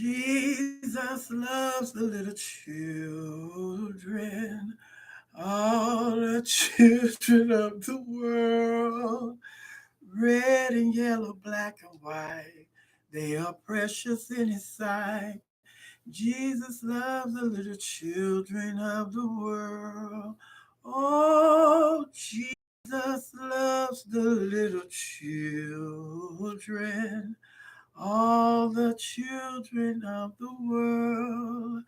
Jesus loves the little children, all the children of the world, red and yellow, black and white. They are precious in his sight. Jesus loves the little children of the world. Oh, Jesus loves the little children, all the children of the world,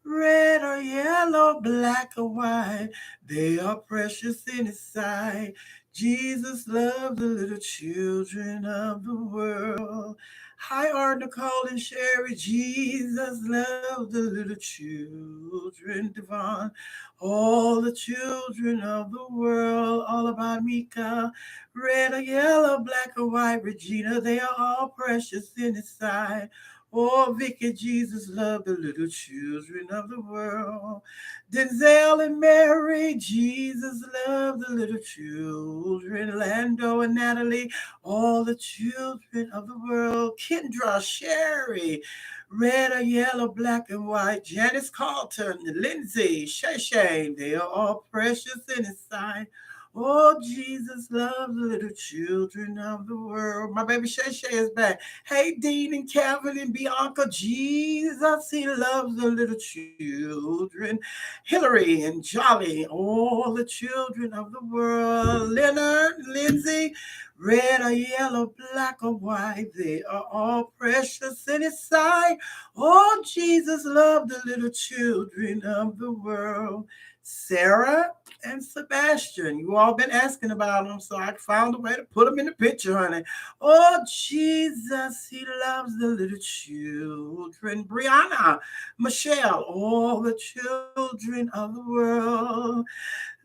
red or yellow, black or white, they are precious in his sight. Jesus loved the little children of the world. Hi, Art, Nicole, and Sherry. Jesus loved the little children, Devon. All the children of the world, all about Mika. Red or yellow, black or white, Regina, they are all precious in his sight. Oh, Vicky, Jesus loved the little children of the world. Denzel and Mary, Jesus loved the little children. Lando and Natalie, all the children of the world. Kendra, Sherry, red or yellow, black and white. Janice Carlton, Lindsay, Shay Shay, they are all precious in his sight. Oh, Jesus loves the little children of the world. My baby Shay Shay is back. Hey, Dean and Calvin and Bianca, Jesus, he loves the little children. Hillary and Jolly, all the children of the world. Leonard, Lindsay, red or yellow, black or white, they are all precious in his sight. Oh, Jesus loved the little children of the world. Sarah and Sebastian, you all been asking about them, so I found a way to put them in the picture, honey. Oh, Jesus, he loves the little children. Brianna, Michelle, all the children of the world.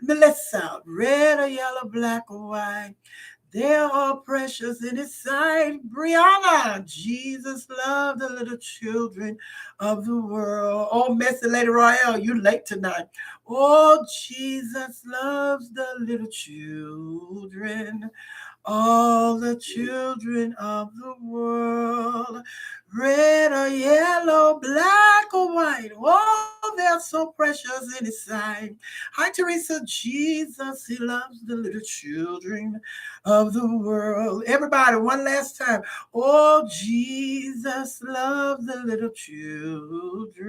Melissa, red or yellow, black or white. They're all precious in his sight. Brianna, Jesus loved the little children of the world. Oh, Messy Lady Royale, you late tonight. Oh, Jesus loves the little children, all the children of the world, red or yellow, black or white. Oh, they're so precious in his sight. Hi, Teresa. Jesus, he loves the little children of the world. Everybody, one last time. Oh, Jesus loves the little children,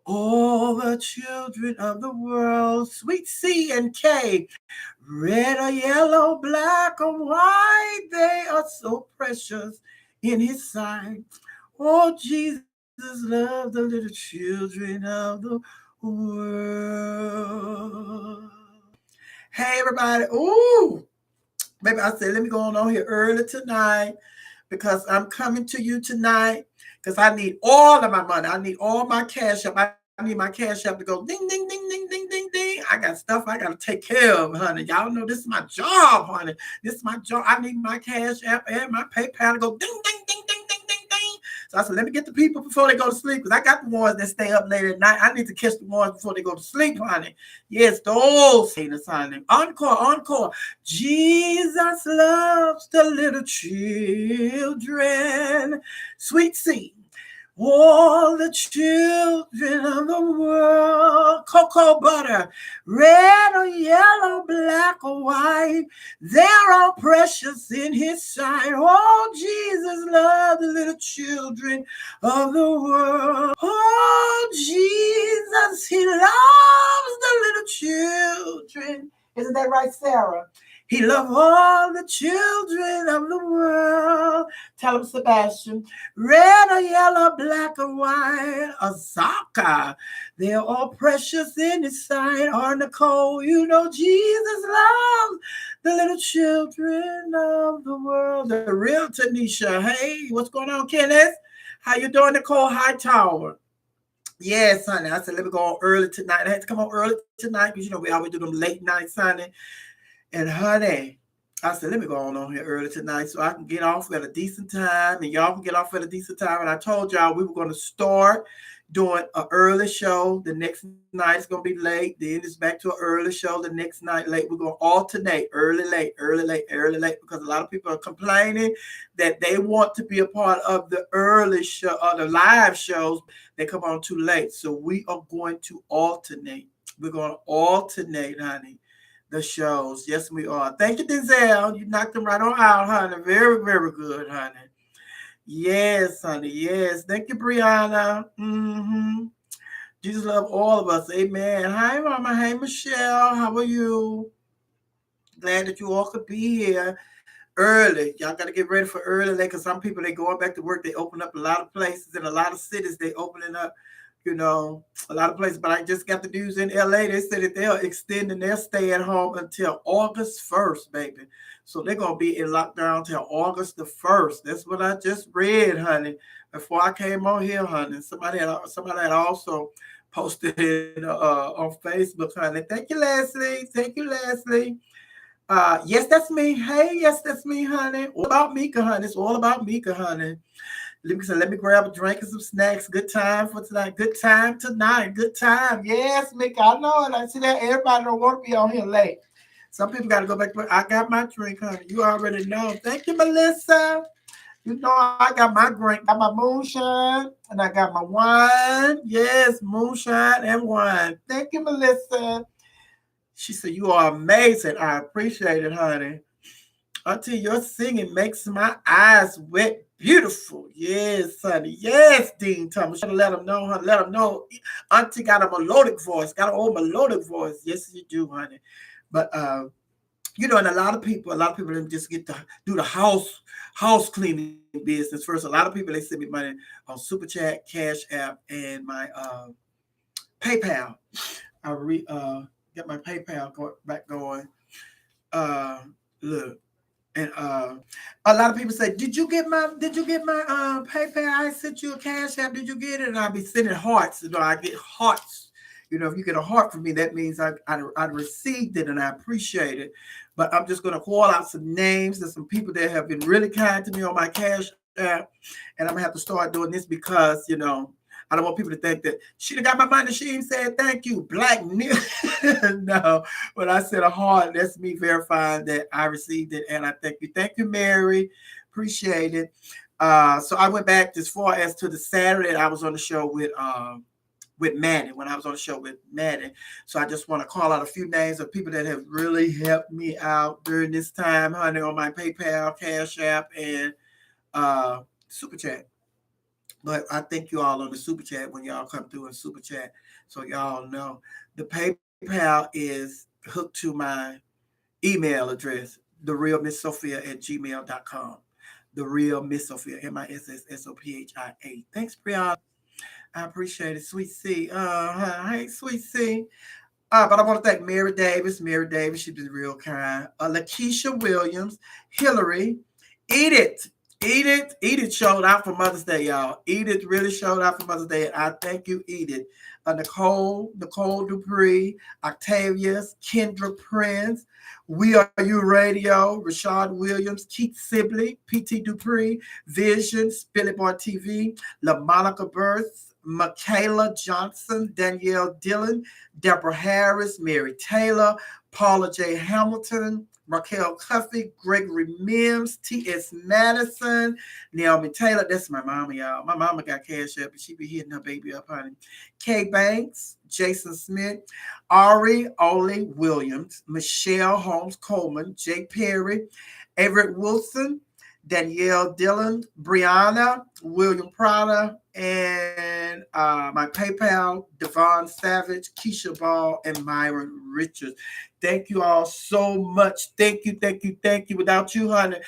all the children of the world. Sweet C and K, red or yellow, black or white, they are so precious in his sight. Oh, Jesus loved the little children of the world. Hey, everybody. Ooh, baby, I said, let me go on here early tonight because I'm coming to you tonight because I need all of my money. I need all my cash up. I need my cash up to go ding, ding, ding, ding, ding, ding, ding. I got stuff I got to take care of, honey. Y'all know this is my job, honey. This is my job. I need my cash app and my PayPal to go ding, ding, ding, ding, ding, ding, ding. So I said, let me get the people before they go to sleep because I got the ones that stay up late at night. I need to catch the ones before they go to sleep, honey. Yes, those haters, honey. Encore, encore. Jesus loves the little children. Sweet seed. All the children of the world, cocoa butter, red or yellow, black or white, they're all precious in his sight. Oh, Jesus loved the little children of the world. Oh, Jesus, he loves the little children. Isn't that right, Sarah? He loved all the children of the world. Tell him, Sebastian. Red or yellow, black or white, Azaka. They're all precious in his sight. Or Nicole, you know Jesus loves the little children of the world. The real Tanisha. Hey, what's going on, Kenneth? How you doing, Nicole Hightower? Yes, honey. I said, let me go on early tonight. I had to come on early tonight because, we always do them late nights, honey. And honey, I said, let me go on here early tonight so I can get off at a decent time and y'all can get off at a decent time. And I told y'all we were going to start, doing an early show. The next night is gonna be late. Then it's back to an early show. The next night late. We're gonna alternate early, late, early, late, early, late, because a lot of people are complaining that they want to be a part of the early show or the live shows. They come on too late. So we are going to alternate. We're gonna alternate, honey, the shows. Yes, we are. Thank you, Denzel. You knocked them right on out, honey. Very, very good, honey. Yes, honey. Yes. Thank you, Brianna. Jesus love all of us. Amen. Hi, Mama. Hey, Michelle. How are you? Glad that you all could be here early. Y'all got to get ready for early, because some people, they going back to work. They open up a lot of places in a lot of cities. They opening up, a lot of places. But I just got the news in LA. They said that they're extending their stay at home until August 1st, baby. So they're gonna be in lockdown till August the 1st. That's what I just read, honey. Before I came on here, honey. Somebody had also posted it on Facebook, honey. Thank you, Leslie. Thank you, Leslie. Yes, that's me. Hey, yes, that's me, honey. All about Mika, honey. It's all about Mika, honey. Let me grab a drink and some snacks. Good time for tonight. Good time tonight. Good time. Yes, Mika. I know it. I see that everybody don't want to be on here late. Some people got to go back to work. I got my drink, honey. You already know. Thank you, Melissa. You know I got my drink. Got my moonshine and I got my wine. Yes, moonshine and wine. Thank you, Melissa. She said, you are amazing. I appreciate it, honey. Auntie, your singing makes my eyes wet. Beautiful. Yes, honey. Yes, Dean Thomas. You gotta let them know, honey. Let them know. Auntie got a melodic voice. Got an old melodic voice. Yes, you do, honey. But and a lot of people didn't just get to do the house cleaning business first. A lot of people, they send me money on Super Chat, Cash App, and my PayPal. I get my PayPal back going. Look. And a lot of people say, Did you get my PayPal? I sent you a Cash App. Did you get it? And I'll be sending hearts. I get hearts. If you get a heart from me, that means I received it and I appreciate it. But I'm just going to call out some names. There's some people that have been really kind to me on my Cash App. And I'm going to have to start doing this because, I don't want people to think that she done got my money. She ain't said thank you. Black news. No, when I said a heart, that's me verifying that I received it. And I thank you. Thank you, Mary. Appreciate it. So I went back as far as to the Saturday I was on the show with Maddie, when I was on the show with Maddie. So I just want to call out a few names of people that have really helped me out during this time, honey, on my PayPal, Cash App, and Super Chat. But I thank you all on the Super Chat when y'all come through and Super Chat. So y'all know the PayPal is hooked to my email address, therealmisssophia@gmail.com. The real Miss Sophia, MissSophia. Thanks, Brianna. I appreciate it. Sweet C. Hey, Sweet C. But I want to thank Mary Davis. Mary Davis, she's been real kind. Lakeisha Williams, Hillary, Edith. Edith showed out for Mother's Day, y'all. Edith really showed out for Mother's Day. I thank you, Edith. Nicole Dupree, Octavius, Kendra Prince, We Are You Radio, Rashad Williams, Keith Sibley, PT Dupree, Vision, Billy Boy TV, LaMonica Birth, Michaela Johnson, Danielle Dillon, Deborah Harris, Mary Taylor, Paula J. Hamilton, Raquel Cuffey, Gregory Mims, T.S. Madison, Naomi Taylor. That's my mama, y'all. My mama got Cash App, and she be hitting her baby up, honey. Kay Banks, Jason Smith, Ari Ollie Williams, Michelle Holmes Coleman, Jake Perry, Everett Wilson, Danielle Dillon, Brianna, William Prada, and my PayPal, Devon Savage, Keisha Ball, and Myron Richards. Thank you all so much. Thank you, thank you, thank you. Without you, honey,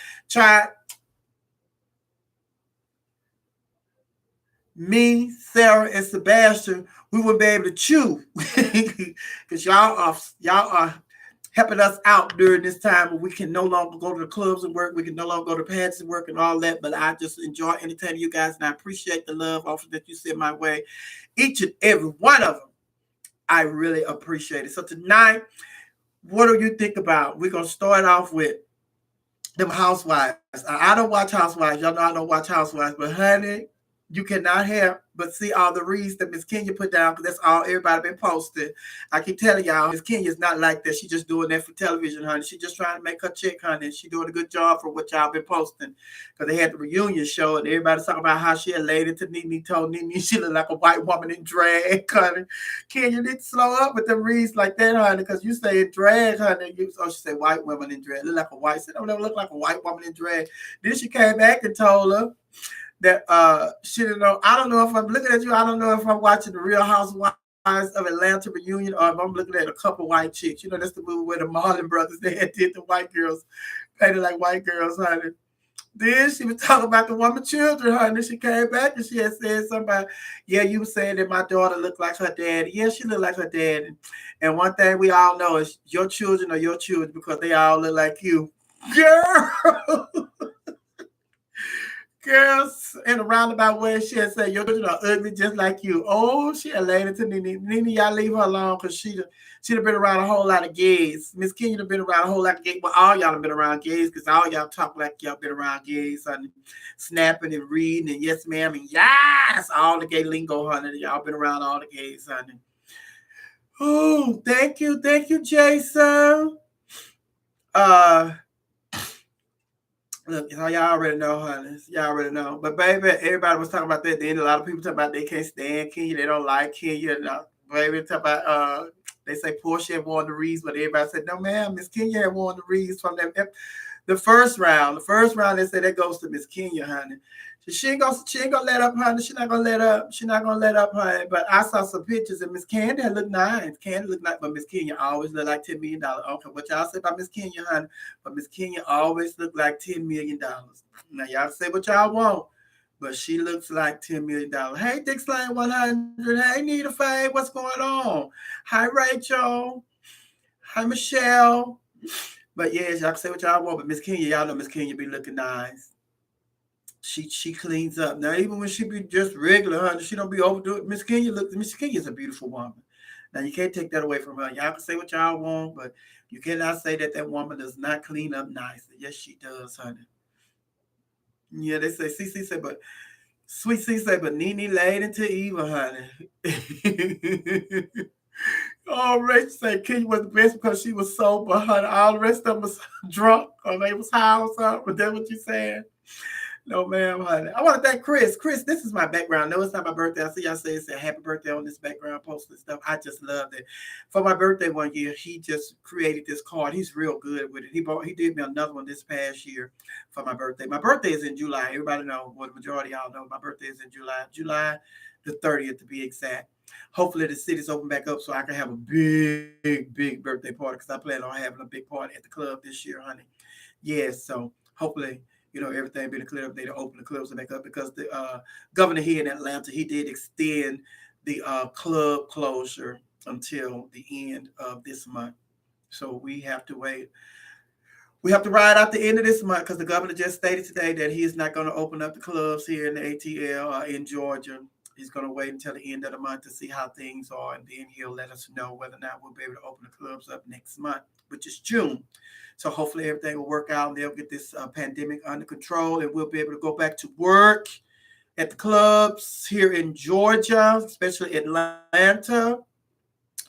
me, Sarah, and Sebastian, we wouldn't be able to chew because y'all are helping us out during this time when we can no longer go to the clubs and work. We can no longer go to pads and work and all that. But I just enjoy entertaining you guys, and I appreciate the love offer that you send my way. Each and every one of them, I really appreciate it. So tonight, what do you think about? We're going to start off with them Housewives. I don't watch Housewives. Y'all know I don't watch Housewives. But honey, You cannot have but see all the reads that Miss Kenya put down because that's all everybody been posting. I keep telling y'all, Miss Kenya's not like that. She just doing that for television, honey. She just trying to make her check, honey. She doing a good job for what y'all been posting. Because they had the reunion show and everybody talking about how she related to Nene, told Nene she looked like a white woman in drag, honey. Kenya need to slow up with them reads like that, honey, because you say in drag, honey. She say white woman in drag. Look like a white, she don't ever look like a white woman in drag. Then she came back and told her that she didn't know. I don't know if I'm looking at you. I don't know if I'm watching the Real Housewives of Atlanta reunion or if I'm looking at a couple white chicks. You know, that's the movie where the Marlon brothers they had did the white girls painted like white girls, honey. Then she was talking about the woman children, honey. She came back and she had said something about, yeah, you were saying that my daughter looked like her daddy. Yeah, she looked like her daddy. And one thing we all know is your children are your children because they all look like you. Girl. Girls in a roundabout way, she had said, your children are ugly just like you. Oh, she had laid it to Nene. Nene, y'all leave her alone because she'd have been around a whole lot of gays. Miss Kenya have been around a whole lot of gays. Well, all y'all have been around gays because all y'all talk like y'all been around gays, honey. Snapping and reading and yes, ma'am, and yes, all the gay lingo, honey. Y'all been around all the gays, honey. Oh, thank you, Jason. Look, y'all already know, honey. Y'all already know. But baby, everybody was talking about that. Then a lot of people talk about they can't stand Kenya. They don't like Kenya. No, baby, talk about they say Portia had won the Reeds, but everybody said, no, ma'am, Miss Kenya had won the Reeds from that. The first round, they said that goes to Miss Kenya, honey. She ain't gonna let up, honey. She's not gonna let up. She's not gonna let up, honey. But I saw some pictures and Miss Candy looked nice. Candy looked nice, but Miss Kenya always looked like $10 million. Okay, what y'all say about Miss Kenya, honey? But Miss Kenya always looked like $10 million. Now y'all say what y'all want, but she looks like $10 million. Hey, Dick Slane 100. Hey, Nita Faye, what's going on? Hi, Rachel. Hi, Michelle. But yes, y'all can say what y'all want, but Miss Kenya, y'all know Miss Kenya be looking nice. She cleans up. Now, even when she be just regular, honey, she don't be overdo it. Miss Kenya's a beautiful woman. Now, you can't take that away from her. Y'all can say what y'all want, but you cannot say that woman does not clean up nicely. Yes, she does, honey. Yeah, they say, CC said, but Sweet C said, but Nene laid into Eva, honey. Oh, Rachel said Kenya was the best because she was sober, honey. All the rest of them was drunk or they was high or something. But that's what you saying? No, ma'am, honey. I want to thank Chris. Chris, this is my background. No, it's not my birthday. I see y'all say it's a happy birthday on this background post and stuff. I just love it. For my birthday one year, he just created this card. He's real good with it. He did me another one this past year for my birthday. My birthday is in July. Everybody know, well, the majority of y'all know my birthday is in July. July the 30th to be exact. Hopefully the city's open back up so I can have a big birthday party because I plan on having a big party at the club this year, honey. Yes, so hopefully everything being cleared up, they to open the clubs back up because the governor here in Atlanta, he did extend the club closure until the end of this month. So we have to wait. We have to ride out the end of this month because the governor just stated today that he is not going to open up the clubs here in the ATL in Georgia. He's going to wait until the end of the month to see how things are, and then he'll let us know whether or not we'll be able to open the clubs up next month, which is June. So hopefully everything will work out and they'll get this pandemic under control and we'll be able to go back to work at the clubs here in Georgia, especially Atlanta.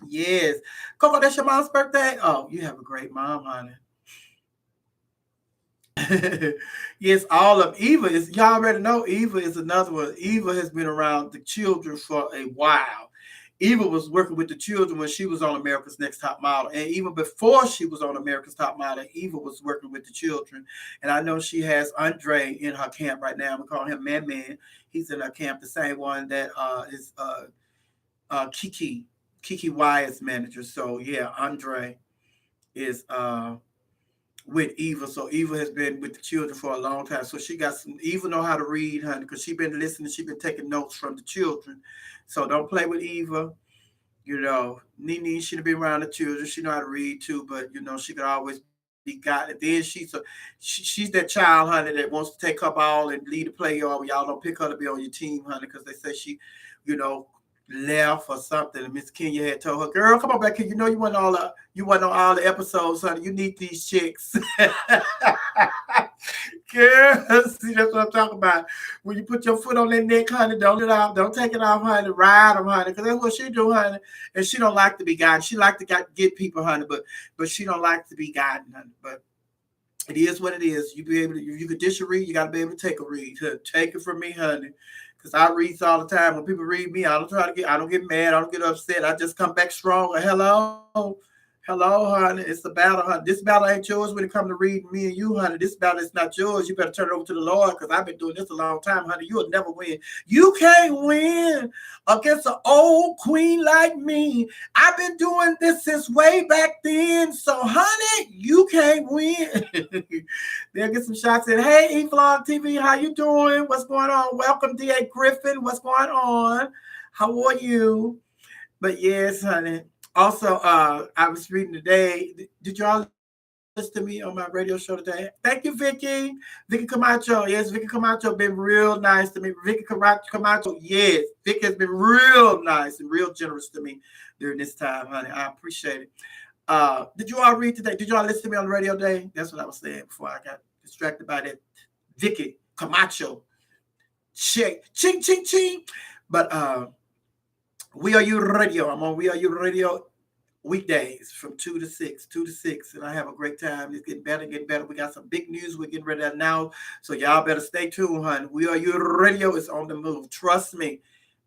Yes. Coco, that's your mom's birthday? Oh, you have a great mom, honey. Yes, all of Eva is, y'all already know Eva is another one. Eva has been around the children for a while. Eva was working with the children when she was on America's Next Top Model. And even before she was on America's Top Model, Eva was working with the children. And I know she has Andre in her camp right now. We call him Man Man. He's in her camp, the same one that is Kiki Wyatt's manager. So, yeah, Andre is with Eva. So Eva has been with the children for a long time. So she got some, Eva know how to read, honey, because she been listening. She been taking notes from the children. So don't play with Eva. Nene should have been around the children. She know how to read too, but she could always be got it. Then she's that child, honey, that wants to take her ball and lead the play yard. Y'all don't pick her to be on your team, honey, because they say she, left or something. And Miss Kenya had told her, girl, come on back here. You wasn't on all the episodes, honey. You need these chicks. Girl, see, that's what I'm talking about. When you put your foot on that neck, honey, don't it off. Don't take it off, honey. Ride them, honey, because that's what she do, honey. And she don't like to be guided. She like to get people, honey, but she don't like to be guided, honey. But it is what it is. You be able to, if you could dish a read, you got to be able to take a read. Take it from me, honey. Because I read all the time. When people read me, I don't get mad. I don't get upset. I just come back stronger. Hello. Hello, honey. It's a battle, honey. This battle ain't yours when it comes to reading me and you, honey. This battle is not yours. You better turn it over to the Lord because I've been doing this a long time, honey. You'll never win. You can't win against an old queen like me. I've been doing this since way back then. So, honey, you can't win. They'll get some shots in. Hey, E-Vlog TV, how you doing? What's going on? Welcome, D.A. Griffin. What's going on? How are you? But yes, honey. Also, I was reading today. Did y'all listen to me on my radio show today? Thank you, Vicky. Vicky Camacho. Yes, Vicky Camacho been real nice to me. Vicky Camacho, yes. Vicky has been real nice and real generous to me during this time, honey. I appreciate it. Did you all read today? Did you all listen to me on the radio today? That's what I was saying before I got distracted by that Vicky Camacho. Ching, ching, ching, ching. But We Are You Radio. I'm on We Are You Radio weekdays from 2 to 6, and I have a great time. It's getting better. We got some big news we're getting ready to announce, so y'all better stay tuned, honey. We Are You Radio is on the move. Trust me.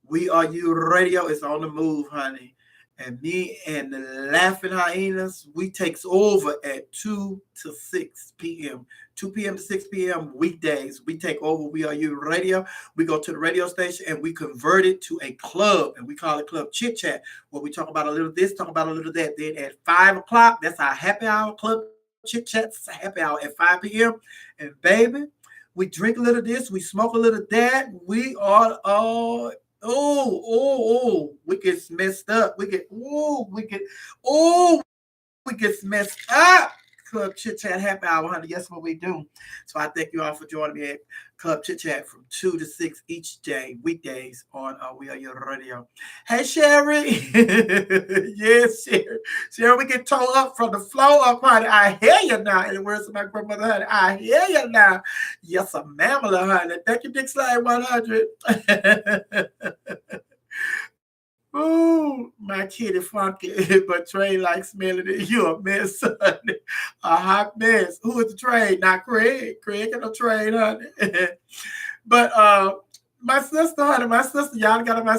We Are You Radio is on the move, honey. And me and the Laughing Hyenas, we takes over at 2 to 6 p.m. 2 p.m. to 6 p.m. weekdays. We take over We Are You Radio. We go to the radio station and we convert it to a club, and we call it Club Chit Chat, where we talk about a little this, talk about a little that. Then at 5 o'clock, that's our happy hour, Club Chit Chat, happy hour at 5 p.m. And baby, we drink a little this, we smoke a little that. We are all we get messed up. We get messed up. Club Chit Chat happy hour, honey. That's what we do. So I thank you all for joining me at Club Chit Chat from 2 to 6 each day, weekdays on We Are Your Radio. Hey, Sherry. Yes, Sherry. Sherry, we get towed up from the floor up, honey. I hear you now. In the words of my grandmother, honey, I hear you now. Yes, a mammal, honey. Thank you, Big Slide 100. Ooh, my kitty funky, but Trey like smelling it. You a mess, honey. A hot mess. Who is the trade? Not Craig. Craig and a trade, honey. But my sister, honey, y'all got my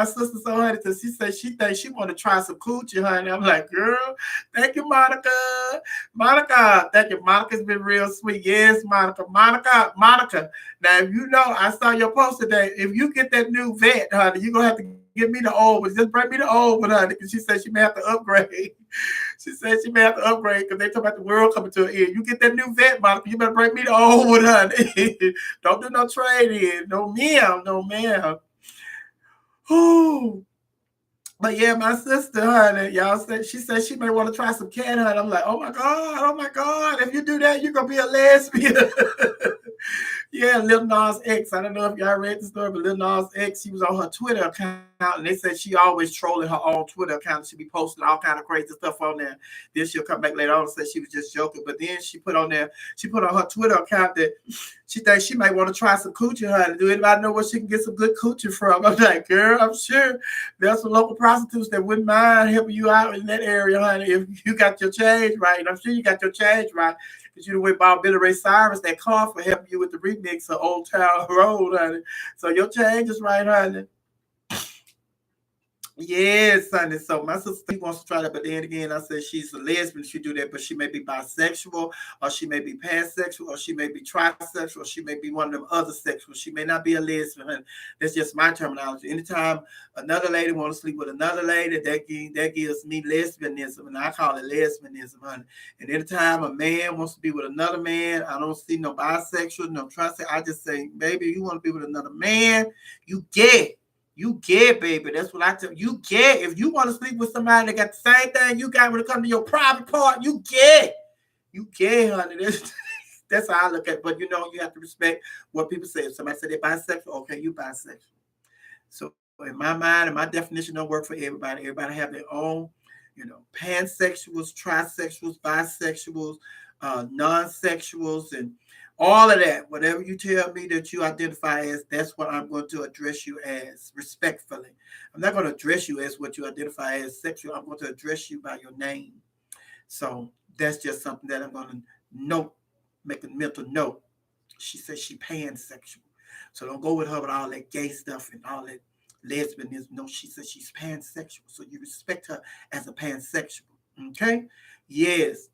sister so honey, because she said she thinks she want to try some coochie, honey. I'm like, girl, thank you, Monica. Monica, thank you. Monica's been real sweet. Yes, Monica. Now, if you know, I saw your post today. If you get that new vet, honey, you're going to have to give me the old one. Just bring me the old one, honey, because she said she may have to upgrade. She said she may have to upgrade because they talk about the world coming to an end. You get that new vet, Monica, you better bring me the old one, honey. Don't do no trade-in. No ma'am. Ooh. But yeah, my sister, honey, y'all said she said she may want to try some cat, honey. I'm like, oh my God. If you do that, you're going to be a lesbian. Yeah, Lil Nas X. I don't know if y'all read the story, but Lil Nas X, she was on her Twitter account, and they said she always trolling her own Twitter account. She be posting all kind of crazy stuff on there. Then she'll come back later on and say she was just joking. But then she put on her Twitter account that she thinks she might want to try some coochie, honey. Do anybody know where she can get some good coochie from? I'm like, girl, I'm sure there's some local prostitutes that wouldn't mind helping you out in that area, honey, if you got your change right. And I'm sure you got your change right. Because you went by Billy Ray Cyrus, that call for helping you with the remix of Old Town Road, honey. So your change is right, honey. Yes, honey. So my sister wants to try that, but then again, I said she's a lesbian. She do that, but she may be bisexual, or she may be pansexual, or she may be trisexual, or she may be one of them other sexuals. She may not be a lesbian, honey. That's just my terminology. Anytime another lady wants to sleep with another lady, that gives me lesbianism, and I call it lesbianism, honey. And anytime a man wants to be with another man, I don't see no bisexual, no trisexual. I just say, baby, you want to be with another man, you get. You get, baby. That's what I tell you. You get. If you want to sleep with somebody that got the same thing you got when it comes to your private part, you get. You get, honey. That's how I look at it. But, you know, you have to respect what people say. If somebody say they're bisexual, okay, you bisexual. So in my mind, and my definition don't work for everybody. Everybody have their own, you know, pansexuals, trisexuals, bisexuals, non-sexuals, and All of that, whatever you tell me that you identify as, that's what I'm going to address you as respectfully. I'm not going to address you as what you identify as sexual. I'm going to address you by your name. So that's just something that I'm going to note, make a mental note. She says she pansexual. So don't go with her with all that gay stuff and all that lesbianism. No, she says she's pansexual. So you respect her as a pansexual. Okay? Yes.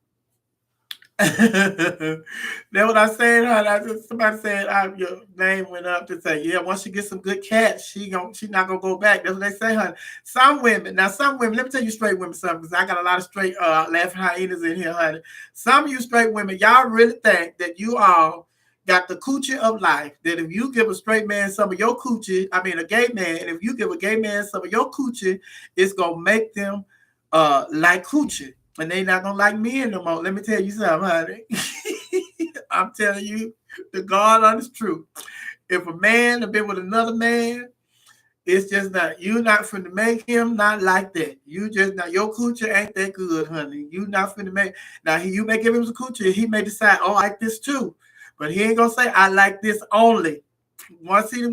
That's what I said. Somebody said your name went up to say, yeah. Once she gets some good cats, she's not gonna go back. That's what they say, honey. Some women, let me tell you straight women something, because I got a lot of straight laughing hyenas in here, honey. Some of you straight women, y'all really think that you all got the coochie of life. That if you give a straight man some of your coochie, I mean a gay man, and if you give a gay man some of your coochie, it's gonna make them like coochie. And they not gonna like men no more. Let me tell you something, honey. I'm telling you the God honest truth. If a man have been with another man, it's just not, you not finna make him not like that. You just not, your coochie ain't that good, honey. You not finna make, now you may give him some coochie, he may decide, oh, I like this too. But he ain't gonna say I like this only. Once you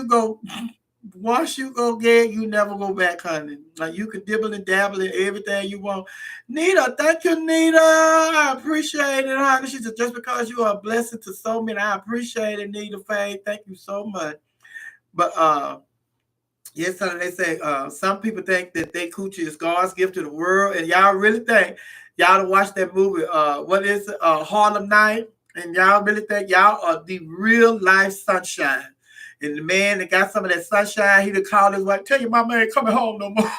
go once you go get, you never go back, honey. Like you can dibble and dabble in everything you want. Nita, thank you, Nita. I appreciate it, honey. She said, just because you are a blessing to so many, I appreciate it, Nita Faye. Thank you so much. But yes, honey, they say some people think that they coochie is God's gift to the world, and y'all really think y'all to watch that movie. What is it? Harlem Night, and y'all really think y'all are the real life sunshine. And the man that got some of that sunshine, he'd call his wife, tell your mama ain't coming home no more.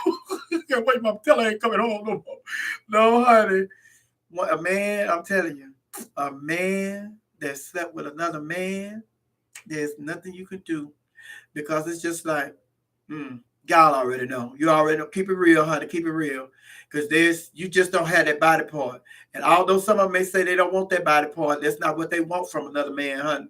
Wait, mama, tell her ain't coming home no more. No, honey. A man, I'm telling you, a man that slept with another man, there's nothing you can do, because it's just like, y'all already know. You already know. Keep it real, honey. Keep it real. Because you just don't have that body part. And although some of them may say they don't want that body part, that's not what they want from another man, honey.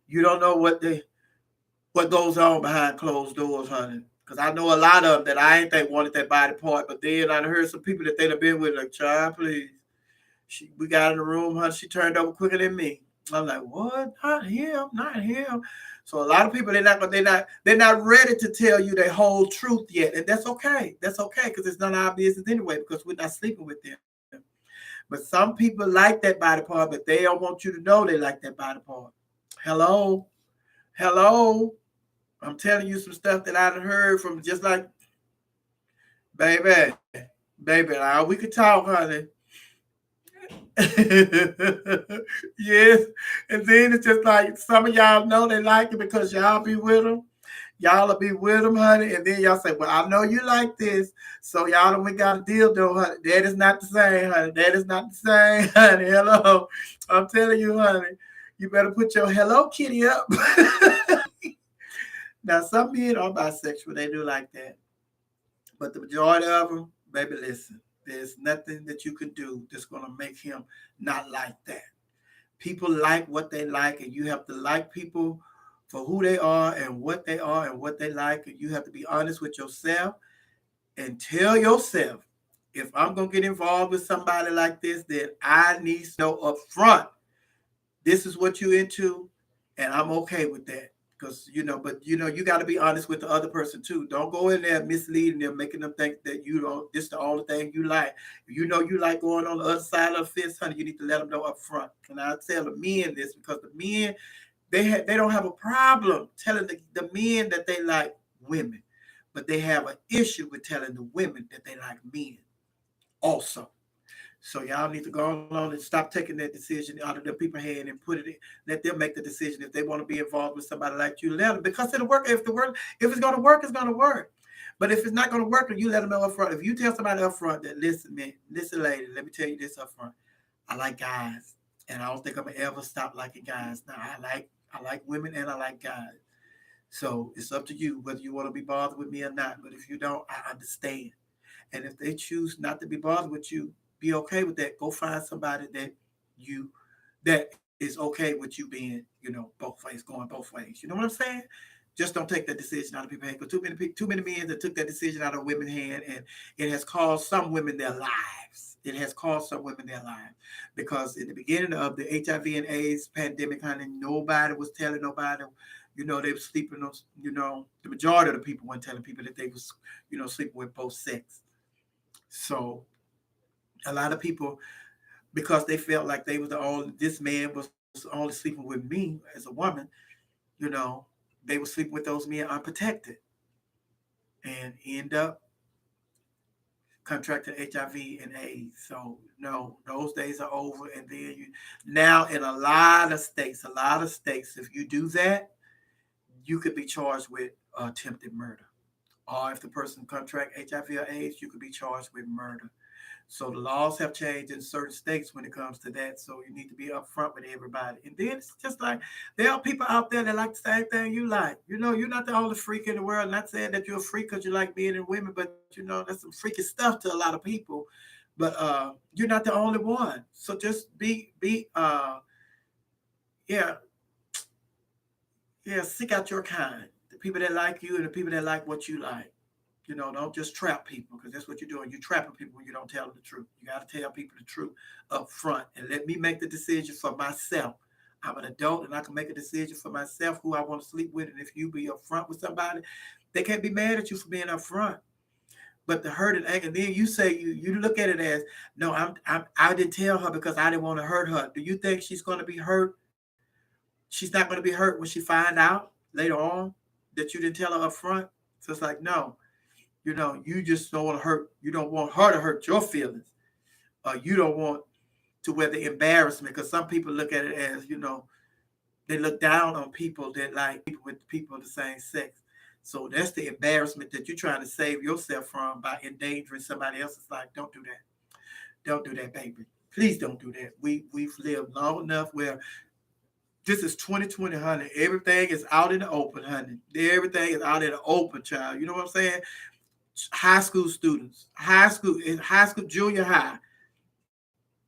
You don't know what goes on behind closed doors, honey. Because I know a lot of them that I ain't think wanted that body part, but then I heard some people that they'd have been with, like, child, please. We got in the room, honey. She turned over quicker than me. I'm like, what? Not him, not him. So a lot of people, they're not ready to tell you their whole truth yet, and that's okay. That's okay, because it's none of our business anyway, because we're not sleeping with them. But some people like that body part, but they don't want you to know they like that body part. Hello, hello. I'm telling you some stuff that I've heard from, just like, baby, baby. Now we could talk, honey. Yes, and then it's just like some of y'all know they like it because y'all be with them. Y'all will be with them, honey, and then y'all say, "Well, I know you like this, so y'all don't, we got a deal, though, honey." That is not the same, honey. That is not the same, honey. Hello, I'm telling you, honey. You better put your Hello Kitty up. Now, some men are bisexual; they do like that, but the majority of them, baby, listen. There's nothing that you can do that's gonna make him not like that. People like what they like, and you have to like people for who they are and what they are and what they like. And you have to be honest with yourself and tell yourself, if I'm gonna get involved with somebody like this, then I need to know up front, this is what you're into, and I'm okay with that. Because but you got to be honest with the other person too. Don't go in there misleading them, making them think that you don't. This is the only thing you like. If you like going on the other side of the fence, honey, you need to let them know up front. And I tell the men this, because the men, they don't have a problem telling the men that they like women, but they have an issue with telling the women that they like men also. So y'all need to go on and stop taking that decision out of the people's hand and put it in. Let them make the decision. If they want to be involved with somebody like you, let them, because it'll work. If it's gonna work, it's gonna work. But if it's not gonna work, you let them know up front. If you tell somebody up front that, listen, man, listen, lady, let me tell you this up front. I like guys, and I don't think I'm gonna ever stop liking guys. Now I like women and I like guys. So it's up to you whether you want to be bothered with me or not. But if you don't, I understand. And if they choose not to be bothered with you, be okay with that. Go find somebody that is okay with you being, both ways, going both ways. You know what I'm saying? Just don't take that decision out of people's hands. Because too many men that took that decision out of women's hand, and it has cost some women their lives. It has cost some women their lives because in the beginning of the HIV and AIDS pandemic, honey, nobody was telling nobody. They were sleeping on. The majority of the people weren't telling people that they was, sleeping with both sex. So a lot of people, because they felt like they was the only, this man was only sleeping with me as a woman, you know, they were sleeping with those men unprotected and end up contracting HIV and AIDS. So no, those days are over. And then now in a lot of states, if you do that, you could be charged with attempted murder. Or if the person contract HIV or AIDS, you could be charged with murder. So the laws have changed in certain states when it comes to that. So you need to be upfront with everybody. And then it's just like there are people out there that like the same thing you like. You're not the only freak in the world. Not saying that you're a freak because you like men and women, but that's some freaky stuff to a lot of people. But you're not the only one. So just yeah, seek out your kind. The people that like you and the people that like what you like. Don't just trap people because that's what you're doing. You're trapping people when you don't tell them the truth. You got to tell people the truth up front and let me make the decision for myself. I'm an adult and I can make a decision for myself who I want to sleep with. And if you be upfront with somebody, they can't be mad at you for being upfront. But the hurt and anger, then you say you look at it as no, I didn't tell her because I didn't want to hurt her. Do you think she's going to be hurt? She's not going to be hurt when she find out later on that you didn't tell her up front. So it's like no. You just don't want to hurt. You don't want her to hurt your feelings. You don't want to wear the embarrassment because some people look at it as, they look down on people that like people with people of the same sex. So that's the embarrassment that you're trying to save yourself from by endangering somebody else's life. Don't do that. Don't do that, baby. Please don't do that. We've lived long enough where this is 2020, honey. Everything is out in the open, honey. Everything is out in the open, child. You know what I'm saying? High school students, high school, junior high,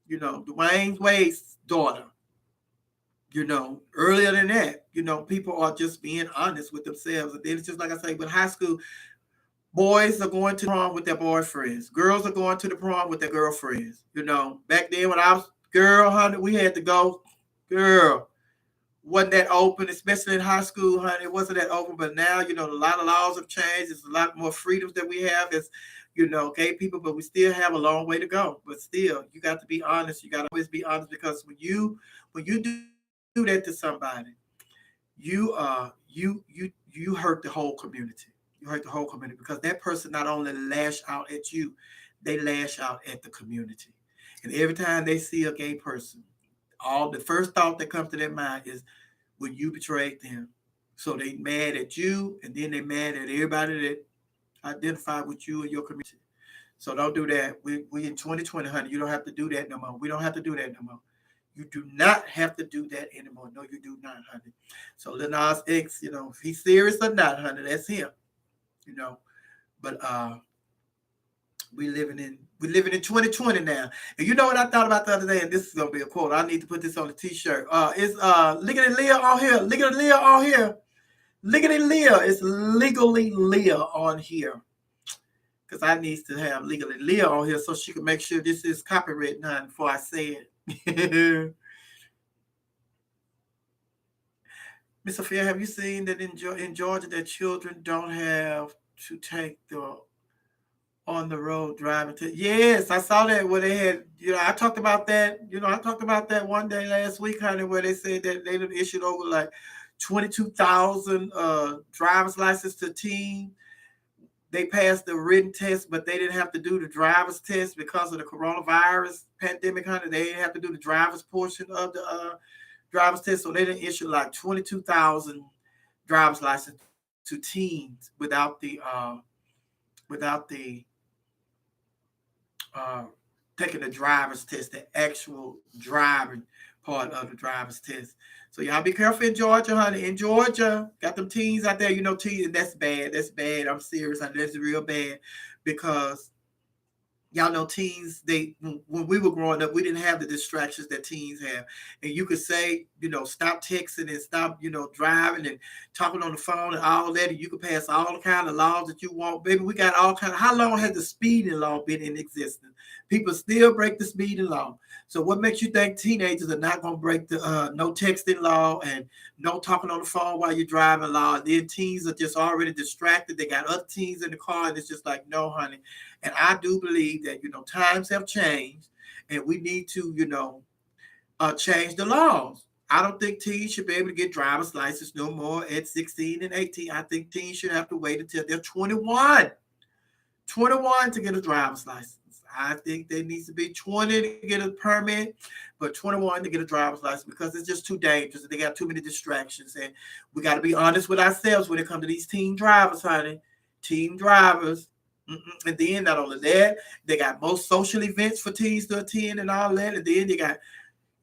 Dwayne Wade's daughter, earlier than that, people are just being honest with themselves. And then it's just like I say, with high school, boys are going to the prom with their boyfriends. Girls are going to the prom with their girlfriends. Back then when I was girl, honey, we had to go, girl. Wasn't that open, especially in high school, honey. It wasn't that open, but now, a lot of laws have changed. There's a lot more freedoms that we have as, gay people, but we still have a long way to go. But still, you got to be honest. You got to always be honest because when you do that to somebody, you hurt the whole community. You hurt the whole community because that person not only lash out at you, they lash out at the community. And every time they see a gay person, the first thought that comes to their mind is when you betrayed them. So they mad at you, and then they mad at everybody that identify with you and your community. So don't do that. We in 2020, honey. You don't have to do that no more. We don't have to do that no more. You do not have to do that anymore. No, you do not, honey. So Lil Nas X, if he's serious or not, honey, that's him. But we living in 2020 now. And you know what I thought about the other day, and this is gonna be a quote. I need to put this on a t-shirt. It's legally Leah on here. Legally Leah on here. Legally Leah. It's legally Leah on here. Because I need to have legally Leah on here so she can make sure this is copyright now before I say it. Miss Sophia, have you seen that in Georgia that children don't have to take the on the road driving to? Yes, I saw that where they had, I talked about that. I talked about that one day last week, honey, where they said that they issued over like 22,000 driver's license to teens. They passed the written test, but they didn't have to do the driver's test because of the coronavirus pandemic, honey. They didn't have to do the driver's portion of the driver's test, so they didn't issue like 22,000 driver's license to teens without the taking the driver's test, the actual driving part of the driver's test. So y'all be careful in Georgia, honey. In Georgia, got them teens out there, teens, and that's bad. That's bad. I'm serious, honey. That's real bad because Y'all know teens, when we were growing up, we didn't have the distractions that teens have. And you could say, stop texting and stop, driving and talking on the phone and all that, and you could pass all the kind of laws that you want. Baby, we got all kind of, how long has the speeding law been in existence? People still break the speeding law. So what makes you think teenagers are not going to break the no texting law and no talking on the phone while you're driving law? And then teens are just already distracted. They got other teens in the car, and it's just like, no, honey. And I do believe that, times have changed and we need to, change the laws. I don't think teens should be able to get driver's license no more at 16 and 18. I think teens should have to wait until they're 21 to get a driver's license. I think they need to be 20 to get a permit, but 21 to get a driver's license because it's just too dangerous. They got too many distractions. And we got to be honest with ourselves when it comes to these teen drivers, honey. Teen drivers. And then not only that, they got most social events for teens to attend and all that. And then they got,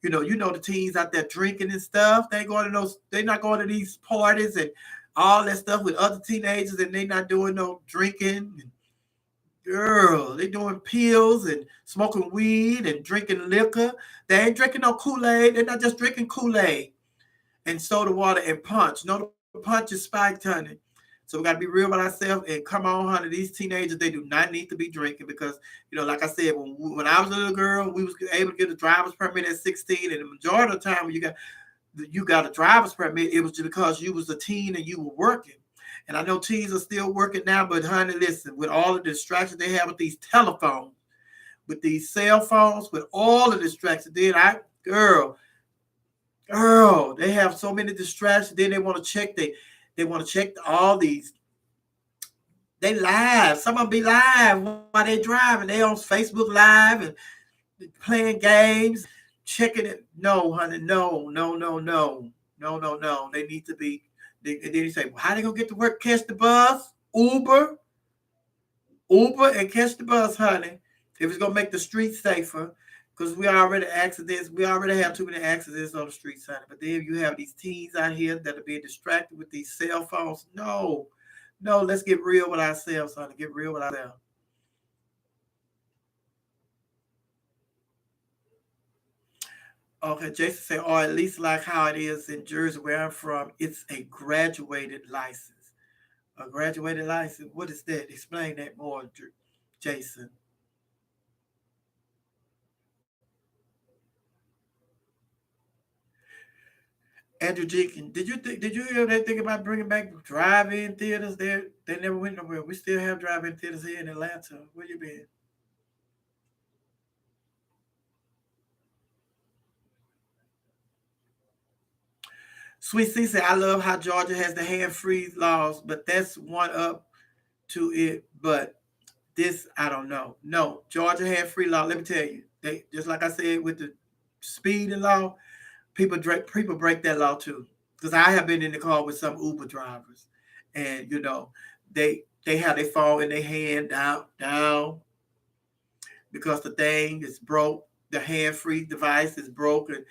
the teens out there drinking and stuff. They going to those, they're not going to these parties and all that stuff with other teenagers, and they not doing no drinking. Girl, they doing pills and smoking weed and drinking liquor. They ain't drinking no Kool-Aid. They're not just drinking Kool-Aid and soda water and punch. No, the punch is spiked, honey. So we got to be real with ourselves and come on, honey. These teenagers, they do not need to be drinking because, like I said, when I was a little girl, we was able to get a driver's permit at 16, and the majority of the time when you got a driver's permit, it was just because you was a teen and you were working. And I know teens are still working now, but honey, listen, with all the distractions they have with these telephones, with these cell phones, with all the distractions, girl, they have so many distractions. Then they want to check all these. They live. Some of them be live while they driving. They on Facebook Live and playing games, checking it. No, honey, no. They need to be. And then you say, well, how they gonna get to work? Catch the bus, Uber, and catch the bus, honey. If it's gonna make the streets safer, because we already have too many accidents on the streets, honey. But then you have these teens out here that are being distracted with these cell phones. No, let's get real with ourselves, honey. Get real with ourselves. Okay, Jason said, or at least like how it is in Jersey, where I'm from, it's a graduated license. A graduated license. What is that? Explain that more, Jason. Andrew Jenkins, did you hear that thing about bringing back drive-in theaters? They never went nowhere. We still have drive-in theaters here in Atlanta. Where you been? Sweet C said, I love how Georgia has the hand-free laws, but that's one up to it. But this, I don't know. No, Georgia hand-free law. Let me tell you, they just like I said with the speed and law, people break that law too. Because I have been in the car with some Uber drivers, and they have their phone in their hand down because the thing is broke. The hand-free device is broken.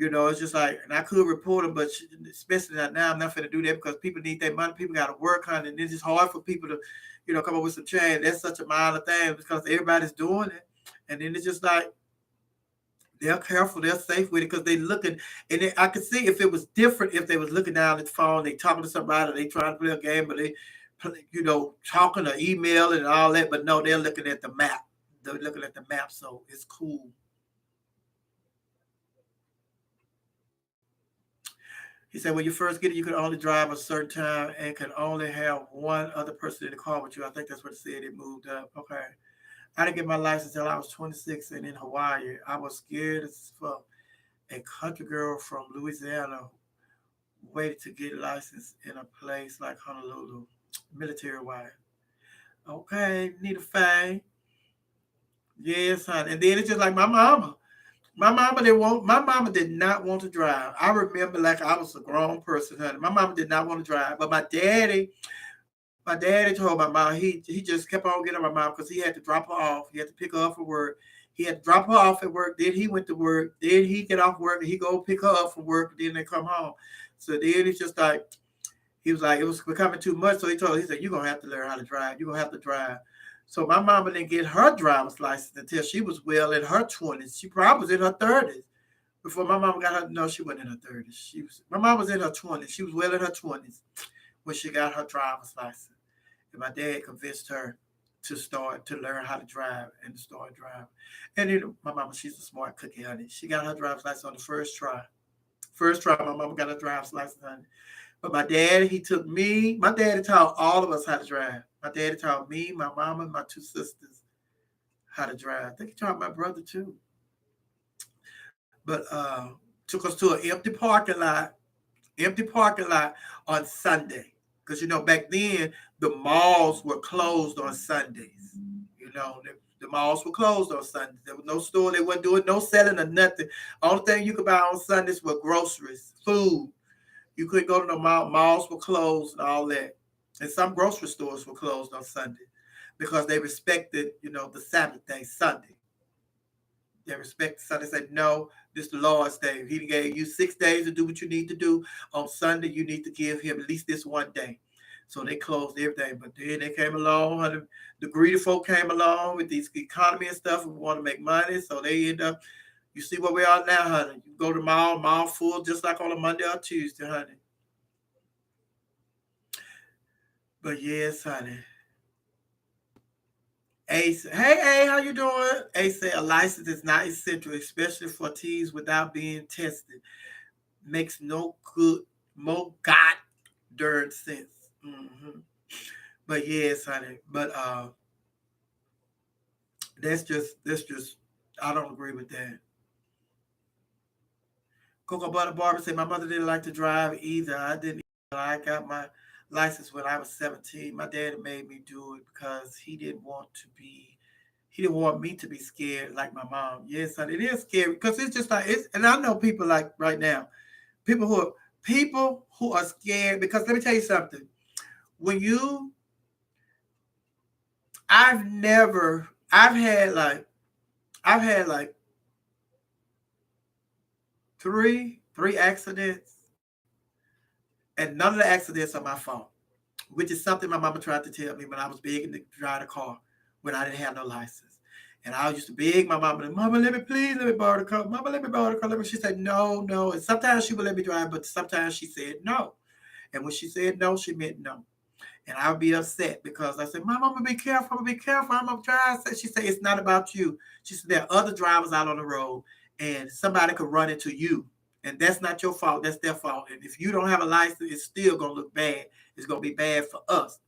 It's just like, and I could report them, but especially not now, I'm not going to do that because people need their money. People got to work on it. And it's just hard for people to, come up with some change. That's such a minor thing because everybody's doing it. And then it's just like, they're careful, they're safe with it because they looking. And I could see if it was different, if they was looking down at the phone, they talking to somebody, they trying to play a game, but they, talking or email and all that. But no, they're looking at the map. They're looking at the map, so it's cool. He said, when you first get it, you can only drive a certain time and can only have one other person in the car with you. I think that's what it said. It moved up. Okay. I didn't get my license until I was 26 and in Hawaii. I was scared as fuck. A country girl from Louisiana waited to get a license in a place like Honolulu, military wide. Okay, need a fang. Yes, honey. And then it's just like my mama. My mama did not want to drive. I remember like I was a grown person, honey. My mama did not want to drive. But my daddy told my mom he just kept on getting on my mom because he had to drop her off. He had to pick her up for work. He had to drop her off at work. Then he went to work. Then he get off work and he go pick her up from work. And then they come home. So then it's just like he was like it was becoming too much. So he told her, he said, "You're gonna have to learn how to drive. You're gonna have to drive." So my mama didn't get her driver's license until she was well in her 20s. She probably was in her 30s before my mama got her. No, she wasn't in her 30s. My mom was in her 20s. She was well in her 20s when she got her driver's license. And my dad convinced her to learn how to drive and to start driving. And my mama, she's a smart cookie, honey. She got her driver's license on the first try. First try, my mama got her driver's license, honey. But my dad, he took me. My daddy taught all of us how to drive. My daddy taught me, my mama, and my two sisters how to drive. I think he taught my brother too. But took us to an empty parking lot on Sunday. Because back then the malls were closed on Sundays. The malls were closed on Sundays. There was no store. They wasn't doing no selling or nothing. Only thing you could buy on Sundays were groceries, food. You couldn't go to the mall. Malls were closed and all that. And some grocery stores were closed on Sunday because they respected, the Sabbath day, Sunday. They respect Sunday. Said, no, this is the Lord's day. He gave you 6 days to do what you need to do. On Sunday, you need to give him at least this one day. So they closed everything. But then they came along, the greedy folk came along with these economy and stuff. We want to make money. So they end up, you see where we are now, honey. You go to the mall full just like on a Monday or Tuesday, honey. But yes, honey. Ace, hey, how you doing? Ace said a license is not essential, especially for teens without being tested. Makes no good, more god darn sense. Mm-hmm. But yes, honey. But that's just. I don't agree with that. Cocoa Butter Barber said my mother didn't like to drive either. I didn't. I got my license when I was 17. My dad made me do it because he didn't want to be. He didn't want me to be scared like my mom. Yes, honey, it is scary because it's just like it's. And I know people like right now, people who are scared because let me tell you something. When you, I've had like three accidents, and none of the accidents are my fault, which is something my mama tried to tell me when I was begging to drive a car when I didn't have no license. And I used to beg my mama, Mama, let me borrow the car. Mama, let me borrow the car. She said, no, no. And sometimes she would let me drive, but sometimes she said no. And when she said no, she meant no. And I would be upset because I said, Mama, I'm going to be careful. I'm going to be careful. I'm going to drive. She said, it's not about you. She said, there are other drivers out on the road and somebody could run into you. And that's not your fault. That's their fault. And if you don't have a license, it's still going to look bad. It's going to be bad for us.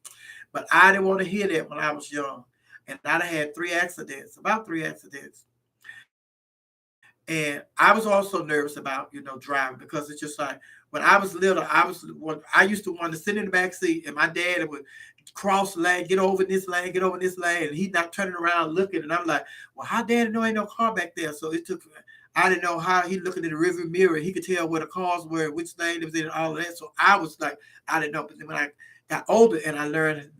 But I didn't want to hear that when I was young. And I had about three accidents. And I was also nervous about, driving because it's just like when I was little, I used to want to sit in the back seat and my dad would cross the lane, get over this lane, and he's not turning around looking. And I'm like, well, how daddy know ain't no car back there? So I didn't know how he looking in the rearview mirror. He could tell where the cars were, which lane it was in, and all of that. So I was like, I didn't know. But then when I got older and I learned,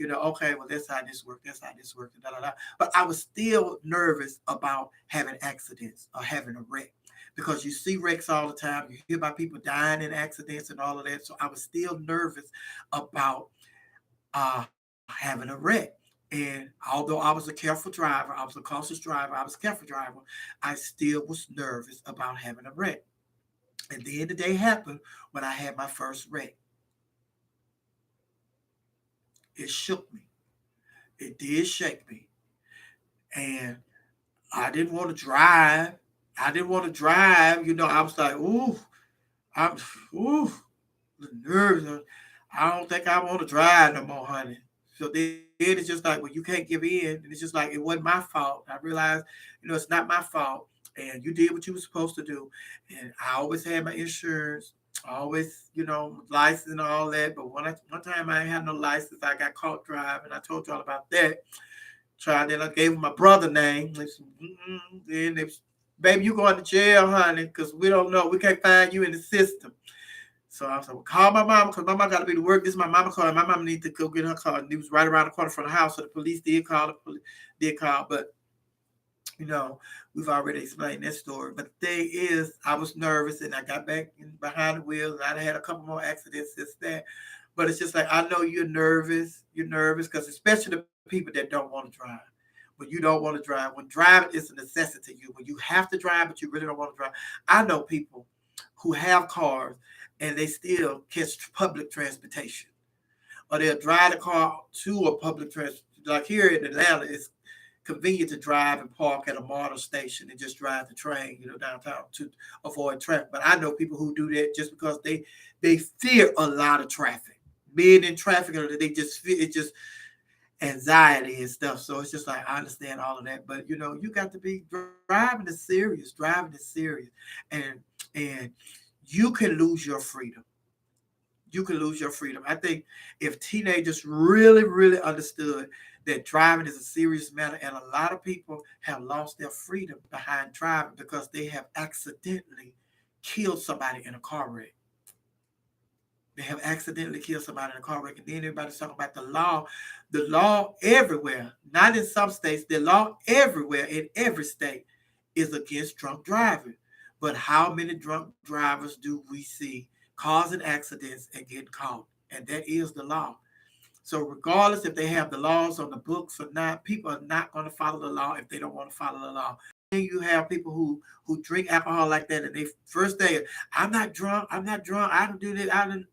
okay, well, that's how this works. That's how this works. But I was still nervous about having accidents or having a wreck because you see wrecks all the time. You hear about people dying in accidents and all of that. So I was still nervous about having a wreck. And although I was a careful driver, I was a cautious driver, I was a careful driver, I still was nervous about having a wreck. And then the day happened when I had my first wreck. It shook me. It did shake me. And I didn't want to drive. I didn't want to drive. I was like, ooh, I'm, ooh, the nerves. I don't think I want to drive no more, honey. So then it's just like, well, you can't give in. And it's just like, it wasn't my fault. I realized, it's not my fault. And you did what you were supposed to do. And I always had my insurance, always, license and all that. But one time I ain't had no license. I got caught driving. I told y'all about that. Then I gave him my brother name. Then they, baby, you going to jail, honey, because we don't know. We can't find you in the system. So I was like, well, call my mama because my mama got to be to work. This is my mama car. And my mama needs to go get her car. And it was right around the corner from the house. So the police did call. But, we've already explained that story. But the thing is, I was nervous and I got back behind the wheel. And I had a couple more accidents since that. But it's just like, I know you're nervous. You're nervous because especially the people that don't want to drive. When you don't want to drive, when driving is a necessity to you, when you have to drive, but you really don't want to drive. I know people who have cars and they still catch public transportation, or they'll drive the car to a public transport. Like here in Atlanta, it's convenient to drive and park at a model station and just drive the train, downtown to avoid traffic. But I know people who do that just because they fear a lot of traffic. Being in traffic, they just fear it, just anxiety and stuff. So it's just like, I understand all of that, but you got to be driving is serious. Driving is serious, and and you can lose your freedom. You can lose your freedom. I think if teenagers really, really understood that driving is a serious matter, and a lot of people have lost their freedom behind driving because they have accidentally killed somebody in a car wreck. They have accidentally killed somebody in a car wreck, and then everybody's talking about the law. The law everywhere, not in some states, the law everywhere in every state is against drunk driving. But how many drunk drivers do we see causing accidents and getting caught? And that is the law. So regardless if they have the laws on the books or not, people are not going to follow the law if they don't want to follow the law. Then you have people who drink alcohol like that, and they first day, I'm not drunk, I'm not drunk, I don't do that, I don't.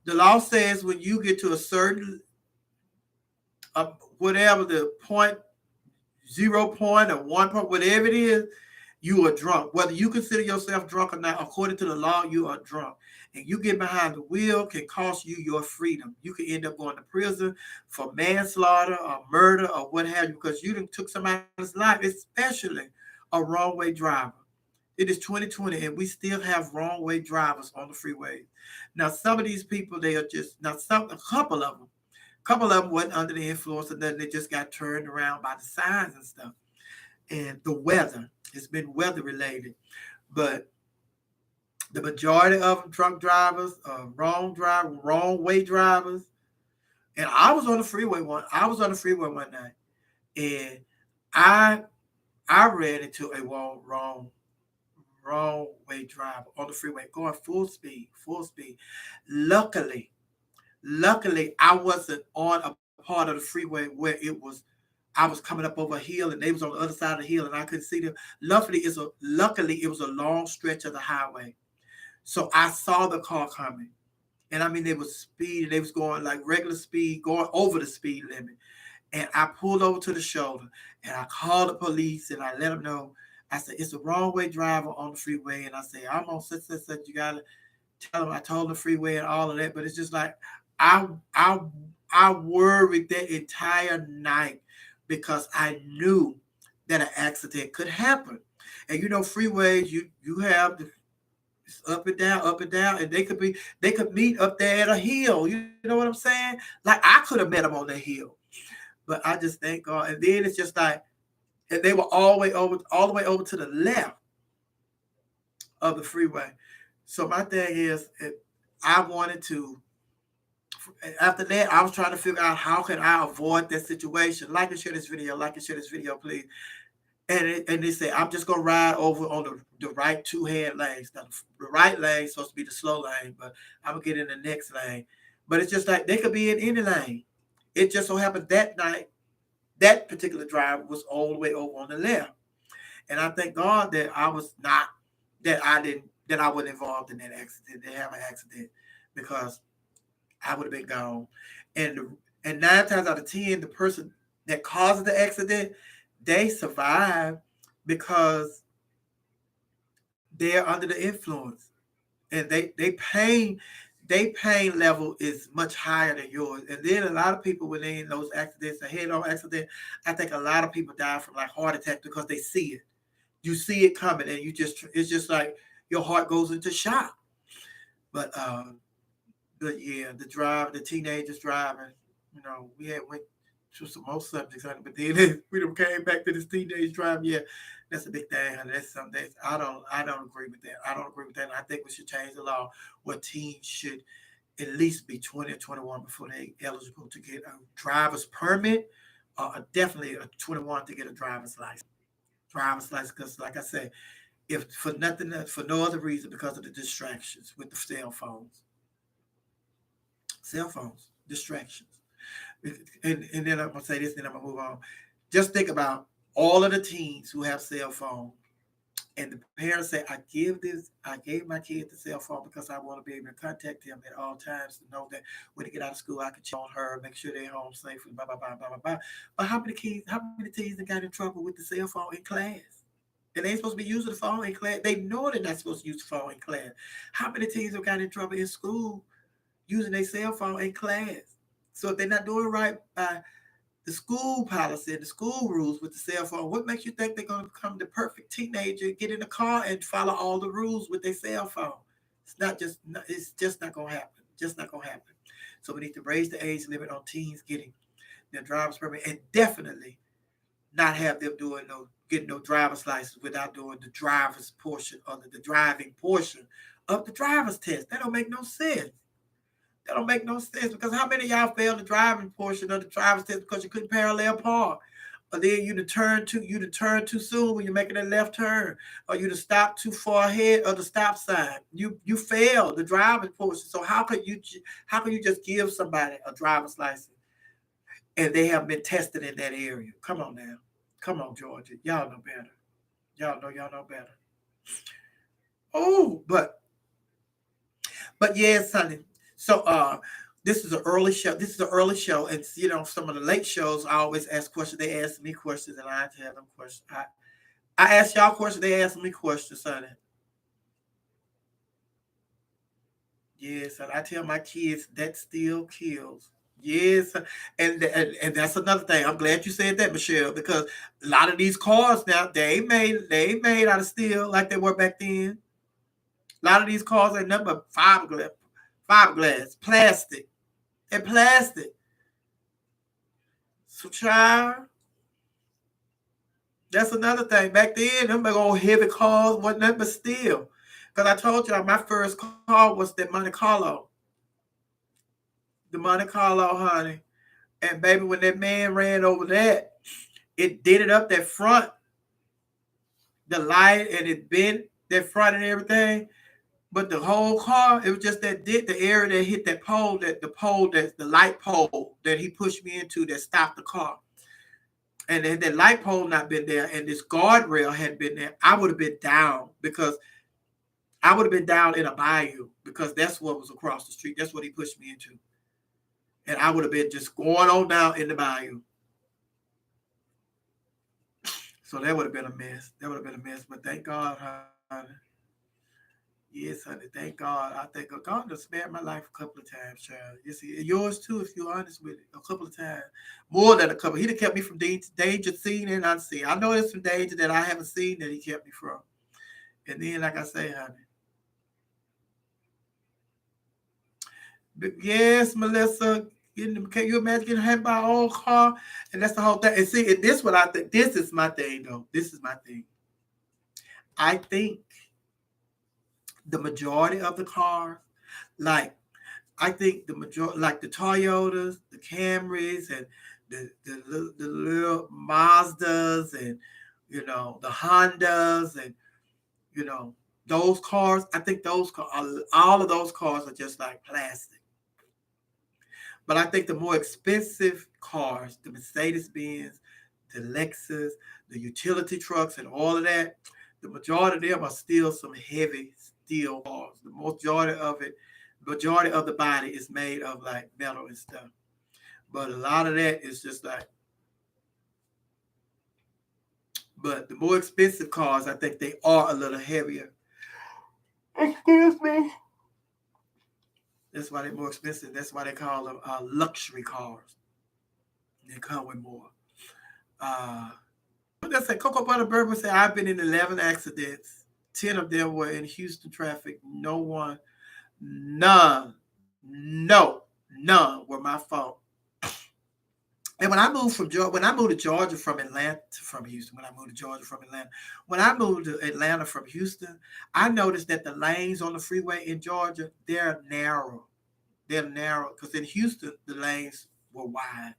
The law says when you get to a certain whatever the point, 0 point or 1 point, whatever it is, you are drunk. Whether you consider yourself drunk or not, according to the law, you are drunk. And you get behind the wheel can cost you your freedom. You can end up going to prison for manslaughter or murder or what have you, because you took somebody's life, especially a wrong way driver. It is 2020 and we still have wrong way drivers on the freeways. Now, some of these people, they are just, now a couple of them wasn't under the influence of nothing. They just got turned around by the signs and stuff. And the weather, it's been weather related. But the majority of them drunk drivers, wrong way drivers. And I was on the freeway one night, and I I ran into a wrong way driver on the freeway, going full speed, full speed. Luckily, luckily, I wasn't on a part of the freeway where I was coming up over a hill and they was on the other side of the hill and I couldn't see them. Luckily it was a long stretch of the highway. So I saw the car coming. And I mean, they was speeding. They was going like regular speed, going over the speed limit. And I pulled over to the shoulder and I called the police and I let them know. I said, it's a wrong way driver on the freeway. And I said, I'm on such. You got to tell them I told the freeway and all of that. But it's just like, I, I, I worried that entire night because I knew that an accident could happen. And freeways, you have the up and down, and they could meet up there at a hill. You know what I'm saying? Like I could have met them on that hill, but I just thank God. And then it's just like, and they were all the way over to the left of the freeway. So my thing is, I wanted to. After that, I was trying to figure out how can I avoid that situation. Like and share this video. Like and share this video, please. And they say I'm just gonna ride over on the right two-hand lanes. Now, the right lane is supposed to be the slow lane, but I'm gonna get in the next lane. But it's just like they could be in any lane. It just so happened that night, that particular driver was all the way over on the left. And I thank God that I was not, that I wasn't involved in that accident, they have an accident, because I would have been gone. And and 9 times out of 10, the person that caused the accident, they survive because they're under the influence, and they pain level is much higher than yours. And then a lot of people when they in those accidents, a head-on accident, I think a lot of people die from like heart attack because they see it. You see it coming, and it's just like your heart goes into shock. But yeah, the teenagers driving, we had went through some more subjects, honey, but then we done came back to this teenage driving. Yeah, that's a big thing, honey. That's something that I don't agree with that. I don't agree with that. And I think we should change the law where teens should at least be 20 or 21 before they eligible to get a driver's permit, or definitely a 21 to get a driver's license. Driver's license, because like I said, if for nothing, for no other reason, because of the distractions with the cell phones. Cell phones, distractions. And then I'm gonna say this, then I'm gonna move on. Just think about all of the teens who have cell phones, and the parents say, I gave my kid the cell phone because I want to be able to contact him at all times to know that when they get out of school, I can check on her, make sure they're home safely, blah blah blah blah blah blah. But how many teens that got in trouble with the cell phone in class? And they ain't supposed to be using the phone in class. They know they're not supposed to use the phone in class. How many teens have got in trouble in school using their cell phone in class? So if they're not doing right by the school policy and the school rules with the cell phone, what makes you think they're going to become the perfect teenager, get in the car and follow all the rules with their cell phone? It's just not going to happen. Just not going to happen. So we need to raise the age limit on teens getting their driver's permit, and definitely not have them getting no driver's license without doing the driver's portion or the driving portion of the driver's test. That don't make no sense. That don't make no sense, because how many of y'all failed the driving portion of the driver's test because you couldn't parallel park? Or then you to turn too soon when you're making a left turn, or you to stop too far ahead of the stop sign. You failed the driving portion. So how could you just give somebody a driver's license and they have been tested in that area? Come on now. Come on, Georgia. Y'all know better. Y'all know better. Oh, but yes, honey. So this is an early show. This is an early show, and some of the late shows I always ask questions. They ask me questions, and I tell them questions. I ask y'all questions. They ask me questions, honey. Yes, and I tell my kids that still kills. Yes, and that's another thing. I'm glad you said that, Michelle, because a lot of these cars now they ain't made out of steel like they were back then. A lot of these cars ain't nothing but fiberglass, plastic, and plastic. So, child, that's another thing. Back then, them big old heavy cars wasn't nothing but steel. Because I told y'all my first car was the Monte Carlo. The Monte Carlo, honey. And baby, when that man ran over that, it did it up that front, the light, and it bent that front and everything. But the whole car, it was just the area that hit that pole, that's the light pole that he pushed me into that stopped the car. And then that light pole not been there, and this guardrail had been there, I would have been down, because I would have been down in a bayou, because that's what was across the street. That's what he pushed me into. And I would have been just going on down in the bayou. So that would have been a mess. But thank God, honey. Yes, honey. Thank God. I thank God has spared my life a couple of times, child. You see, yours too, if you're honest with it, a couple of times. More than a couple. He'd have kept me from danger seen and unseen. I know there's some danger that I haven't seen that he kept me from. And then, like I say, honey. But yes, Melissa. Can you imagine getting hit by an old car? And that's the whole thing. And see, and this what I think. This is my thing, though. This is my thing. I think the majority of the cars, like I think the majority, like the Toyotas, the Camrys, and the little Mazdas, and the Hondas, and those cars. I think those cars, all of those cars are just like plastic. But I think the more expensive cars, the Mercedes Benz, the Lexus, the utility trucks, and all of that, the majority of them are still some heavy steel cars. The majority of the body is made of like metal and stuff. But a lot of that is just like, but the more expensive cars, I think they are a little heavier. Excuse me. That's why they're more expensive. That's why they call them luxury cars. They come with more. Let's say Coco Butter Bourbon said, I've been in 11 accidents. 10 of them were in Houston traffic. None were my fault. And when I moved to Georgia from Atlanta, from Houston, when I moved to Atlanta from Houston, I noticed that the lanes on the freeway in Georgia, they're narrow. Because in Houston, the lanes were wide.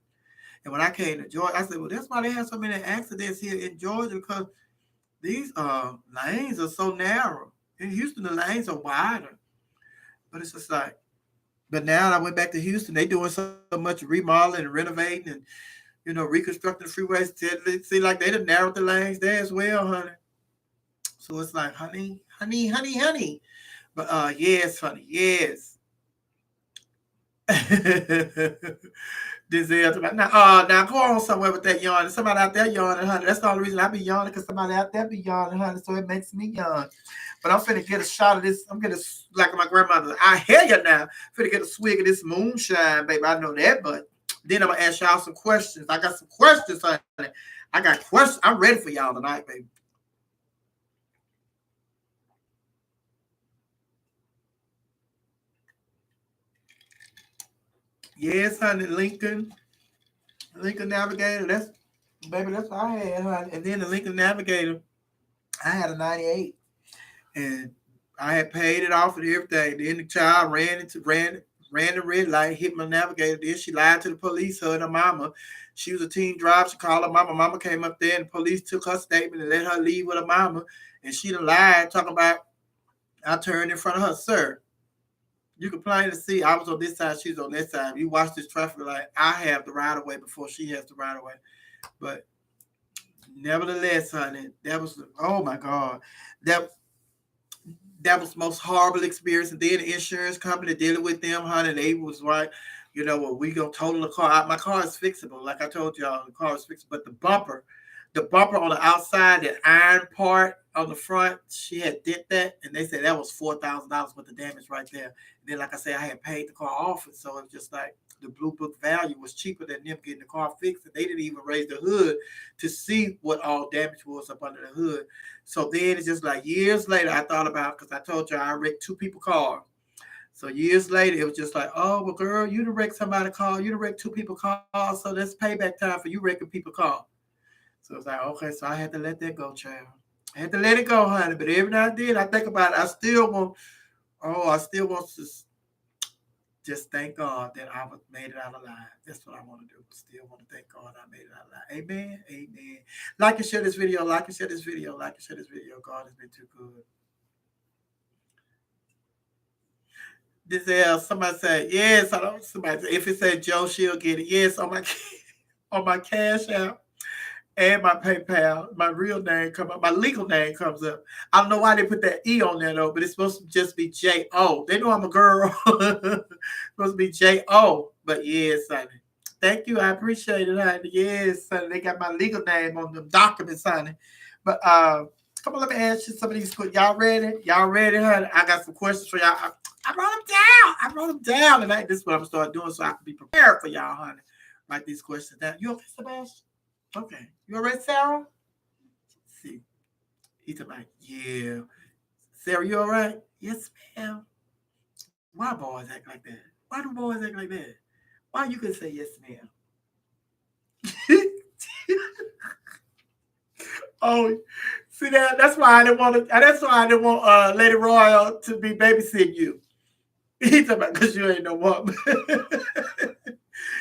And when I came to Georgia, I said, well, that's why they have so many accidents here in Georgia, because these lanes are so narrow. In Houston, the lanes are wider. But it's just like, But now I went back to Houston. They doing so much remodeling and renovating and reconstructing the freeways. It seems like they done narrowed the lanes there as well, honey. So it's like honey, honey, honey, honey. But yes, honey, yes. Denzel, now go on somewhere with that yawning. Somebody out there yawning, honey. That's the only reason I be yawning, because somebody out there be yawning, honey. So it makes me yawn. But I'm finna get a shot of this. I'm gonna, like my grandmother. I hear you now. Finna get a swig of this moonshine, baby. I know that, but then I'm gonna ask y'all some questions. I got some questions, honey. I got questions. I'm ready for y'all tonight, baby. Yes, honey. Lincoln Navigator. That's what I had, honey. And then the Lincoln Navigator, I had a '98, and I had paid it off and everything. Then the child ran the red light, hit my navigator. Then she lied to the police, her and her mama. She was a teen driver. She called her mama. Mama came up there, and the police took her statement and let her leave with her mama. And she done lied, talking about I turned in front of her. Sir, you can plainly see I was on this side, she was on that side. You watch this traffic light. I have the right of way before she has the right of way. But nevertheless, honey, that was, oh my God, that that was the most horrible experience. And then the insurance company dealing with them, honey, they was right. Well, we gonna total the car. My car is fixable, like I told y'all, the car is fixable. But the bumper on the outside, that iron part on the front, she had did that, and they said that was $4,000 worth of damage right there. And then, like I said, I had paid the car off, and so it's just like the blue book value was cheaper than them getting the car fixed. And they didn't even raise the hood to see what all damage was up under the hood. So then it's just like years later, I thought about, because I told you I wrecked two people's cars. So years later, it was just like, oh, well, girl, you done wrecked somebody's car. You done wrecked two people's cars. So that's payback time for you wrecking people's car. So it's like, okay, so I had to let that go, child. I had to let it go, honey. But every now and then I think about it, I still want to just thank God that I made it out alive. That's what I want to do. Still want to thank God I made it out alive. Amen. Amen. Like and share this video. Like and share this video. Like and share this video. God has been too good. Somebody said, yes. I don't. Somebody said, if it said Joe, she'll get it. Yes, on my on my Cash App and my PayPal, my real name come up, my legal name comes up. I don't know why they put that E on there though, but it's supposed to just be J-O. They know I'm a girl. It's supposed to be J-O. But yes, honey. Thank you. I appreciate it, honey. Yes, honey. They got my legal name on the documents, honey. But come on, let me ask you some of these questions. Y'all ready? Y'all ready, honey? I got some questions for y'all. I wrote them down. And this is what I'm gonna start doing so I can be prepared for y'all, honey. Write these questions down. You okay, Sebastian? Okay. You all right, Sarah? Let's see. He's like, yeah. Sarah, you all right? Yes, ma'am. Why boys act like that? Why do boys act like that? Why you can say yes, ma'am? Oh, see that? That's why I didn't want to. That's why I didn't want Lady Royal to be babysitting you. He's talking about because you ain't no woman.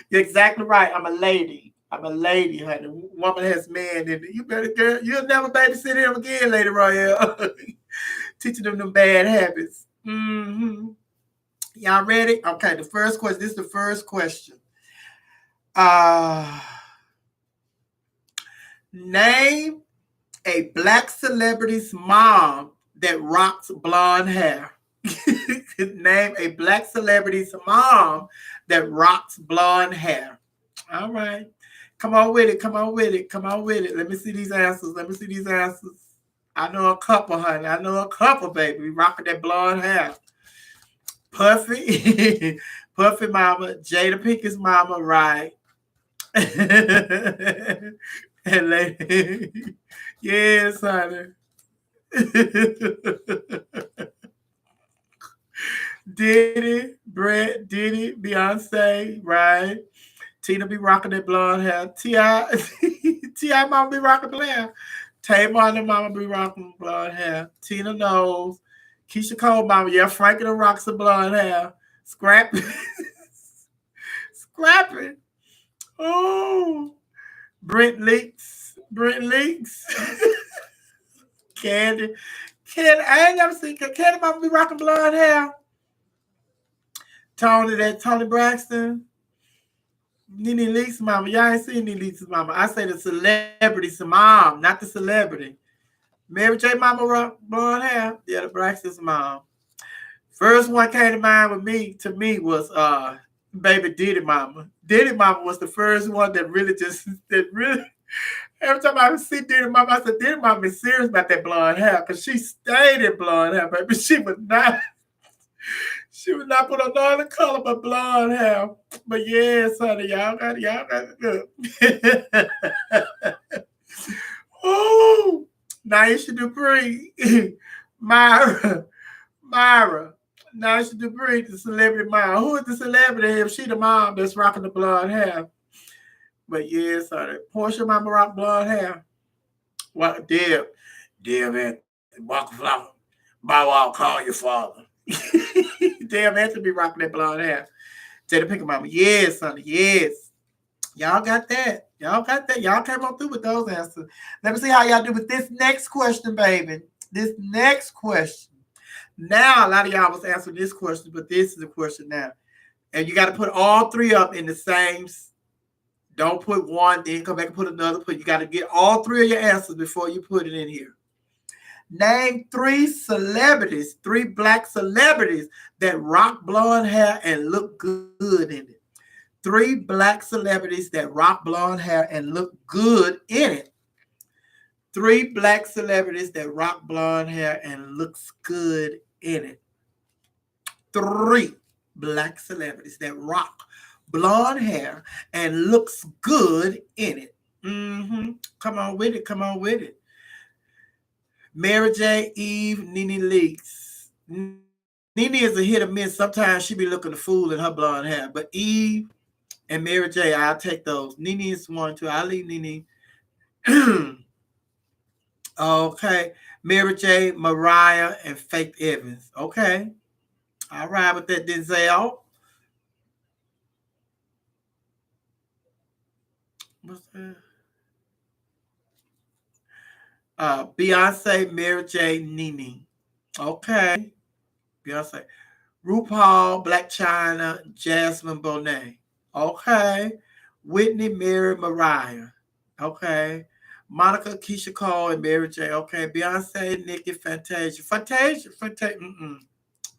You're exactly right. I'm a lady, honey. Woman has man in it. You better, girl. You'll never babysit him again, Lady Royale. Teaching them bad habits. Mm-hmm. Y'all ready? Okay, the first question. This is the first question. Name a black celebrity's mom that rocks blonde hair. Name a black celebrity's mom that rocks blonde hair. All right. Come on with it. Let me see these answers. I know a couple, honey. Baby. We rocking that blonde hair. Puffy. Puffy mama. Jada Pinkett's mama, right. And lady. Yes, honey. Diddy, Beyonce, right? Tina be rocking that blonde hair. T.I. mama be rocking blonde hair. Tamar and mama be rocking blonde hair. Tina knows. Keisha Cole mama, yeah, Frankie the rocks the blonde hair. Scrappy. Oh. Brent Leaks. Candy. I ain't never seen Candy mama be rocking blonde hair. Tony Braxton, Nene Leakes' mama. Y'all ain't seen Nene Leakes' mama. I say the celebrity's mom, not the celebrity. Mary J. Mama rock blonde hair. Yeah, the Braxton's mom. First one came to mind with me to me was baby Diddy Mama. Diddy Mama was the first one that really every time I would see Diddy Mama, I said Diddy Mama is serious about that blonde hair because she stayed in blonde hair, baby. She would not put on no other color but blonde hair. But yes, honey, y'all got it good. Oh, Naisha Dupree, Myra, Naisha Dupree, the celebrity mom. Who is the celebrity if she the mom that's rocking the blonde hair? But yes, honey, Portia Mama rock blonde hair. What, Deb Anthony, Walker Flower, Bow Wow, call your father. Deb Anthony be rocking that blonde hair. Jada Pinkett Mama, yes, honey, yes. Y'all got that. Y'all got that. Y'all came on through with those answers. Let me see how y'all do with this next question, baby. This next question. Now, a lot of y'all was answering this question, but this is the question now. And you got to put all three up in the same. Don't put one, then come back and put another. You got to get all three of your answers before you put it in here. Name three black celebrities that rock blonde hair and look good in it. Three black celebrities that rock blonde hair and look good in it. Three black celebrities that rock blonde hair and looks good in it. Three black celebrities that rock blonde hair and looks good in it. Come on with it. Come on with it. Mary J, Eve, Nene Leakes. Nene is a hit or miss. Sometimes she be looking a fool in her blonde hair. But Eve and Mary J, I'll take those. Nene is one, too. I'll leave Nene. Okay. Mary J, Mariah, and Faith Evans. Okay. All right with that, Denzel. What's that? Beyonce, Mary J, Nene. Okay. Beyonce. RuPaul, Black China, Jasmine Bonet. Okay. Whitney, Mary, Mariah. Okay. Monica, Keisha Cole, and Mary J. Okay. Beyonce, Nicki, Fantasia.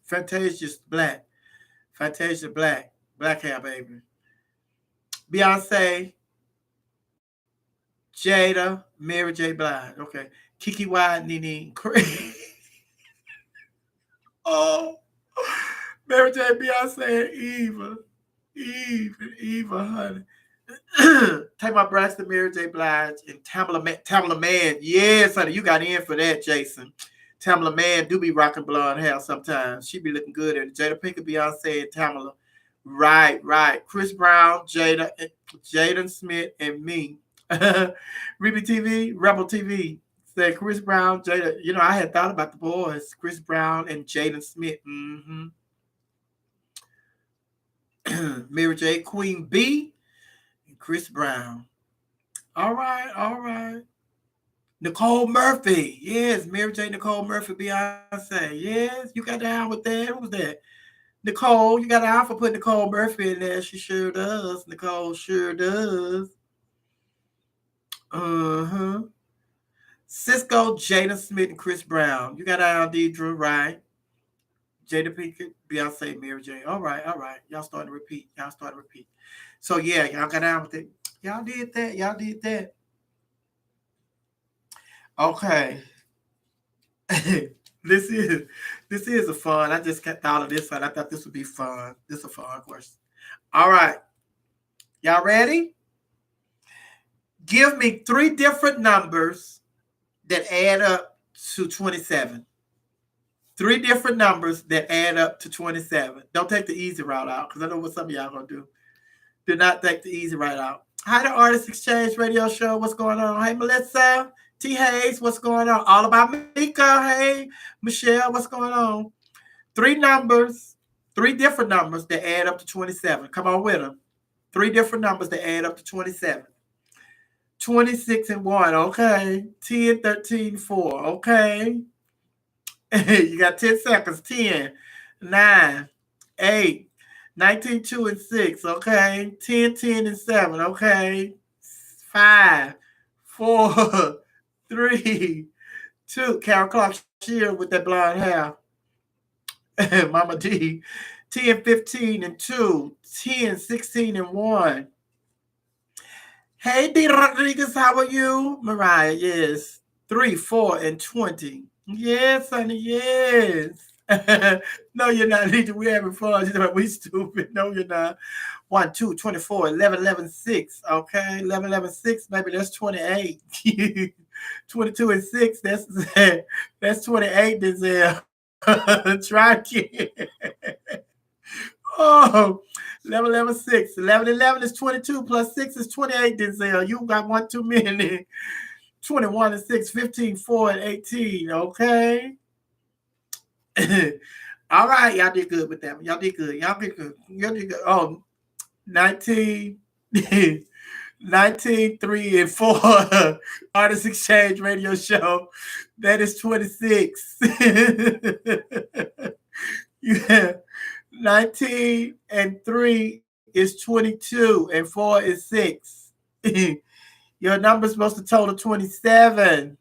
Fantasia's black. Fantasia black. Black hair, baby. Beyonce, Jada, Mary J. Blige. Okay. Kiki White, Nene. Oh. Mary J. Beyonce, and Eva. Eva, honey. Take my Braxton, Mary J. Blige, and Tamala Man. Yes, honey, you got in for that, Jason. Tamala Man do be rocking blonde hair sometimes. She be looking good at it. Jada Pinkett, Beyonce, and Tamala. Right. Chris Brown, Jaden Smith, and me. Rebel TV. Said Chris Brown, Jada. You know, I had thought about the boys. Chris Brown and Jaden Smith. Mary J, Queen B, and Chris Brown. All right. Nicole Murphy. Yes, Mary J, Nicole Murphy, Beyonce. Yes, you got down with that. Who was that? Nicole, you got down for putting Nicole Murphy in there. She sure does. Nicole sure does. Cisco, Jada Smith, and Chris Brown. You got down, Deidre, right? Jada Pinkett, Beyonce, Mary J. All right. Y'all starting to repeat. So yeah, y'all got down with it. Y'all did that. Okay. This is a fun. I just thought of this one. I thought this would be fun. This is a fun question. All right. Y'all ready? Give me three different numbers that add up to 27. Three different numbers that add up to 27. Don't take the easy route out because I know what some of y'all going to do. Do not take the easy route out. Hi, the Artist Exchange Radio Show. What's going on? Hey, Melissa. T. Hayes, what's going on? All About Mika. Hey, Michelle, what's going on? Three different numbers that add up to 27. Come on with them. Three different numbers that add up to 27. 26 and 1, okay. 10, 13, 4, okay. You got 10 seconds. 10, 9, 8, 19, 2, and 6. Okay. 10, 10, and 7. Okay. 5, 4, 3, 2. Carol Clark Shear with that blonde hair. Mama D. 10, 15, and 2. 10, 16, and 1. Hey, D. Rodriguez, how are you? Mariah, yes. 3, 4, and 20. Yes, honey, yes. No, you're not, Lisa. We're having fun. We stupid. No, you're not. 1, 2, 24, 11, 11, 6. Okay, 11, 11, 6. Maybe that's 28. 22 and 6. That's 28, Denzel. Try again. Oh, 11, 11, 6. 11, 11 is 22 plus 6 is 28, Denzel. You got one too many. 21 and 6, 15, 4, and 18. Okay. All right. Y'all did good with that one. Y'all did good. Y'all did good. Y'all did good. Oh, 19, 19, 3, and 4. Artist Exchange Radio Show. That is 26. Yeah. 19 and 3 is 22, and 4 is 6. Your number's supposed to total 27.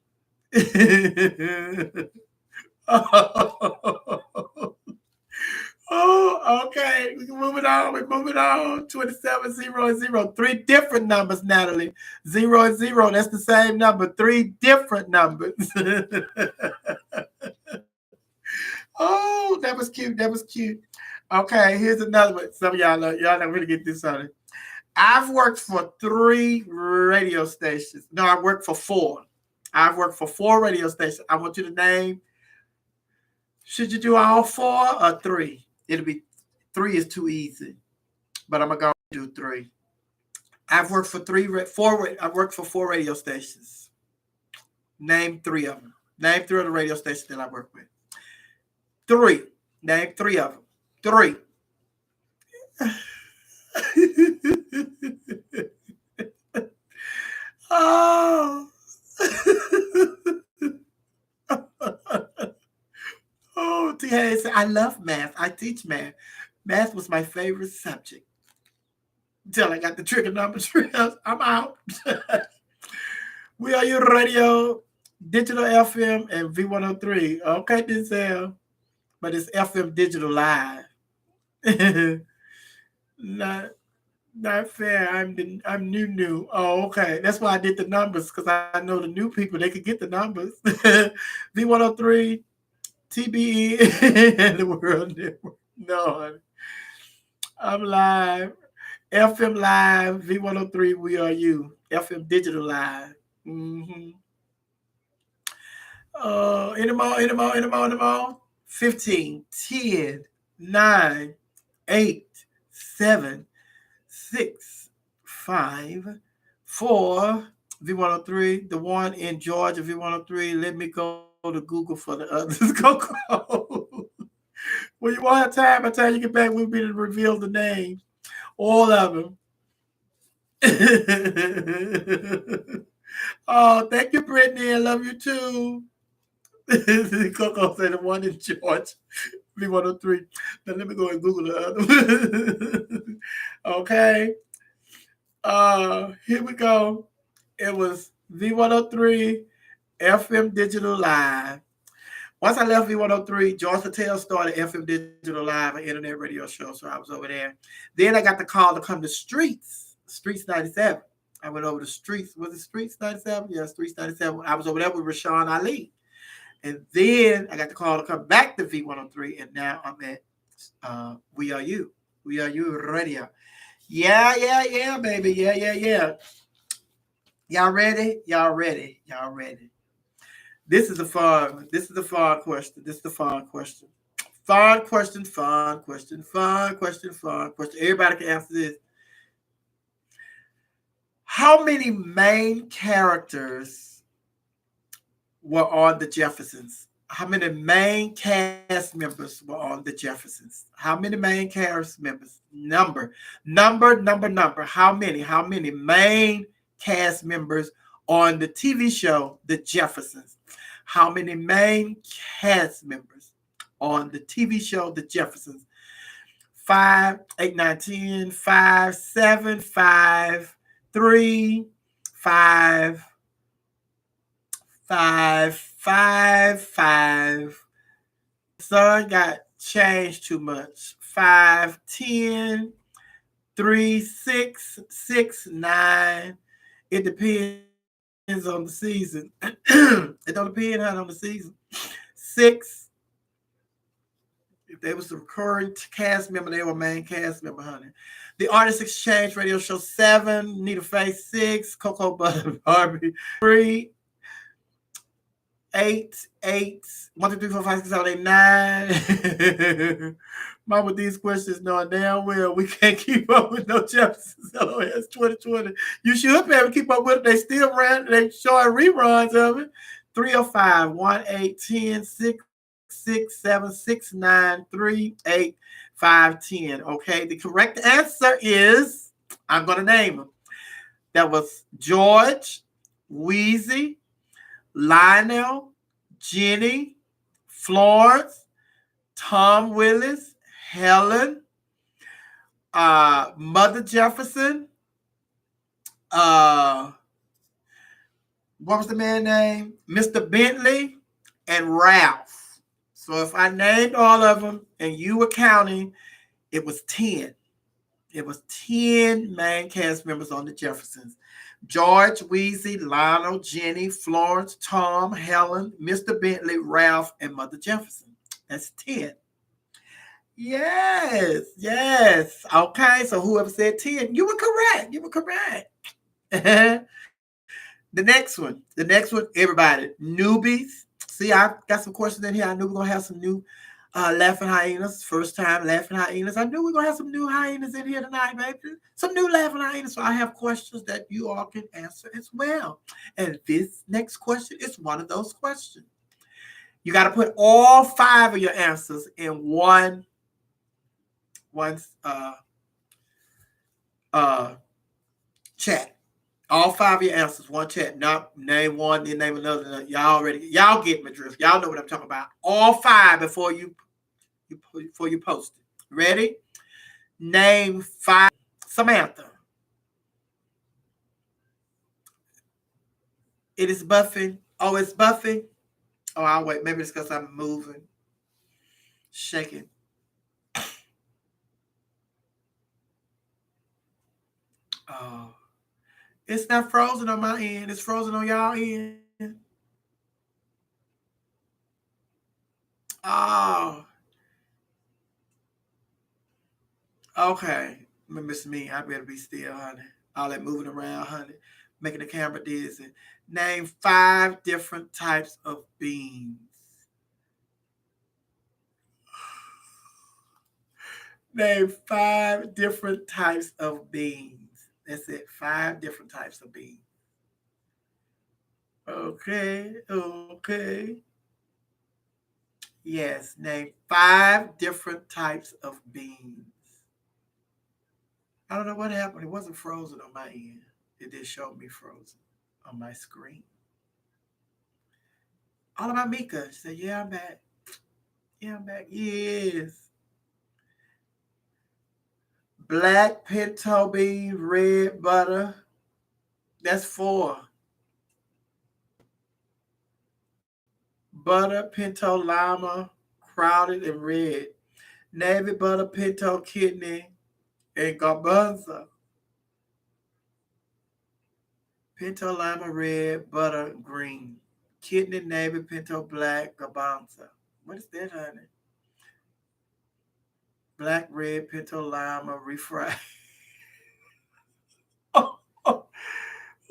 Oh, okay. We're moving on. We're moving on. 27, 0, and 0. Three different numbers, Natalie. 0 and 0. That's the same number. Three different numbers. Oh, that was cute. That was cute. Okay, here's another one. Some of y'all not really get this on it. I've worked for 3 radio stations. No, I worked for 4. I've worked for 4 radio stations. I want you to name. Should you do all 4 or 3? It'll be 3 is too easy, but I'm gonna do 3. I've worked for 4. I've worked for 4 radio stations. Name 3 of them. Name 3 of the radio stations that I work with. 3. Name 3 of them. 3. Oh. Oh, T. Hayes, I love math. I teach math. Math was my favorite subject. Until I got the trigonometry. I'm out. We are your radio, digital FM, and V103. Okay, Denzel. But it's FM digital live. Not fair. I'm new. Oh, okay. That's why I did the numbers, because I know the new people, they could get the numbers. V103, TBE, and the World Network. No, I'm live. FM live, V103, We Are You. FM digital live. Mm-hmm. Any more? 15, 10, 9, 8, 7, 6, 5, 4, V103, the one in Georgia, V103. Let me go to Google for the others. Go. When you won't have time, by the time you get back, we'll be able to reveal the names. All of them. Oh, thank you, Brittany. I love you too. Coco said the one in Georgia. V103. Now let me go and Google the other. Okay. Here we go. It was V103 FM Digital Live. Once I left V103, George Patel started FM Digital Live, an internet radio show, so I was over there. Then I got the call to come to Streets 97. I went over to Streets. Was it Streets 97? Yeah, Streets 97. I was over there with Rashawn Ali. And then I got the call to come back to V103, and now I'm at We Are You. We Are You Radio. Yeah, baby. Yeah. Y'all ready? This is a fun question. Fun question. Everybody can answer this. How many main characters were on the Jeffersons? How many main cast members were on the Jeffersons? How many main cast members? Number. How many main cast members on the TV show The Jeffersons? How many main cast members on the TV show The Jeffersons? 5, 8, 9, 10, 5, 7, 5, 3, 5, 5, 5, 5. Sun got changed too much. 5, 10, 3, 6, 6, 9. It depends on the season. It don't depend on the season. 6. If they was a recurring cast member, they were main cast member, honey. The Artist Exchange Radio Show 7, Nita Face 6, Cocoa Butter Barbie 3, 8, 8, 1, 2, 3, 4, 5, 6, 7, 8, 9. Mom, with these questions, knowing damn well we can't keep up with no Jeffersons. LOS 2020. You should be able to keep up with it. They still ran, they showing reruns of it. 305 18 10 6 6 7 6 9 3 8 5 10. Okay, the correct answer is, I'm going to name them. That was George, Wheezy, Lionel, Jenny, Florence, Tom Willis, Helen, Mother Jefferson, what was the man's name? Mr. Bentley, and Ralph. So if I named all of them and you were counting, it was 10. It was 10 main cast members on the Jeffersons. George, Wheezy, Lionel, Jenny, Florence, Tom, Helen, Mr. Bentley, Ralph, and Mother Jefferson. That's 10. Yes, yes. Okay, so whoever said 10, you were correct. You were correct. The next one, everybody, newbies. See, I got some questions in here. I knew we are going to have some new laughing hyenas, first time laughing hyenas. I knew we are going to have some new hyenas in here tonight, baby. Some new laughing hyenas. So I have questions that you all can answer as well. And this next question is one of those questions. You got to put all 5 of your answers in one chat. All 5 of your answers, one chat. Not name one, then name another. Y'all get my drift. Y'all know what I'm talking about. All 5 before you post it. Ready? Name 5. Samantha. It is buffing. Oh, it's buffing. Oh, I'll wait. Maybe it's because I'm moving, shaking. Oh, it's not frozen on my end. It's frozen on y'all end. Oh, okay. Miss me. I better be still, honey. All that moving around, honey, making the camera dizzy. Name 5 different types of beans. Name 5 different types of beans. That's it. 5 different types of beans. Okay. Yes, name 5 different types of beans. I don't know what happened. It wasn't frozen on my end. It did show me frozen on my screen. All about Mika. She said, yeah, I'm back. Yeah, I'm back. Yes. Black pinto bean, red butter. That's 4. Butter, pinto, lima, crowded, and red. Navy butter, pinto, kidney, and garbanzo. Pinto, lima, red, butter, green. Kidney, navy, pinto, black, garbanzo. What is that, honey? Black, red, pinto, lima, refried.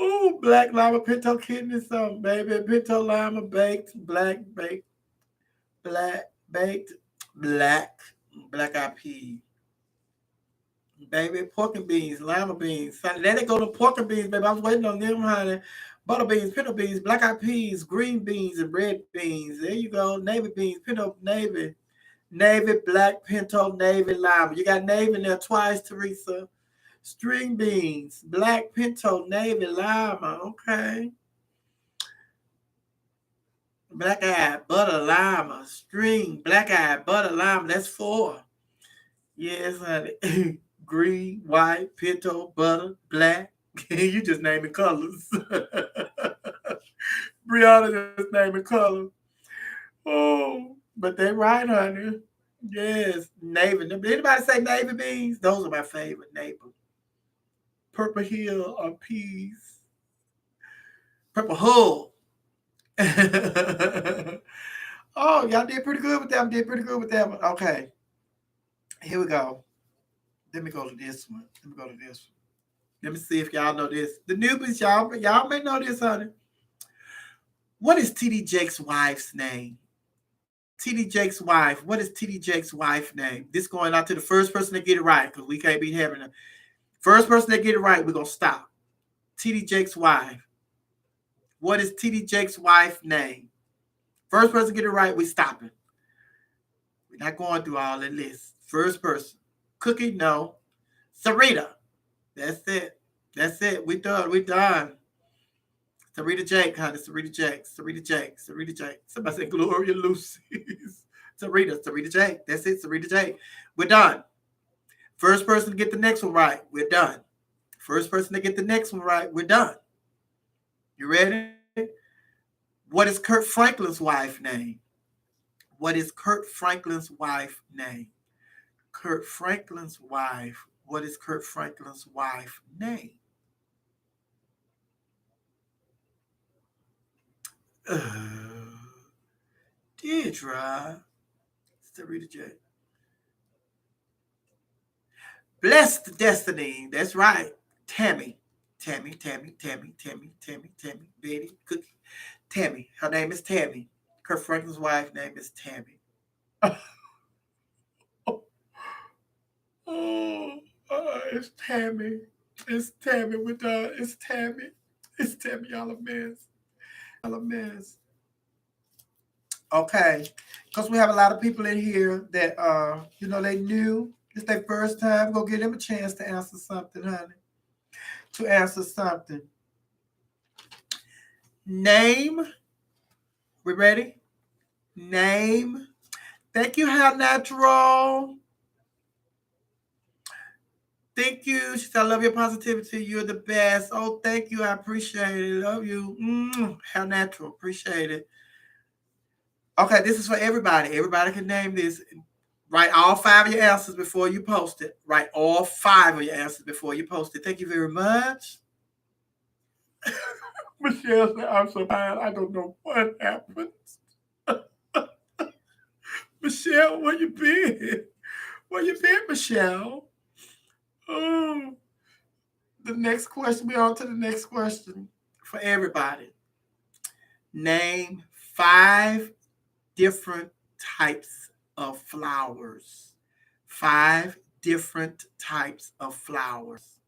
Oh, black lima, pinto, kidney, something, baby. Pinto, lima, baked, black, baked, black, baked, black-eyed peas. Baby, pork and beans, lima beans. Let it go to pork and beans, baby. I was waiting on them, honey. Butter beans, pinto beans, black-eyed peas, green beans, and red beans. There you go. Navy beans, pinto, navy. Navy, black, pinto, navy, lima. You got navy in there twice, Teresa. String beans, black, pinto, navy, lima. Okay. Black eye, butter, lima. String, black eye, butter, lima. That's 4. Yes, honey. Green, white, pinto, butter, black. You just naming colors. Brianna just naming colors. Oh, but they right, honey. Yes, navy. Anybody say navy beans? Those are my favorite neighbors. Purple Hill or peas. Purple Hull. Oh, y'all did pretty good with that one. Did pretty good with that one. Okay, here we go. Let me go to this one. Let me go to this one. Let me see if y'all know this. The newbies, y'all may know this, honey. What is TD Jake's wife's name? TD Jake's wife. What is TD Jake's wife's name? This going out to the first person to get it right because we can't be having a first person that get it right. We're gonna stop. TD Jake's wife. What is TD Jake's wife's name? First person to get it right, we stopping. We're not going through all the lists. First person. Cookie, no. Sarita. That's it. That's it. We done. We done. Sarita Jake, honey. Sarita Jake. Sarita Jake. Sarita Jake. Somebody said Gloria Lucy's. Sarita Jake. That's it. Sarita Jake. We're done. First person to get the next one right. We're done. First person to get the next one right. We're done. You ready? What is Kurt Franklin's wife name? What is Kurt Franklin's wife name? Kurt Franklin's wife. What is Kurt Franklin's wife name? Uh, Deirdre. Sarita J. Blessed Destiny. That's right. Tammy. Tammy. Betty. Cookie. Tammy. Her name is Tammy. Kurt Franklin's wife name is Tammy. Oh, it's Tammy. It's Tammy with it's Tammy. It's Tammy, y'all a mess. Y'all a mess. Okay. Because we have a lot of people in here that they new. It's their first time. Go give them a chance to answer something, honey. To answer something. Name. We ready? Name. Thank you, How Natural. Thank you. She said, I love your positivity. You're the best. Oh, thank you. I appreciate it. Love you. How natural. Appreciate it. Okay, this is for everybody. Everybody can name this. Write all 5 of your answers before you post it. Write all 5 of your answers before you post it. Thank you very much. Michelle said, I'm so tired. I don't know what happened. Michelle, where you been? Where you been, Michelle? Oh. The next question. We're on to the next question for everybody. Name 5 different types of flowers. 5 different types of flowers.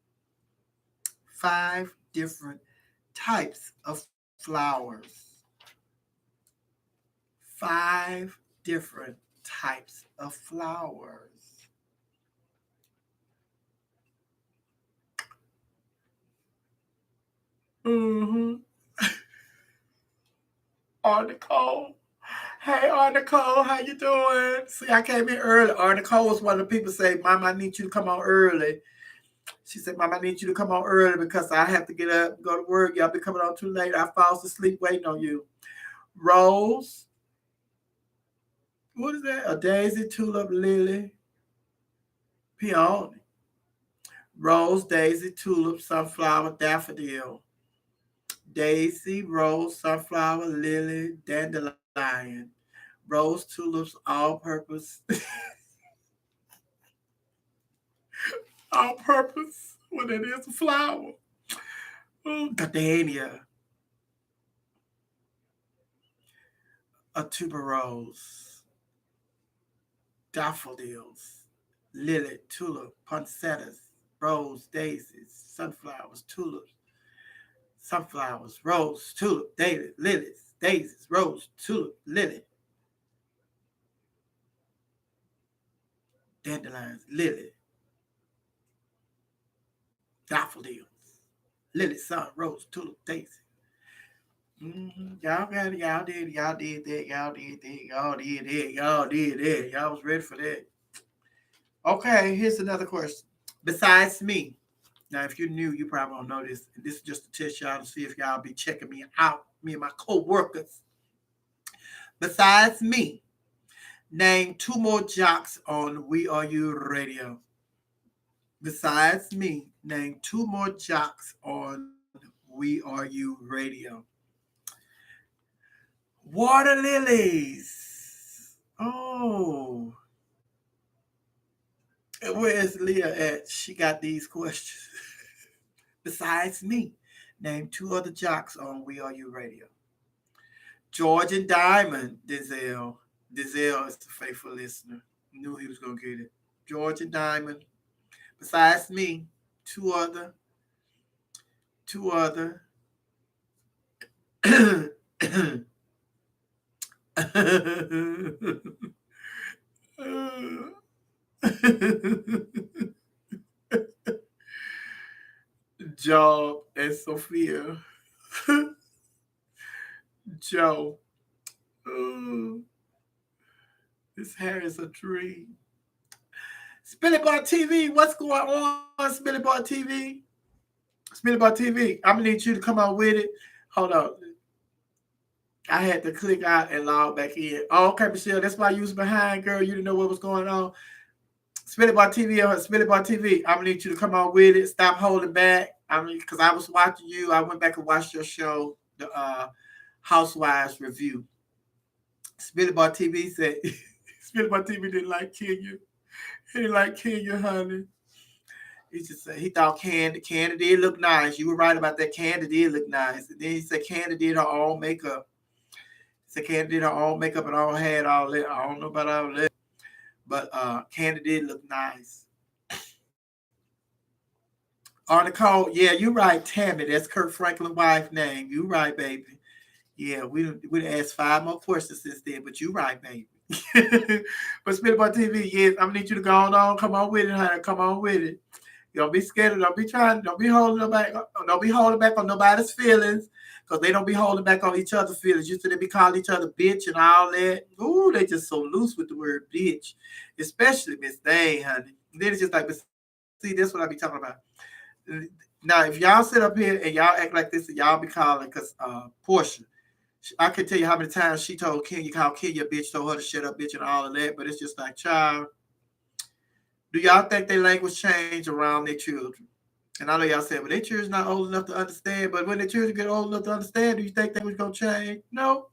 5 different types of flowers. 5 different types of flowers. Mm-hmm. Nicole. Hey, Nicole, how you doing? See, I came in early. Nicole was one of the people say, Mom, I need you to come on early. She said, Mom, I need you to come on early because I have to get up and go to work. Y'all be coming on too late. I fall asleep waiting on you. Rose. What is that? A daisy, tulip, lily, peony. Rose, daisy, tulip, sunflower, daffodil. Daisy, rose, sunflower, lily, dandelion. Rose, tulips, all-purpose. All-purpose. Well, that is a flower. Oh, gardenia. A tuberose. Daffodils. Lily, tulip, poinsettias, rose, daisies, sunflowers, tulips, sunflowers, rose, tulip, lilies, daisies, rose, tulip, lily, dandelions, lily, daffodils, lily, sun, rose, tulip, daisy. Y'all got it. Y'all did. Y'all did that. Y'all did that. Y'all did that. Y'all did that. Y'all was ready for that. Okay, here's another question. Besides me, now if you're new, you probably don't know this. This is just to test y'all to see if y'all be checking me out, me and my co-workers. Besides me, name two more jocks on We Are You Radio. Besides me, name two more jocks on We Are You Radio. Water lilies. Oh, where's Leah at? She got these questions. Besides me, name two other jocks on We Are You Radio. George and Diamond, Dizelle. Dizelle is a faithful listener. Knew he was gonna get it. George and Diamond. Besides me, two other, two other. Joe and Sophia. Joe. Oh, his hair is a dream. Spillybar TV, what's going on, Spillybar TV? Spillybar TV, I'm gonna need you to come on with it. Hold on. I had to click out and log back in. Oh, okay, Michelle, that's why you was behind, girl. You didn't know what was going on. Spillybar TV on Spillybar TV. I'm gonna need you to come on with it. Stop holding back. I mean, because I was watching you. I went back and watched your show, the Housewives review. Spillybar TV said Spillybar TV didn't like Kenya. He didn't like Kenya, honey. He just said he thought Candy did look nice. You were right about that. Candy did look nice. And then he said Candy did her own makeup. He said Candy did her own makeup and all had all that. I don't know about all that. But Candy did look nice. Nicole, yeah, you're right, Tammy. That's Kurt Franklin's wife's name. You right, baby. Yeah, we asked 5 more questions since then, but you right, baby. But Spillybar TV, yes, I'm gonna need you to go on. Come on with it, honey. Come on with it. Don't be scared. Don't be trying. Don't be holding back. Don't be holding back on nobody's feelings, because they don't be holding back on each other's feelings. Used to they be calling each other bitch and all that. Ooh, they just so loose with the word bitch, especially Miss Day, honey. And then it's just like, see, that's what I be talking about. Now, if y'all sit up here and y'all act like this, and y'all be calling, because Portia, I can tell you how many times she told Kenya, call Kenya bitch, told her to shut up, bitch, and all of that. But it's just like, child, do y'all think their language change around their children? And I know y'all said, well, their children's not old enough to understand. But when their children get old enough to understand, do you think that was gonna change? No.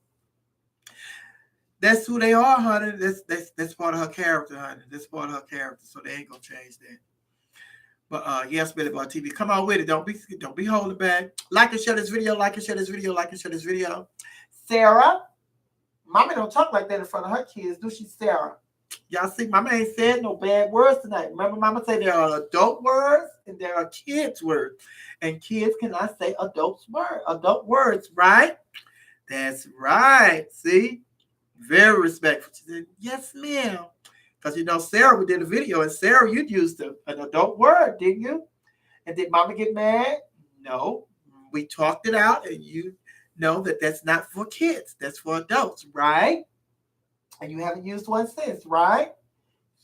That's who they are, honey. That's part of her character, honey. That's part of her character. So they ain't gonna change that. But yes, Spillybar TV, come on with it. Don't be holding back. Like and share this video. Like and share this video. Like and share this video. Sarah, Mommy don't talk like that in front of her kids, do she, Sarah? Y'all see, Mama ain't said no bad words tonight. Remember, Mama said there are adult words and there are kids words, and kids cannot say adult words, right? That's right. See, very respectful. She said, yes, ma'am. Because you know, Sarah, we did a video, and Sarah, you'd used an adult word, didn't you? And did Mama get mad? No. We talked it out, and you know that that's not for kids. That's for adults, right? And you haven't used one since, right?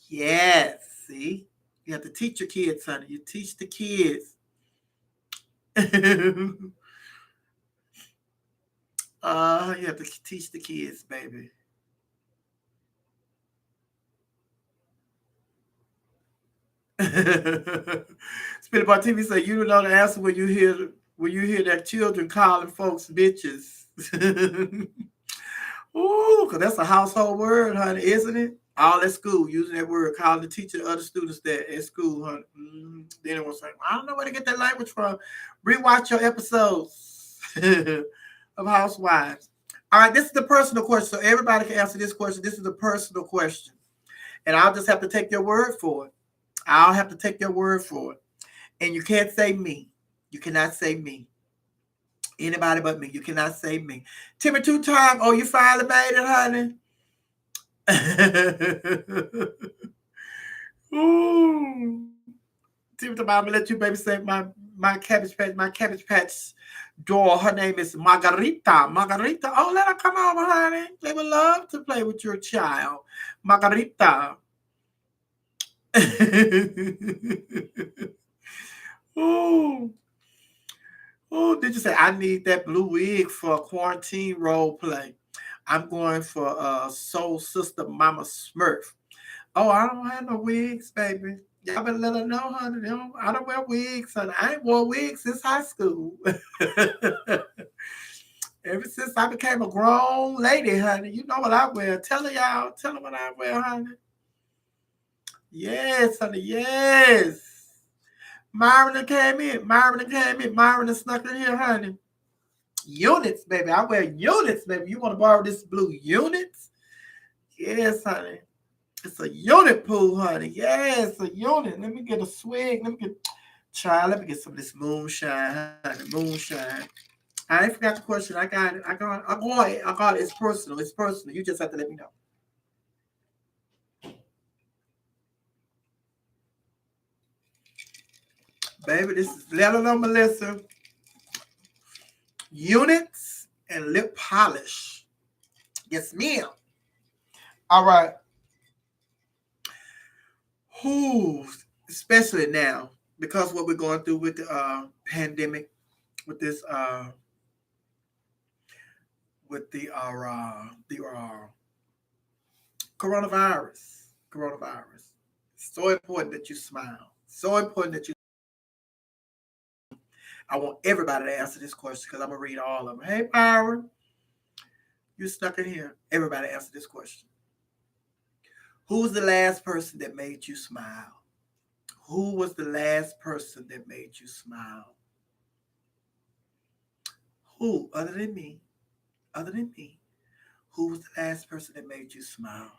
Yes. See? You have to teach your kids, honey. You teach the kids. You have to teach the kids, baby. Spillybar TV say you don't know the answer when you hear that children calling folks bitches. Ooh, because that's a household word, honey, isn't it? All at school using that word, calling the teacher and other students that at school, honey. Then it was like, I don't know where to get that language from. Rewatch your episodes of Housewives. All right, this is the personal question, so everybody can answer this question. This is a personal question, and I'll just have to take your word for it. I'll have to take your word for it. And you can't say me. You cannot say me. Anybody but me. You cannot say me. Timmy 2-time. Oh, you finally made it, honey. Ooh. Timmy 2-time, I'm gonna let you baby say my cabbage patch doll. Her name is Margarita. Margarita. Oh, let her come over, honey. They would love to play with your child. Margarita. Oh, oh, did you say I need that blue wig for a quarantine role play? I'm going for Soul Sister Mama Smurf. Oh, I don't have no wigs, baby. Y'all better let her know, honey. I don't wear wigs, honey. I ain't wore wigs since high school. Ever since I became a grown lady, honey, you know what I wear. Tell her, y'all. Tell her what I wear, honey. Yes, honey, yes. Myron came in. Myron came in. Myron snuck in here, honey. Units, baby. I wear units, baby. You want to borrow this blue units? Yes, honey. It's a unit pool, honey. Yes, a unit. Let me get a swig. Let me get some of this moonshine, honey. Moonshine. I ain't forgot the question. I got it. I got it. It's personal. It's personal. You just have to let me know. Baby, this is Letter on Melissa. Units and lip polish. Yes, ma'am. All right. Who, especially now, because what we're going through with the pandemic, with this the coronavirus. It's so important that you smile. So important that you. I want everybody to answer this question because I'm gonna read all of them. Hey, Byron, you stuck in here. Everybody answer this question. Who was the last person that made you smile? Who was the last person that made you smile? Who, other than me? Other than me? Who was the last person that made you smile?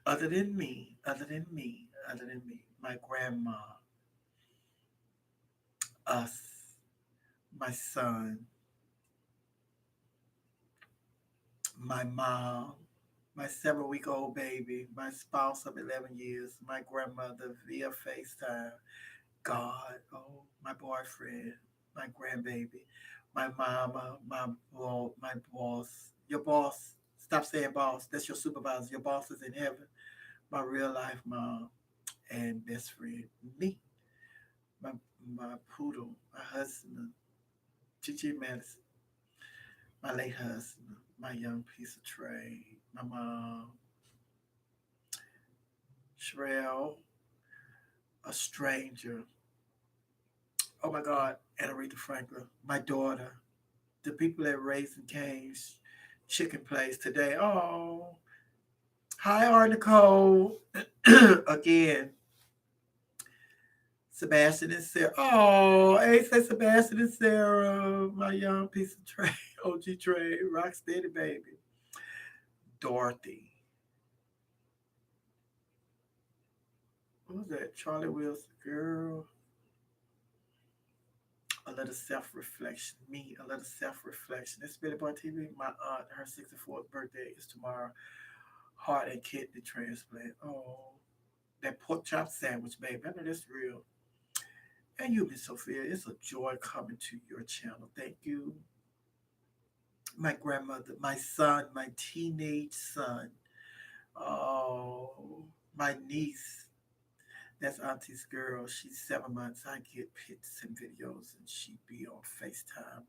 Other than me, other than me, other than me, my grandma, us, my son, my mom, my 7-week-old baby, my spouse of 11 years, my grandmother via FaceTime, God, oh, my boyfriend, my grandbaby, my mama, my boss, your boss. Stop saying boss. That's your supervisor. Your boss is in heaven. My real life mom and best friend, me, my my poodle, my husband, Gigi Madison, my late husband, my young piece of trade, my mom, Shrell, a stranger. Oh my God, Anna Aretha Franklin, my daughter, the people at Raising Cane's chicken place today. Oh, hi, Art Nicole. Again, Sebastian and Sarah. Oh, hey, say Sebastian and Sarah, my young piece of trade, OG trade, rock steady baby. Dorothy. What was that? Charlie Wilson, girl. A little self-reflection. Me, a little self-reflection. It's Billy Boy TV. My aunt, her 64th birthday is tomorrow. Heart and kidney transplant. Oh, that pork chop sandwich, baby. I know that's real. And you, Miss Sophia, it's a joy coming to your channel. Thank you. My grandmother, my son, my teenage son. Oh, my niece. That's Auntie's girl. She's 7 months. I get pics and videos, and she be on FaceTime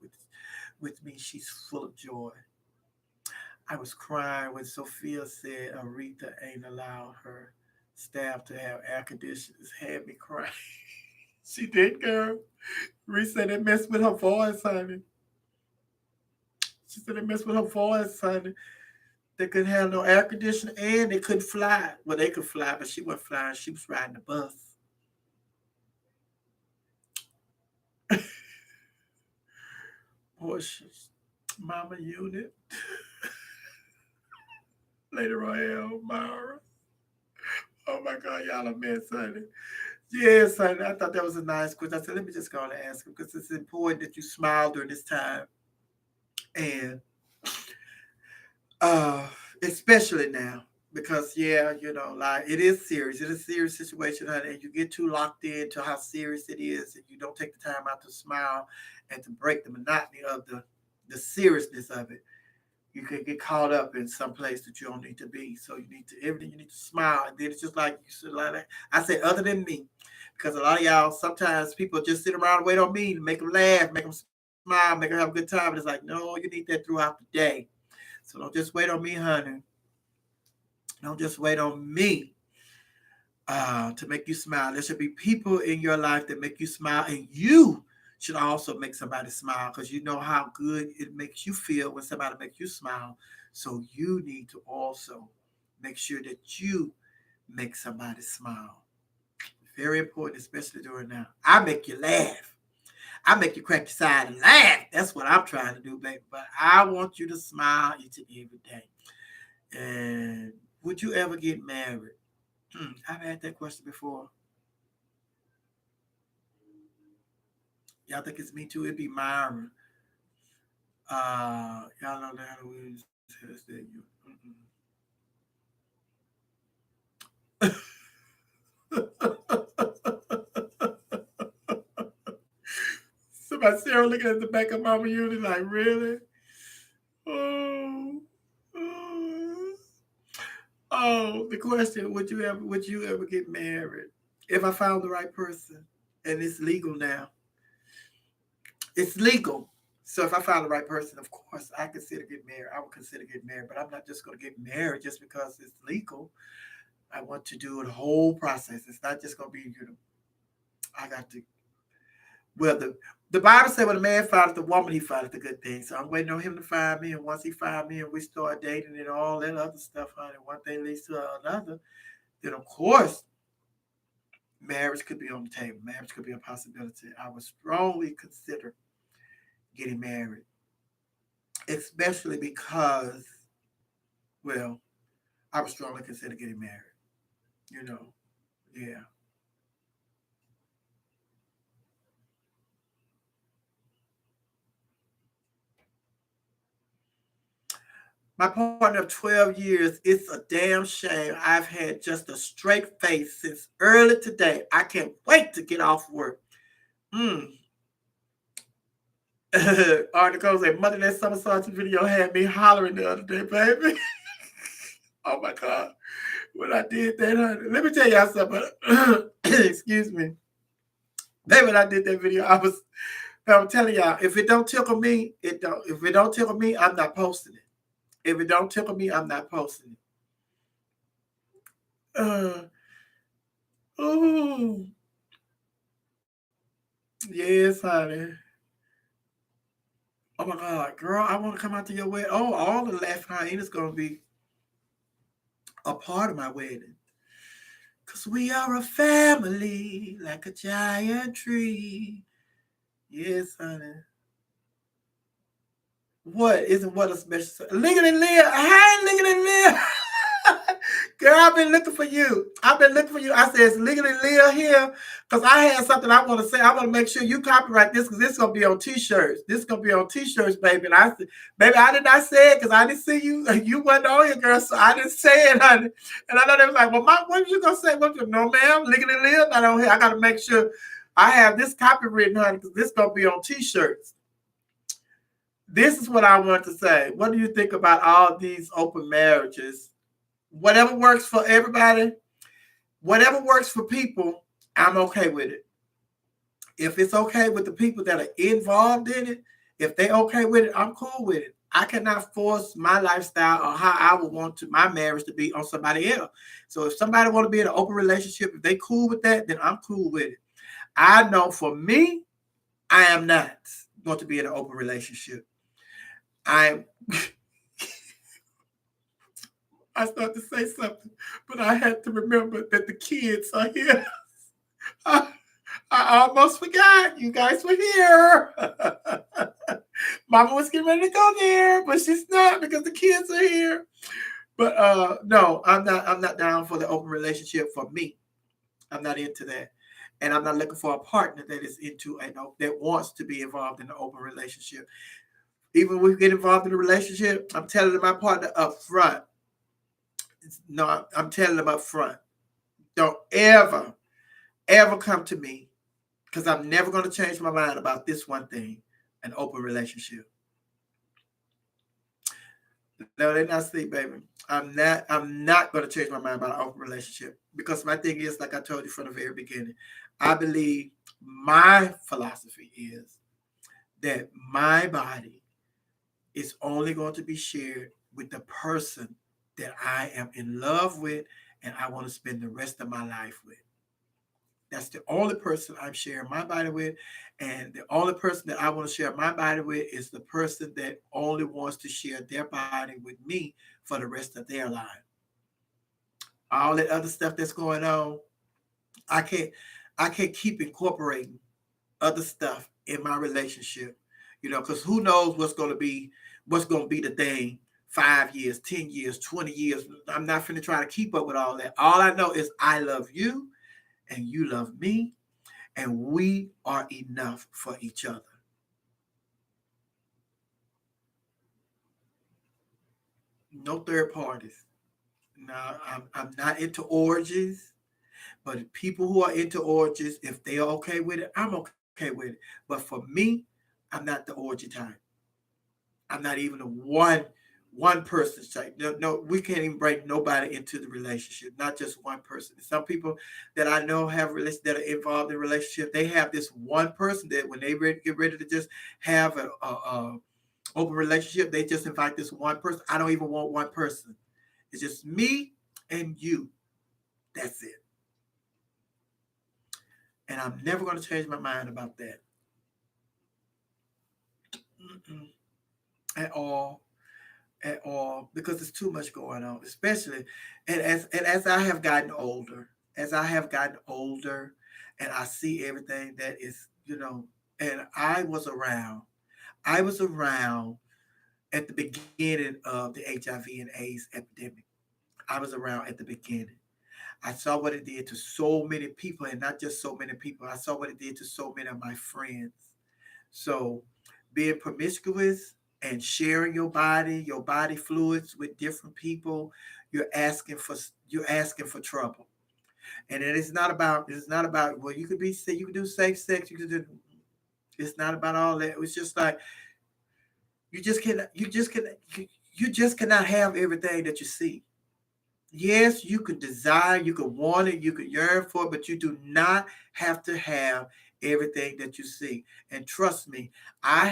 with me. She's full of joy. I was crying when Sophia said Aretha ain't allowed her staff to have air conditioners. Had me crying. She did, girl. Reese said it messed with her voice, honey. She said it messed with her voice, honey. They couldn't have no air conditioning and they couldn't fly. Well, they could fly, but she wasn't flying. She was riding the bus. Portions. Mama Unit. Lady Royale, Myra. Oh my God, y'all a mess, honey. Yes, honey. I thought that was a nice question. I said, let me just go and ask him because it's important that you smile during this time. And uh, especially now because like it is serious. It is a serious situation, honey, and you get too locked into how serious it is, and you don't take the time out to smile and to break the monotony of the seriousness of it. You could get caught up in some place that you don't need to be. So you need to everything you need to smile, and then it's just like you said, like I said, other than me, because a lot of y'all sometimes people just sit around and wait on me to make them laugh, make them smile, make them have a good time. And it's like, no, you need that throughout the day. So don't just wait on me, honey. Don't just wait on me to make you smile. There should be people in your life that make you smile, and you should also make somebody smile because you know how good it makes you feel when somebody makes you smile. So you need to also make sure that you make somebody smile. Very important, especially during now. I make you laugh. I make you crack your side and laugh. That's what I'm trying to do, baby. But I want you to smile each and every day. And would you ever get married? I've had that question before. Y'all think it's me too? It'd be Myra. Y'all know that we says that you. Somebody Sarah looking at the back of Mama Unit like, really? Oh, oh, the question: Would you ever get married? If I found the right person, and it's legal now, it's legal. So if I found the right person, of course, I consider getting married. I would consider getting married, but I'm not just going to get married just because it's legal. I want to do the whole process. It's not just going to be, I got to. Well, the Bible said when a man finds the woman, he finds the good thing. So I'm waiting on him to find me. And once he finds me and we start dating and all that other stuff, honey, one thing leads to another, then of course, marriage could be on the table. Marriage could be a possibility. I would strongly consider getting married, especially because, well, I would strongly consider getting married. You know, yeah. My partner of 12 years, it's a damn shame. I've had just a straight face since early today. I can't wait to get off work. Mm. Article said, Mother, that summer sausage video had me hollering the other day, baby. Oh my God. When I did that, honey. Let me tell y'all something. Excuse me. Baby, when I did that video, I'm telling y'all, if it don't tickle me, it don't. If it don't tickle me, I'm not posting it. If it don't tickle me, I'm not posting it. Oh, yes, honey. Oh my God, girl, I want to come out to your wedding. Oh, all the laughing hyenas gonna be a part of my wedding. Cause we are a family, like a giant tree. Yes, honey. What isn't what a special Lincoln and Leah? Hi, Lincoln and Leah. Girl, I've been looking for you. I've been looking for you. I said, is Lincoln and Leah here? Because I had something I want to say. I want to make sure you copyright this because this is going to be on t-shirts. This is going to be on t-shirts, baby. And I said, baby, I did not say it because I didn't see you. You wasn't on here, girl, so I didn't say it, honey. And I know they was like, well, what was you going to say? No, ma'am, Lincoln and Leah not on here. I got to make sure I have this copywritten, honey, because this is going to be on t-shirts. This is what I want to say. What do you think about all these open marriages? Whatever works for everybody, whatever works for people, I'm okay with it. If it's okay with the people that are involved in it, if they okay with it, I'm cool with it. I cannot force my lifestyle or how I would want to my marriage to be on somebody else. So if somebody want to be in an open relationship, if they cool with that, then I'm cool with it. I know for me, I am not going to be in an open relationship. I started to say something, but I had to remember that the kids are here. I almost forgot. You guys were here. Mama was getting ready to go there, but she's not because the kids are here. But no, I'm not down for the open relationship for me. I'm not into that. And I'm not looking for a partner that is into that wants to be involved in an open relationship. Even when we get involved in a relationship, I'm telling my partner up front, No, I'm telling them up front. Don't ever come to me, because I'm never going to change my mind about this one thing: an open relationship. No, they're not asleep, baby. I'm not going to change my mind about an open relationship, because my thing is, like I told you from the very beginning, I believe my philosophy is that my body is only going to be shared with the person that I am in love with and I want to spend the rest of my life with. That's the only person I'm sharing my body with. And the only person that I want to share my body with is the person that only wants to share their body with me for the rest of their life. All that other stuff that's going on, I can't I can't keep incorporating other stuff in my relationship, because who knows what's gonna be the thing 5 years, 10 years, 20 years. I'm not finna try to keep up with all that. All I know is I love you and you love me, and we are enough for each other. No third parties. Now, I'm not into orgies, but people who are into orgies, if they are okay with it, I'm okay with it. But for me, I'm not the orgy type. I'm not even a one person type. No, no, we can't even bring nobody into the relationship. Not just one person. Some people that I know that are involved in a relationship. They have this one person that when get ready to just have a open relationship, they just invite this one person. I don't even want one person. It's just me and you. That's it. And I'm never going to change my mind about that. Mm-mm, at all. At all, because there's too much going on, especially and as I have gotten older, and I see everything that is, and I was around at the beginning of the HIV and AIDS epidemic. I was around at the beginning. I saw what it did to so many people, and not just so many people. I saw what it did to so many of my friends. So being promiscuous and sharing your body fluids with different people, you're asking for you're asking for trouble. And it's not about well, you could do safe sex, you could do, it's not about all that. It's just like you just cannot have everything that you see. Yes, you could desire, you could want it, you could yearn for it, but you do not have to have everything that you see. And trust me, I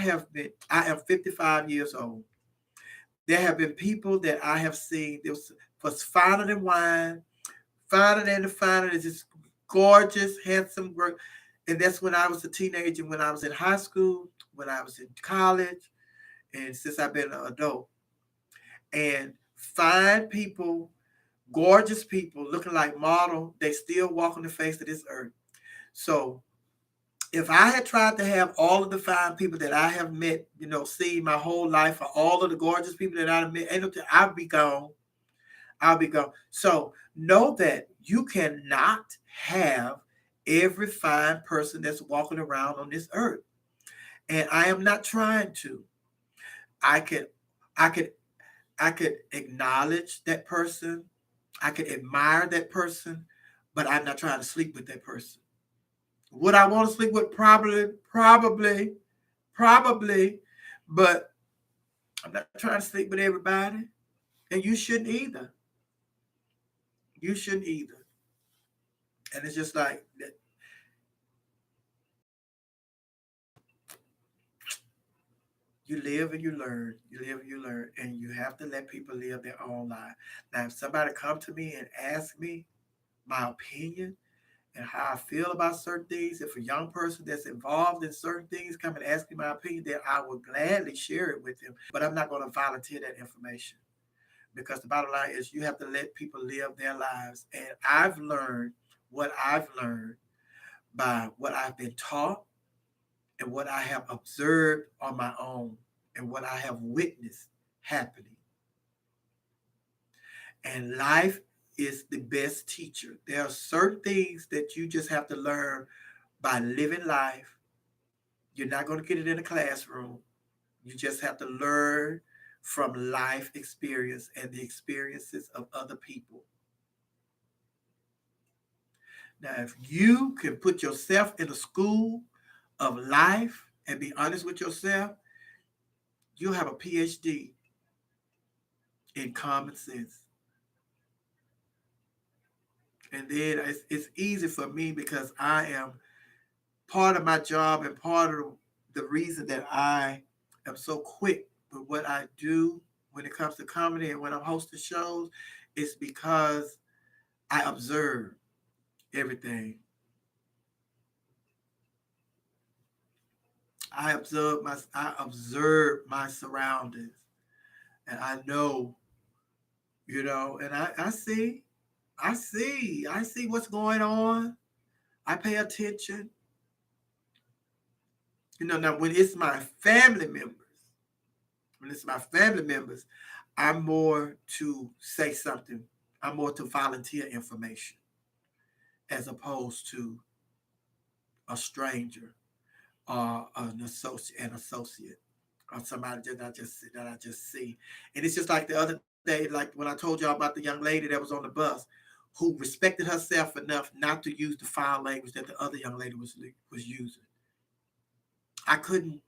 am 55 years old. There have been people that I have seen that was finer than wine, finer than the finest, just gorgeous, handsome, and that's when I was a teenager, when I was in high school, when I was in college, and since I've been an adult. And fine people, gorgeous people looking like model, they still walk on the face of this earth. So if I had tried to have all of the fine people that I have met, seen my whole life, or all of the gorgeous people that I've met, I'll be gone. I'll be gone. So know that you cannot have every fine person that's walking around on this earth. And I am not trying to. I could I could I could acknowledge that person. I could admire that person, but I'm not trying to sleep with that person. Would I want to sleep with? Probably, but I'm not trying to sleep with everybody, and you shouldn't either. You shouldn't either. And it's just like you live and you learn. You live and you learn, and you have to let people live their own life. Now, if somebody come to me and ask me my opinion and how I feel about certain things, if a young person that's involved in certain things come and ask me my opinion, then I will gladly share it with them. But I'm not going to volunteer that information, because the bottom line is you have to let people live their lives. And I've learned what I've learned by what I've been taught and what I have observed on my own and what I have witnessed happening. And life is the best teacher. There are certain things that you just have to learn by living life. You're not going to get it in a classroom. You just have to learn from life experience and the experiences of other people. Now, if you can put yourself in a school of life and be honest with yourself, you'll have a PhD in common sense. And then it's easy for me because I am part of my job and part of the reason that I am so quick with what I do when it comes to comedy and when I'm hosting shows is because I observe everything. I observe my surroundings, and I know, and I see what's going on. I pay attention. Now when it's my family members, I'm more to say something. I'm more to volunteer information as opposed to a stranger or an associate or somebody that I just see. And it's just like the other day, like when I told y'all about the young lady that was on the bus who respected herself enough not to use the foul language that the other young lady was using. I couldn't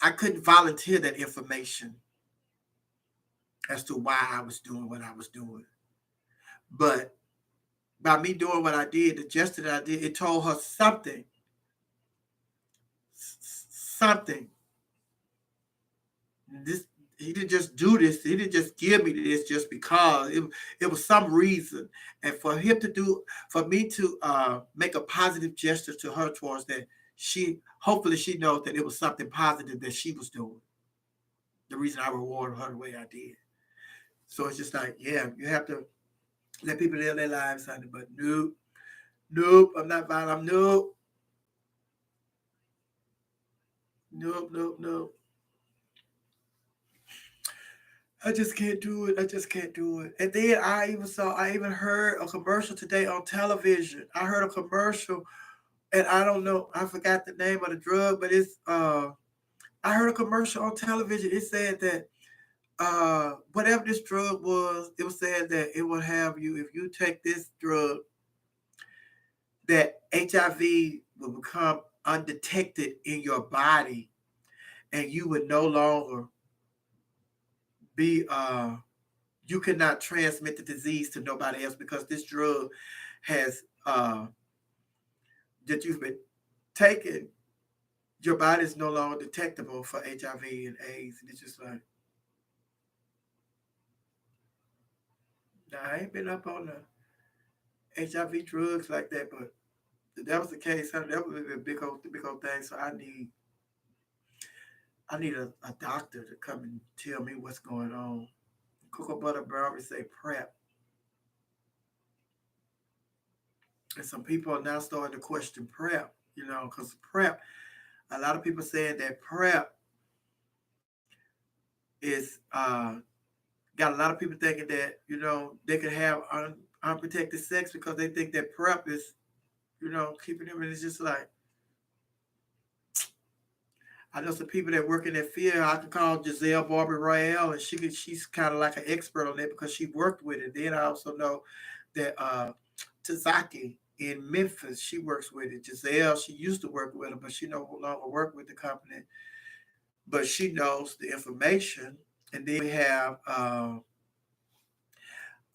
I couldn't volunteer that information as to why I was doing what I was doing. But by me doing what I did, the gesture that I did, it told her something, something. This He didn't just do this. He didn't just give me this just because it was some reason. And for me to make a positive gesture to her towards that, hopefully she knows that it was something positive that she was doing. The reason I rewarded her the way I did. So it's just like, yeah, you have to let people live their lives, honey. But nope, nope, I'm not violent. Nope, nope, nope, nope. I just can't do it. I just can't do it. And then I even heard a commercial today on television. I heard a commercial, and I don't know, I forgot the name of the drug, but I heard a commercial on television. It said that whatever this drug was, it was said that it would have you, if you take this drug, that HIV will become undetected in your body, and you would no longer be you cannot transmit the disease to nobody else because this drug has that you've been taking, your body is no longer detectable for HIV and AIDS. And it's just like, nah, I ain't been up on the HIV drugs like that, but if that was the case, honey, that would be a big old thing. So I need a doctor to come and tell me what's going on. Cocoa Butter Brown say PrEP. And some people are now starting to question PrEP, because PrEP, a lot of people saying that PrEP is got a lot of people thinking that, they can have unprotected sex because they think that PrEP is, keeping them. And it's just like, I know some people that work in that field. I can call Giselle Barbara Royale, and she's kind of like an expert on that because she worked with it. Then I also know that Tazaki in Memphis, she works with it. Giselle, she used to work with her, but she no longer work with the company. But she knows the information. And then we have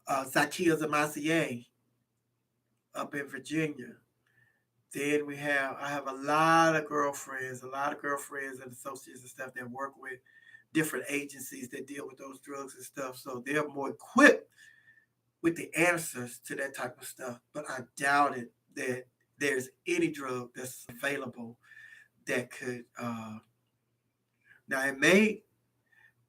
Zakia Zamassier up in Virginia. Then I have a lot of girlfriends and associates and stuff that work with different agencies that deal with those drugs and stuff. So they're more equipped with the answers to that type of stuff. But I doubt it that there's any drug that's available that could. Now it may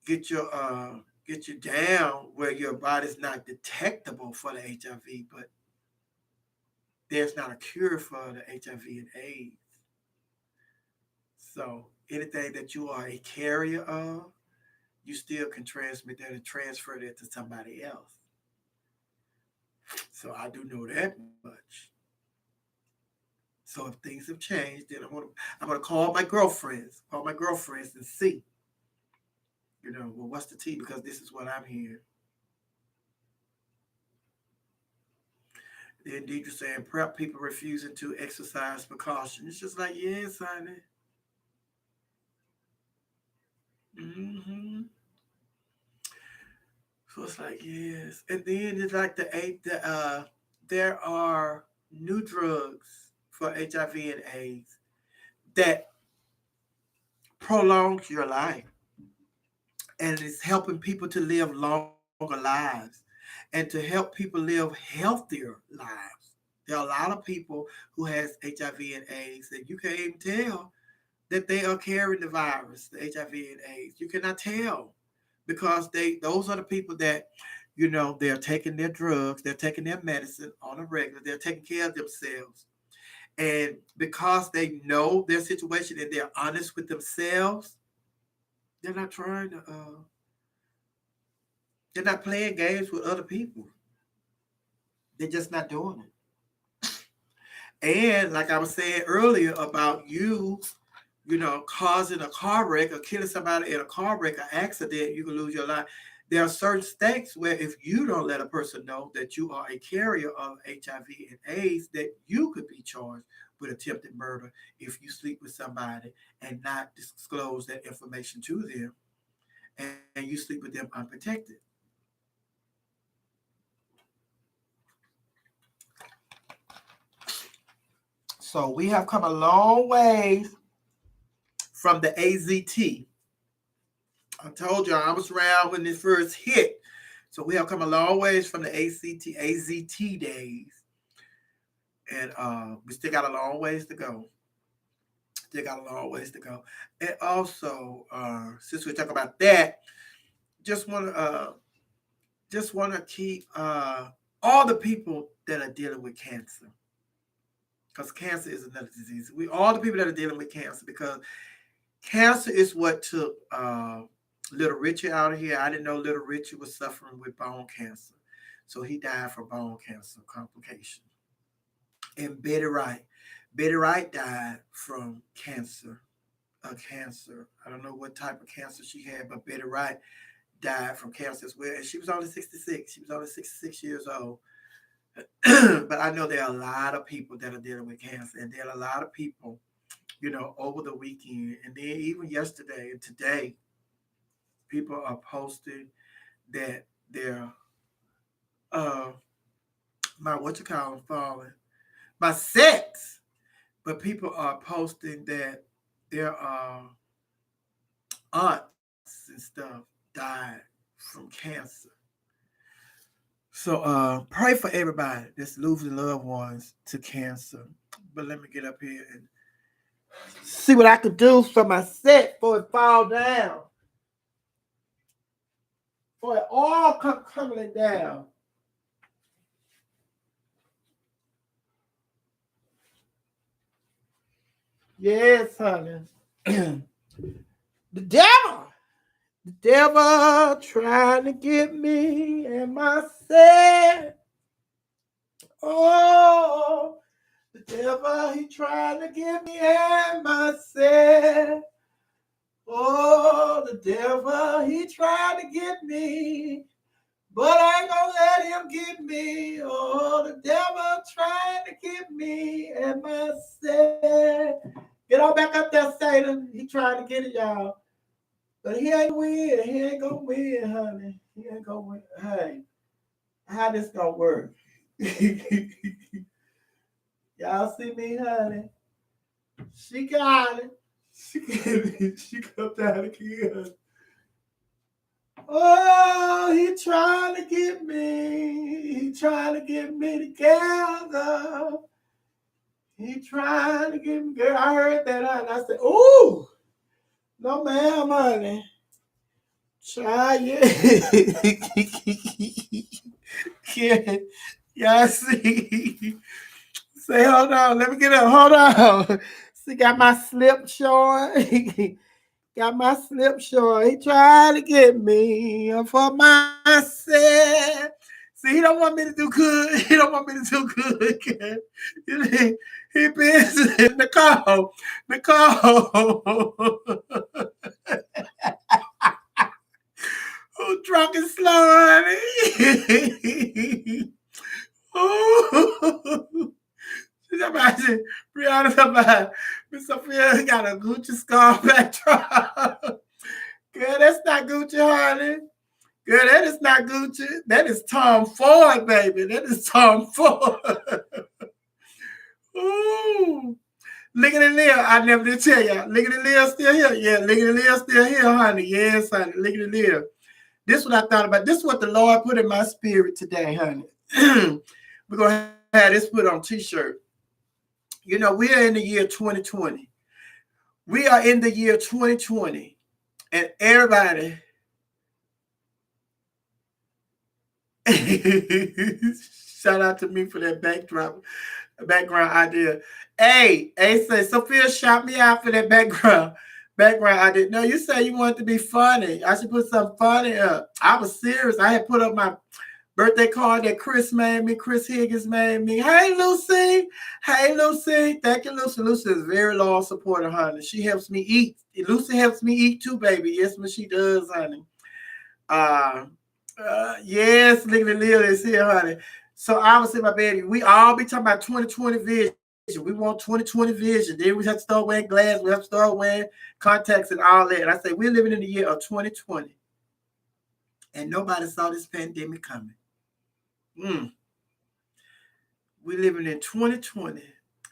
get your get you down where your body's not detectable for the HIV, but there's not a cure for the HIV and AIDS. So anything that you are a carrier of, you still can transmit that and transfer that to somebody else. So I do know that much. So if things have changed, then I'm gonna call my girlfriends and see, Well, what's the tea? Because this is what I'm hearing. Then Deidre saying prep people refusing to exercise precaution. It's just like, yes, honey. hmm So it's like, yes. And then it's like there are new drugs for HIV and AIDS that prolongs your life, and it's helping people to live longer lives and to help people live healthier lives. There are a lot of people who has HIV and AIDS that you can't even tell that they are carrying the virus, the HIV and AIDS. You cannot tell because those are the people that they're taking their drugs, they're taking their medicine on a regular, they're taking care of themselves. And because they know their situation and they're honest with themselves, they're not trying to they're not playing games with other people. They're just not doing it. And like I was saying earlier about causing a car wreck or killing somebody in a car wreck or accident, you can lose your life. There are certain states where if you don't let a person know that you are a carrier of HIV and AIDS, that you could be charged with attempted murder if you sleep with somebody and not disclose that information to them, and you sleep with them unprotected. So we have come a long ways from the AZT. I told y'all I was around when this first hit. So we have come a long ways from the AZT days. And we still got a long ways to go. Still got a long ways to go. And also, since we talk about that, just want to keep all the people that are dealing with cancer, because cancer is another disease. We all the people that are dealing with cancer, because cancer is what took Little Richard out of here. I didn't know Little Richard was suffering with bone cancer, so he died from bone cancer complication. And Betty Wright died from cancer. A cancer. I don't know what type of cancer she had, but Betty Wright died from cancer as well. And she was only 66. She was only 66 years old. But I know there are a lot of people that are dealing with cancer, and there are a lot of people, over the weekend, and then even yesterday and today, people are posting that their my what you call them falling, my sex, but people are posting that their aunts and stuff died from cancer. So pray for everybody that's losing loved ones to cancer. But let me get up here and see what I could do for my set before it fall down. For it all come coming down. Yes, honey. The devil. The devil trying to get me and my set. Oh, the devil, he trying to get me and my set. Oh, the devil, he trying to get me, but I ain't gonna let him get me. Oh, the devil trying to get me and myself. Get on back up there, Satan. He trying to get it, y'all. But he ain't win. He ain't gonna win, honey. He ain't gonna win. Hey, how this gonna work? Y'all see me, honey? She got it. She come down again. Oh, he trying to get me. He trying to get me together. He trying to get me. Girl, I heard that and I said, "Ooh, no, ma'am, honey. Try it." Yeah, y'all see. Say, hold on. Let me get up. Hold on. See, got my slip showing. Got my slip showing. He trying to get me for myself. See, he don't want me to do good. He don't want me to do good. He busy. Nicole. rocking slow, honey. Oh, somebody, Brianna, somebody, Miss Sophia got a Gucci scarf backdrop. Girl, that's not Gucci, honey. Girl, that is not Gucci. That is Tom Ford, baby. That is Tom Ford. Ooh. Liggin' and Live, I never did tell y'all. Liggin' and Live still here. Yeah, Liggin' and Live still here, honey. Yes, honey. Liggin' and Live. This is what I thought about. This is what the Lord put in my spirit today, honey. We're going to have this put on t-shirt. You know, we are in the year 2020. We are in the year 2020. And everybody... Shout out to me for that background idea. Hey, say Sophia shot me out for that background idea. No, you say you wanted to be funny. I should put something funny up. I was serious. I had put up my birthday card that Chris Higgins made me. Hey, Lucy. Hey, Lucy. Thank you, Lucy. Lucy is a very loyal supporter, honey. She helps me eat. Lucy helps me eat too, baby. Yes, but she does, honey. Yes, Liggin' Lil is here, honey. So obviously, my baby, we all be talking about 2020 vision. We want 2020 vision. Then we have to start wearing glasses. We have to start wearing contacts and all that. And I say, we're living in the year of 2020. And nobody saw this pandemic coming. We're living in 2020.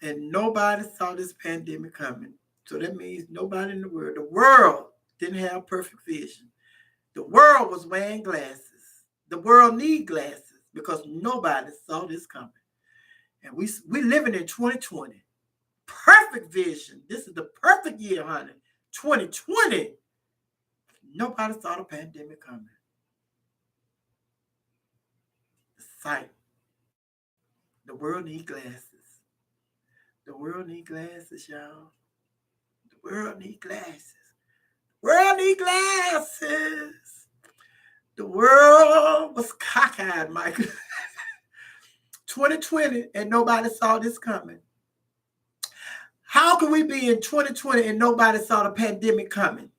And nobody saw this pandemic coming. So that means nobody in the world didn't have perfect vision. The world was wearing glasses. The world need glasses because nobody saw this coming. And we living in 2020. Perfect vision. This is the perfect year, honey. 2020. Nobody saw the pandemic coming. The sight. The world need glasses. The world need glasses, y'all. The world need glasses. The world need glasses. The world was cockeyed, Michael. 2020 and nobody saw this coming. How can we be in 2020 and nobody saw the pandemic coming?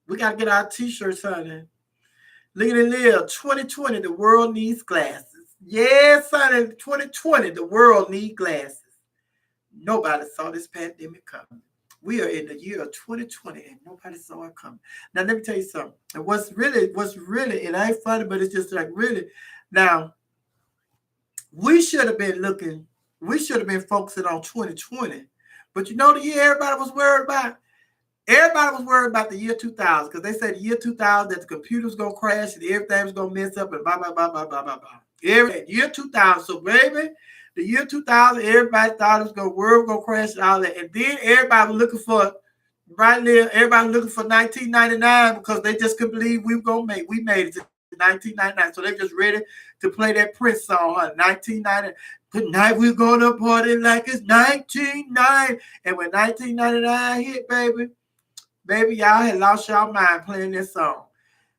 We got to get our t-shirts, honey. Liggin' and Live, 2020, the world needs glasses. Yes, honey, 2020, the world needs glasses. Nobody saw this pandemic coming. We are in the year of 2020 and nobody saw it coming. Now, let me tell you something. And what's really, it ain't funny, but it's just like really. Now, we should have been focusing on 2020. But you know the year everybody was worried about? Everybody was worried about the year 2000 because they said the year 2000 that the computer's going to crash and everything was going to mess up and blah, blah, blah, blah, blah, blah, blah. Year 2000. So, baby, the year 2000, everybody thought the world was going to crash and all that. And then everybody was looking for, right there, everybody was looking for 1999 because they just couldn't believe we made it to 1999. So they're just ready to play that Prince song, 1999. Tonight we're going to party like it's 1990. And when 1999 hit, baby, y'all had lost y'all mind playing this song.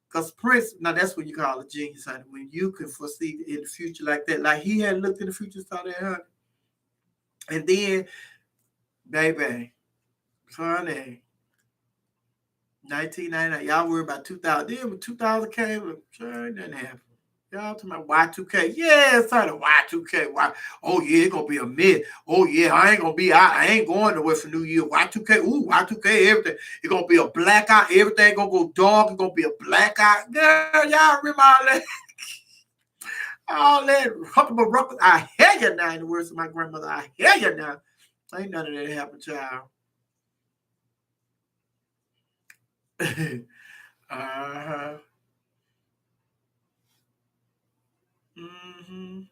Because Prince, now that's what you call a genius, honey, when you can foresee in the future like that. Like he had looked in the future, saw that, honey. And then, baby, honey, 1999, y'all worried about 2000. Then when 2000 came, sure, it didn't happen. Y'all talking about Y2K. Yeah, son, Y2K. Oh, yeah, it's going to be a myth. Oh, yeah, I ain't going nowhere for New Year. Y2K, Y2K, everything. It's going to be a blackout. Everything going to go dark. It's going to be a blackout. Girl, y'all remember all that? All that. I hear you now, in the words of my grandmother. I hear you now. Ain't none of that happen, child. Uh-huh. Mm-hmm.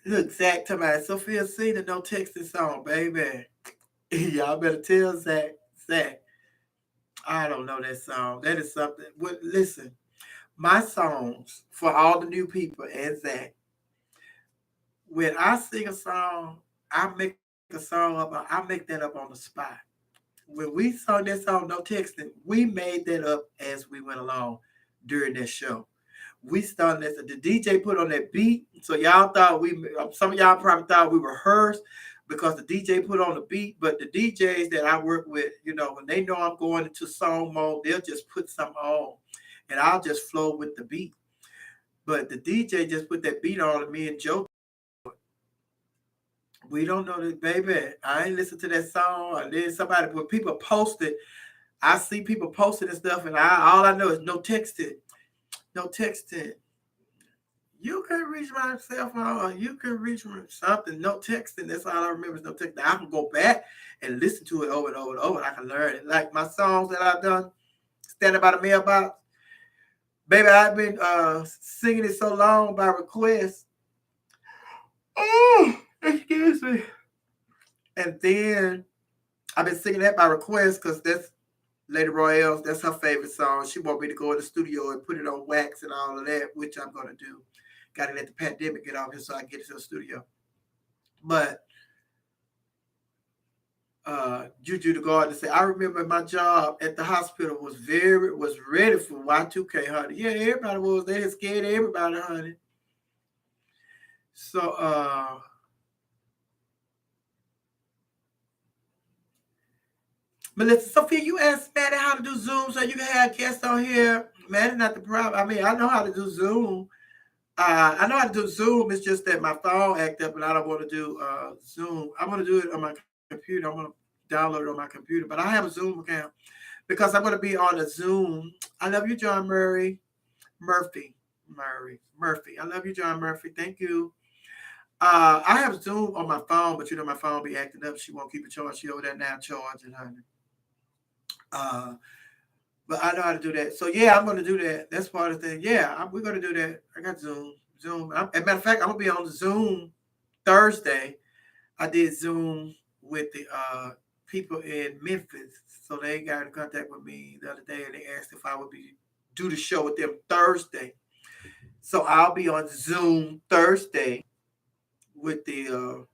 Look, Zach, talking about Sophia seen the no texting song, baby. Y'all better tell Zach. I don't know that song. That is something. Listen, my songs for all the new people and Zach. When I sing a song, I make a song up. I make that up on the spot. When we sung that song, no texting, we made that up as we went along during that show. We started this. The DJ put on that beat, so y'all thought some of y'all probably thought we rehearsed, because the DJ put on the beat. But the DJs that I work with, when they know I'm going into song mode, they'll just put something on, and I'll just flow with the beat. But the DJ just put that beat on, and me and Joe, we don't know this, baby. I ain't listen to that song. And then somebody, when people post it, I see people posting and stuff, and all I know is no texting, no texting. You can reach my cell phone, you can reach something, no texting. That's all I remember is no texting. I can go back and listen to it over and over and over. And I can learn it. Like my songs that I've done, Standing by the Mailbox. Baby, I've been singing it so long by request. Oh, excuse me. And then I've been singing that by request because that's Lady Royale's, that's her favorite song. She want me to go in the studio and put it on wax and all of that, which I'm going to do. Got to let the pandemic get off here so I can get into the studio. But Juju the Garden said, I remember my job at the hospital was ready for Y2K, honey. Yeah, everybody was. They had scared everybody, honey. So, Melissa, Sophia, you asked Maddie how to do Zoom so you can have guests on here. Maddie, not the problem. I mean, I know how to do Zoom. I know how to do Zoom. It's just that my phone act up and I don't want to do Zoom. I'm going to do it on my computer. I'm going to download it on my computer. But I have a Zoom account because I'm going to be on a Zoom. I love you, John Murphy. I love you, John Murphy. Thank you. I have Zoom on my phone, but my phone be acting up. She won't keep it charged. She over there now charging, honey. But I know how to do that. So, yeah, I'm going to do that. That's part of the thing. Yeah, we're going to do that. I got Zoom. As a matter of fact, I'm going to be on Zoom Thursday. I did Zoom with the people in Memphis. So they got in contact with me the other day, and they asked if I would do the show with them Thursday. So I'll be on Zoom Thursday with the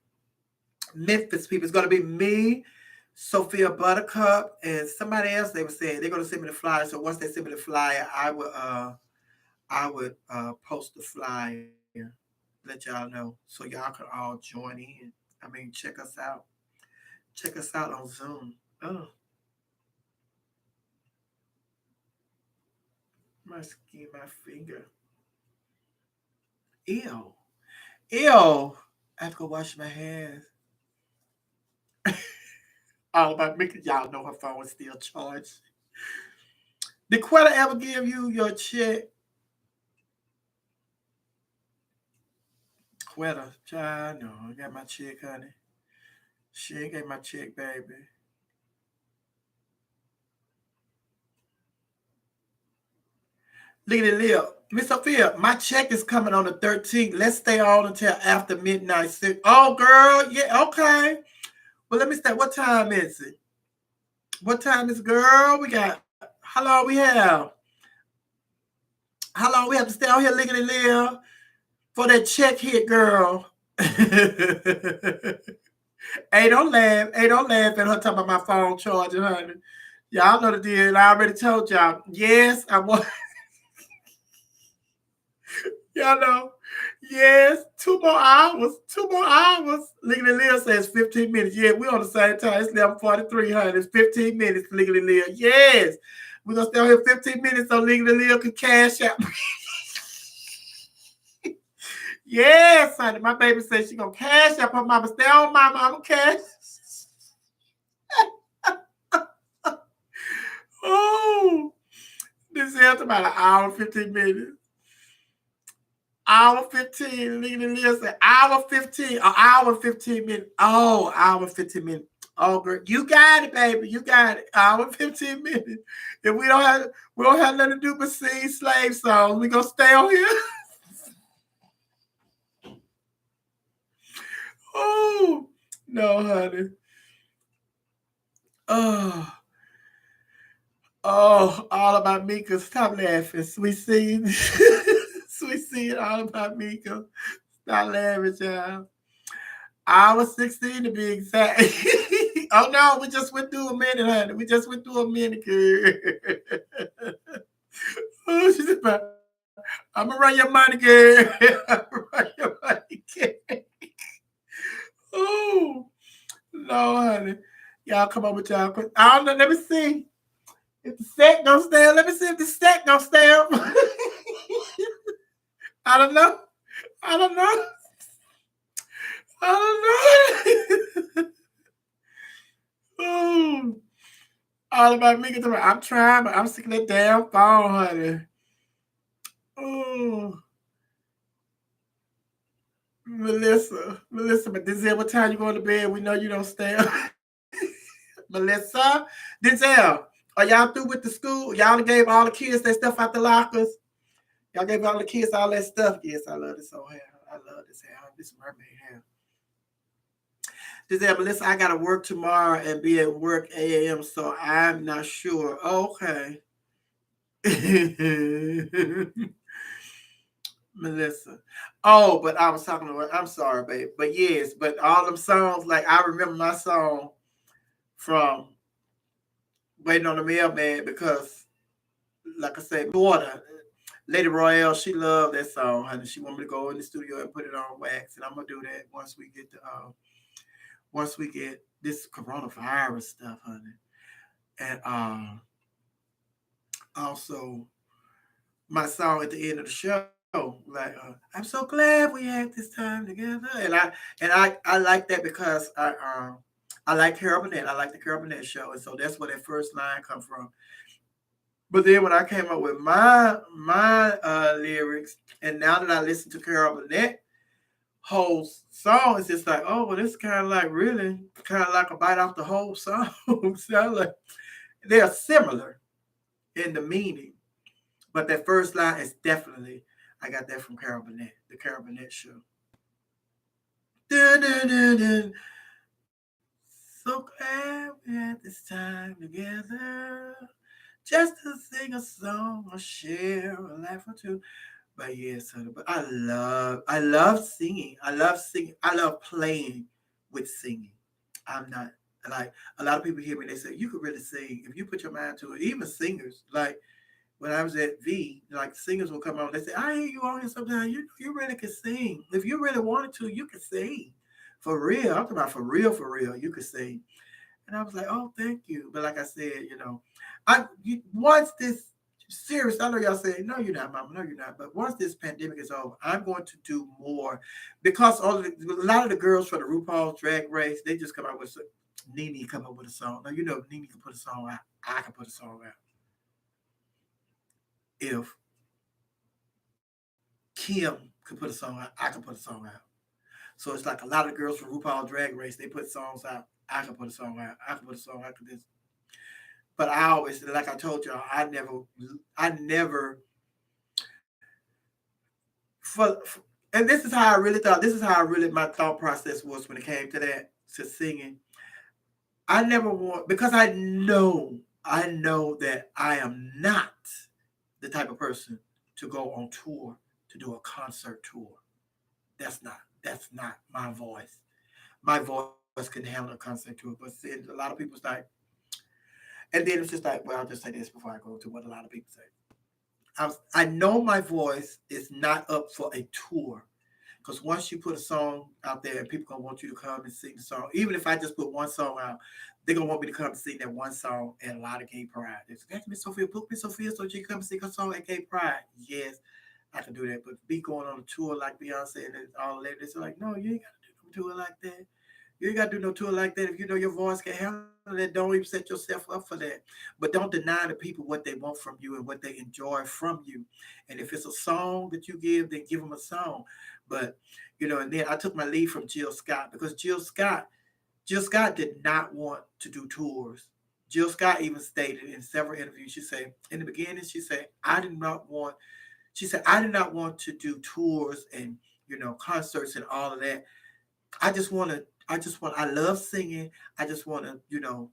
Memphis people. It's going to be me, Sophia Buttercup, and somebody else. They were saying they're going to send me the flyer. So once they send me the flyer, I would post the flyer, let y'all know, so y'all can all join in. I mean, check us out. Check us out on Zoom. Oh, my skin, my finger. Ew. I have to go wash my hands. All about me, because y'all know her phone is still charged. Did Quetta ever give you your check? Quetta, child, no, I got my check, honey. She ain't got my check, baby. Look at it, Leo. Miss Sophia, my check is coming on the 13th. Let's stay on until after midnight. Oh, girl, yeah, okay. Well, let me start. What time is it? What time is it, girl? We got, how long we have? How long we have to stay out here looking at Leo for that check hit, girl? Hey, don't laugh. Hey, don't laugh at her talking about my phone charging, honey. Y'all know the deal. I already told y'all. Yes, I want. Y'all know. Yes, 2 more hours. 2 more hours. Legally Leah says 15 minutes. Yeah, we're on the same time. It's 11:43, honey. It's 15 minutes, Legally Leah. Yes. We're going to stay on here 15 minutes so Legally Leah can cash out. Yes, honey. My baby says she's going to cash out her mama. Stay on, mama. I'm going to cash. Oh, this is after about an hour, 15 minutes. Hour 15. Legally Leah said hour 15. An hour 15 minutes. Oh, hour 15 minutes. Oh, girl, you got it, baby. You got it. Hour 15 minutes. If we don't have nothing to do but sing slave songs, we gonna stay on here. Oh no, honey. Oh, all about Mika. Stop laughing. Sweet seed. Sweet seed, all about Mika. Stop laughing, child. Hour 16 to be exact. Oh no, we just went through a minute, honey. We just went through a minute, girl. Oh, she said, I'm gonna run your money, girl. I'm gonna run your money, girl. Oh, No, honey. Y'all come up with y'all. I don't know. Let me see. If the set don't stay up, let me see if the set don't stay up. I don't know. I don't know. I don't know. Ooh. All about me. I'm trying, but I'm sick of that damn phone, honey. Ooh. Melissa, but Denzel, what time you going to bed? We know you don't stay up. Melissa, Denzel, are y'all through with the school? Y'all gave all the kids that stuff out the lockers? Y'all gave all the kids all that stuff? Yes, I love this old hair. I love this hair. This mermaid hair. Denzel, Melissa, I got to work tomorrow and be at work 8 a.m., so I'm not sure. Okay. Melissa. Oh, but I was talking to her. I'm sorry, babe. But yes, but all them songs, like I remember my song from Waiting on the Mailman because, like I said, my daughter, Lady Royale, she loved that song, honey. She wanted me to go in the studio and put it on wax, and I'm gonna do that once we get this coronavirus stuff, honey. And also my song at the end of the show, like I'm so glad we had this time together, and I like that because I like Carol Burnett. I like the Carol Burnett show, and so that's where that first line come from. But then when I came up with my lyrics, and now that I listen to Carol Burnett whole song, it's just like, oh, well, this kind of like really kind of like a bite off the whole song. So like they're similar in the meaning, but that first line is definitely I got that from Carol Burnett, the Carol Burnett show. Dun, dun, dun, dun. So glad we had this time together, just to sing a song or share a laugh or two. But yes, honey, but I love singing. I love singing. I love playing with singing. I'm not like a lot of people hear me. They say you could really sing if you put your mind to it. Even singers, like when I was at V, like singers will come on. They say, "I hear you on here sometimes. You really can sing. If you really wanted to, you could sing for real. I'm talking about for real, for real. You could sing." And I was like, "Oh, thank you." But like I said, once this serious, I know y'all say, "No, you're not, Mama. No, you're not." But once this pandemic is over, I'm going to do more because a lot of the girls for the RuPaul's Drag Race, they just come out with Nene come up with a song. Now you know Nene can put a song out. I can put a song out. If Kim could put a song out, I can put a song out. So it's like a lot of girls from RuPaul Drag Race, they put songs out. I can put a song out. I can put a song out to this. But I always, like I told y'all, I never, for and this is how I really thought. This is how I really my thought process was when it came to that to singing. I never want because I know that I am not the type of person to go on tour to do a concert tour. That's not my voice. My voice can handle a concert tour, but see, a lot of people's like, and then it's just like, well, I'll just say this before I go to what a lot of people say. I know my voice is not up for a tour because once you put a song out there and people gonna want you to come and sing the song, even if I just put one song out, they're gonna want me to come and sing that one song at a lot of gay pride. They say, Miss Sophia, book Miss Sophia so she can come and sing her song at gay pride. Yes, I can do that. But be going on a tour like Beyonce and all of that, they're like, no, you ain't gotta do no tour like that. You ain't got to do no tour like that. If you know your voice can handle it, don't even set yourself up for that. But don't deny the people what they want from you and what they enjoy from you. And if it's a song that you give, then give them a song. But, and then I took my lead from Jill Scott because Jill Scott did not want to do tours. Jill Scott even stated in several interviews, she said, in the beginning, I did not want to do tours and, concerts and all of that. I love singing. I just want to,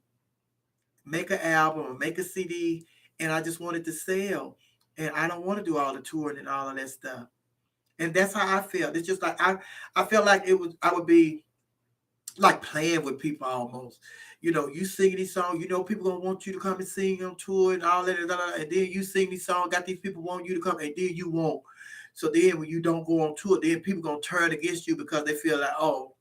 make an album or make a CD, and I just wanted to sell. And I don't want to do all the touring and all of that stuff. And that's how I felt. It's just like I felt like I would be like playing with people almost. You sing these songs, people gonna want you to come and sing on tour and all that, and then you sing these songs, got these people want you to come, and then you won't. So then when you don't go on tour, then people gonna turn against you because they feel like, oh,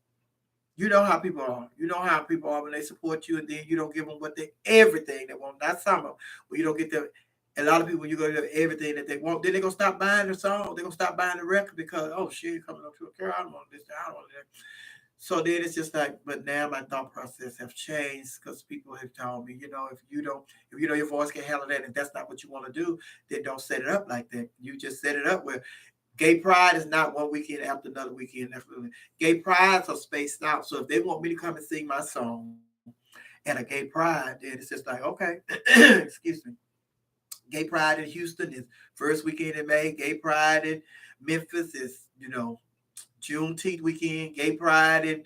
You know how people are. You know how people are when they support you, and then you don't give them what they everything they want. Not some of them. When you don't get them, a lot of people you go to everything that they want. Then they're gonna stop buying the song. They're gonna stop buying the record because oh shit, coming up to a girl, I don't want this, I don't want that. So then it's just like, but now my thought process have changed because people have told me, if you know your voice can handle that, and that's not what you want to do, then don't set it up like that. You just set it up where gay pride is not one weekend after another weekend after another. Gay prides are spaced out. So if they want me to come and sing my song at a gay pride, then it's just like, okay, excuse me. Gay pride in Houston is first weekend in May. Gay pride in Memphis is, Juneteenth weekend. Gay pride in,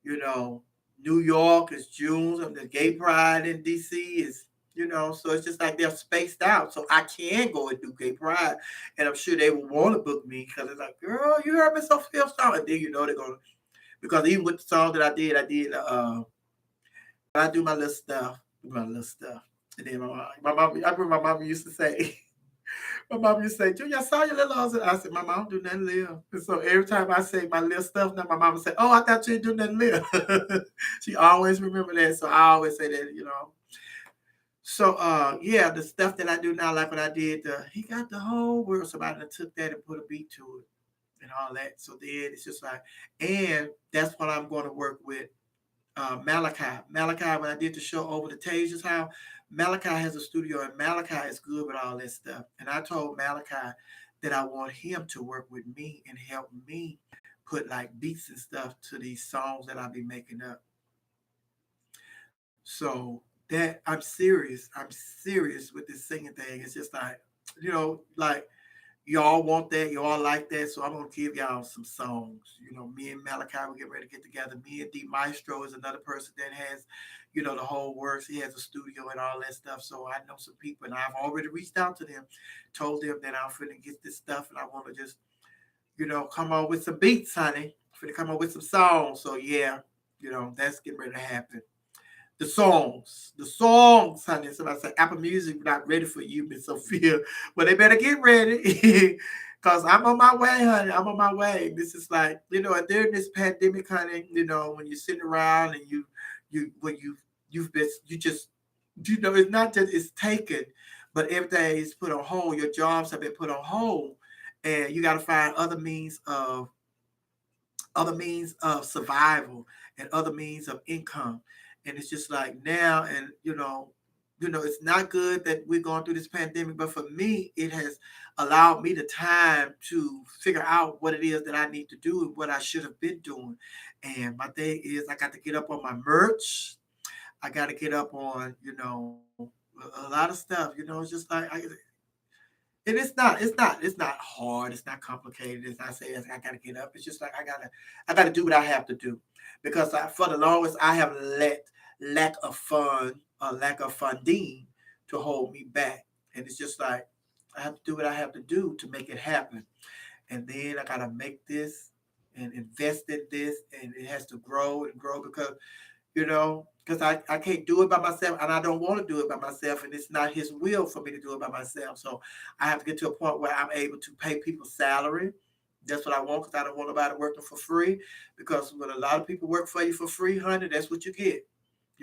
you know, New York is June. And the gay pride in DC is, so it's just like they're spaced out. So I can go and do gay pride. And I'm sure they will want to book me because it's like, girl, you heard Miss Sophia song. And then they're going to, because even with the song that I do my little stuff. And then I remember my mom used to say, my mom used to say, Junior, I saw your little house. I said, my mom do nothing live. And so every time I say my little stuff, now my mom would say, oh, I thought you didn't do nothing live. She always remember that. So I always say that. So yeah, the stuff that I do now, like what I did, he got the whole world. Somebody took that and put a beat to it and all that. So then it's just like, and that's what I'm going to work with Malachi. Malachi, when I did the show over the Taser's house, Malachi has a studio, and Malachi is good with all that stuff. And I told Malachi that I want him to work with me and help me put like beats and stuff to these songs that I'll be making up. So that I'm serious. I'm serious with this singing thing. It's just like, like y'all want that, y'all like that, so I'm gonna give y'all some songs. Me and Malachi will get ready to get together. Me and D Maestro is another person that has, the whole works. He has a studio and all that stuff. So I know some people, and I've already reached out to them, told them that I'm finna get this stuff, and I want to just, come on with some beats, honey. I'm finna come up with some songs. So yeah, that's getting ready to happen. The songs, honey. Somebody say Apple Music not ready for you, Miss Sophia. Well, they better get ready. Cause I'm on my way, honey. I'm on my way. This is like, during this pandemic, honey, when you're sitting around and you've been you just it's not that it's taken, but everything is put on hold. Your jobs have been put on hold. And you gotta find other means of survival and other means of income. And it's just like now, and it's not good that we're going through this pandemic, but for me, it has allowed me the time to figure out what it is that I need to do and what I should have been doing. And my thing is, I got to get up on my merch. I got to get up on, a lot of stuff. It's just like and it's not hard. It's not complicated. As I say, I gotta get up. It's just like I gotta do what I have to do because for the longest I have let lack of funding to hold me back, and it's just like I have to do what I have to do to make it happen, and then I gotta make this and invest in this, and it has to grow and grow because I can't do it by myself, and I don't want to do it by myself, and it's not his will for me to do it by myself. So I have to get to a point where I'm able to pay people salary. That's what I want because I don't want nobody working for free. Because when a lot of people work for you for free, honey, that's what you get.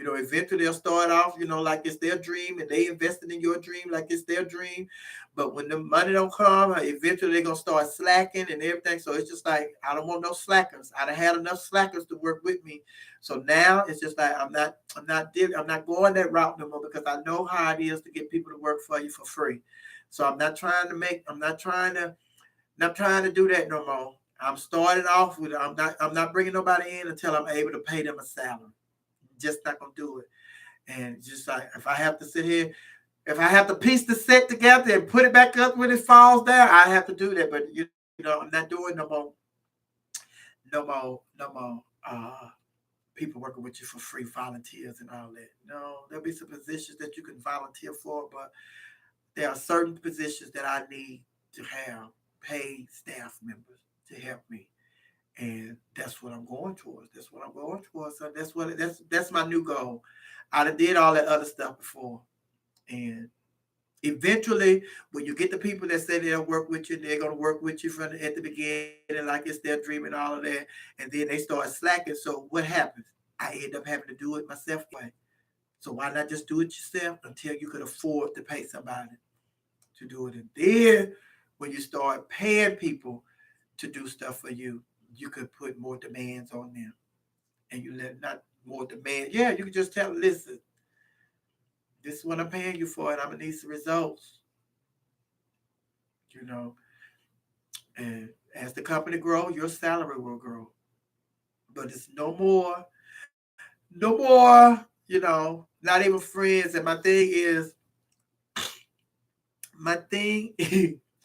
Eventually they'll start off, like it's their dream, and they invested in your dream like it's their dream. But when the money don't come, eventually they're gonna start slacking and everything. So it's just like I don't want no slackers. I done had enough slackers to work with me. So now it's just like I'm not going that route no more because I know how it is to get people to work for you for free. So I'm not trying to do that no more. I'm starting off with I'm not bringing nobody in until I'm able to pay them a salary. Just not gonna do it. And just like if I have to sit here, if I have to piece the set together and put it back up when it falls down, I have to do that. But I'm not doing no more people working with you for free, volunteers and all that. No, there'll be some positions that you can volunteer for, but there are certain positions that I need to have paid staff members to help me, and that's what I'm going towards. That's what I'm going towards. So that's my new goal. I done did all that other stuff before, and Eventually, when you get the people that say they'll work with you, they're gonna work with you at the beginning, like it's their dream and all of that, and then they start slacking. So what happens? I end up having to do it myself anyway. So why not just do it yourself until you could afford to pay somebody to do it? And then when you start paying people to do stuff for you, you could put more demands on them. And you let not more demand. Yeah, you can just tell them, listen, this is what I'm paying you for, and I'm gonna need some results. You know, and as the company grow, your salary will grow. But it's no more, not even friends. And my thing is,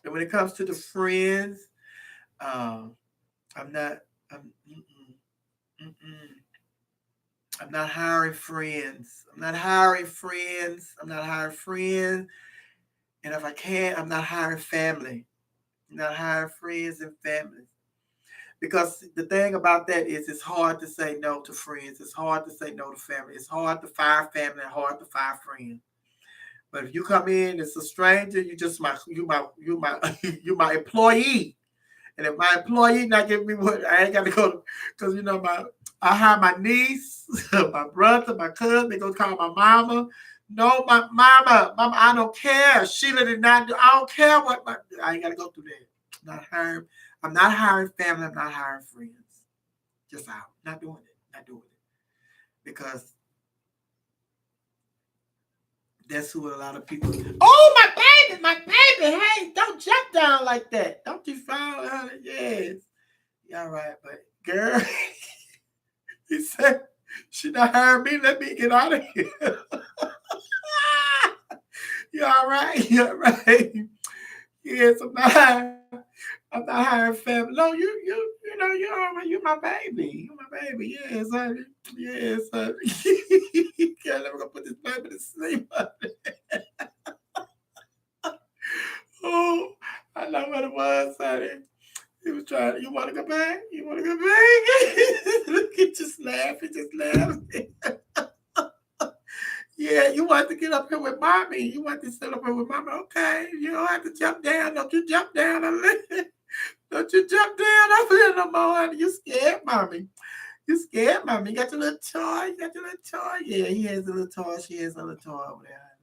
and when it comes to the friends, um, I'm not, I'm, mm-mm. I'm not hiring friends. I'm not hiring friends. I'm not hiring friends. And if I can, I'm not hiring family. I'm not hiring friends and families. Because the thing about that is it's hard to say no to friends. It's hard to say no to family. It's hard to fire family and hard to fire friends. But if you come in as a stranger, you my employee. And if my employee not giving me what I ain't got to go because I have my niece, my brother, my cousin. They gonna call my mama. No, my mama, I don't care. Sheila did not do. I don't care I ain't got to go through that. I'm not hiring. I'm not hiring family. I'm not hiring friends. Just out. Not doing it. Not doing it because that's who a lot of people. Oh, my baby. Hey, don't jump down like that. Don't you fall, honey? Yes. Yeah, all right, but girl, he said she not hiring me. Let me get out of here. You all right? You all right? Yes, I'm not hiring family. No, you're all right. You're my baby. You're my baby. Yes, honey. Yes, honey. Girl, let me go put this baby to sleep. Oh, I know what it was, honey. He was trying. You want to go back? You want to go back? Look at just laughing, just laughing. Yeah, you want to get up here with mommy. You want to sit up here with mommy. Okay, you don't have to jump down. Don't you jump down. Don't you jump down up here no more. You scared, mommy. You scared, mommy. You got your little toy. You got your little toy. Yeah, he has a little toy. She has a little toy over there.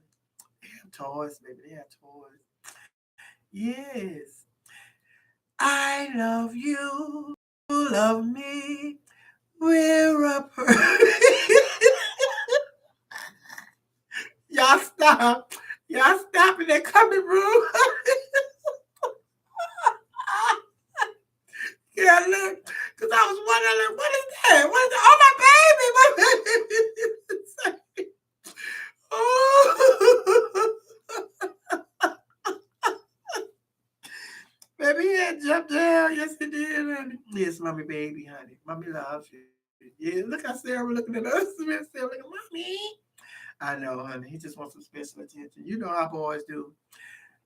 They have toys, baby. They have toys. Yes. I love you. You love me. We're a Y'all stop. Y'all stop in that coming room. Yeah, look. Because I was wondering, like, what is that? What is that? Oh, my baby. Oh. Baby, he had jumped down. Yes, he did, honey. Yes, mommy, baby, honey. Mommy loves you. Yeah, look how Sarah looking at us. Sarah looking, mommy. I know, honey. He just wants some special attention. You know how boys do.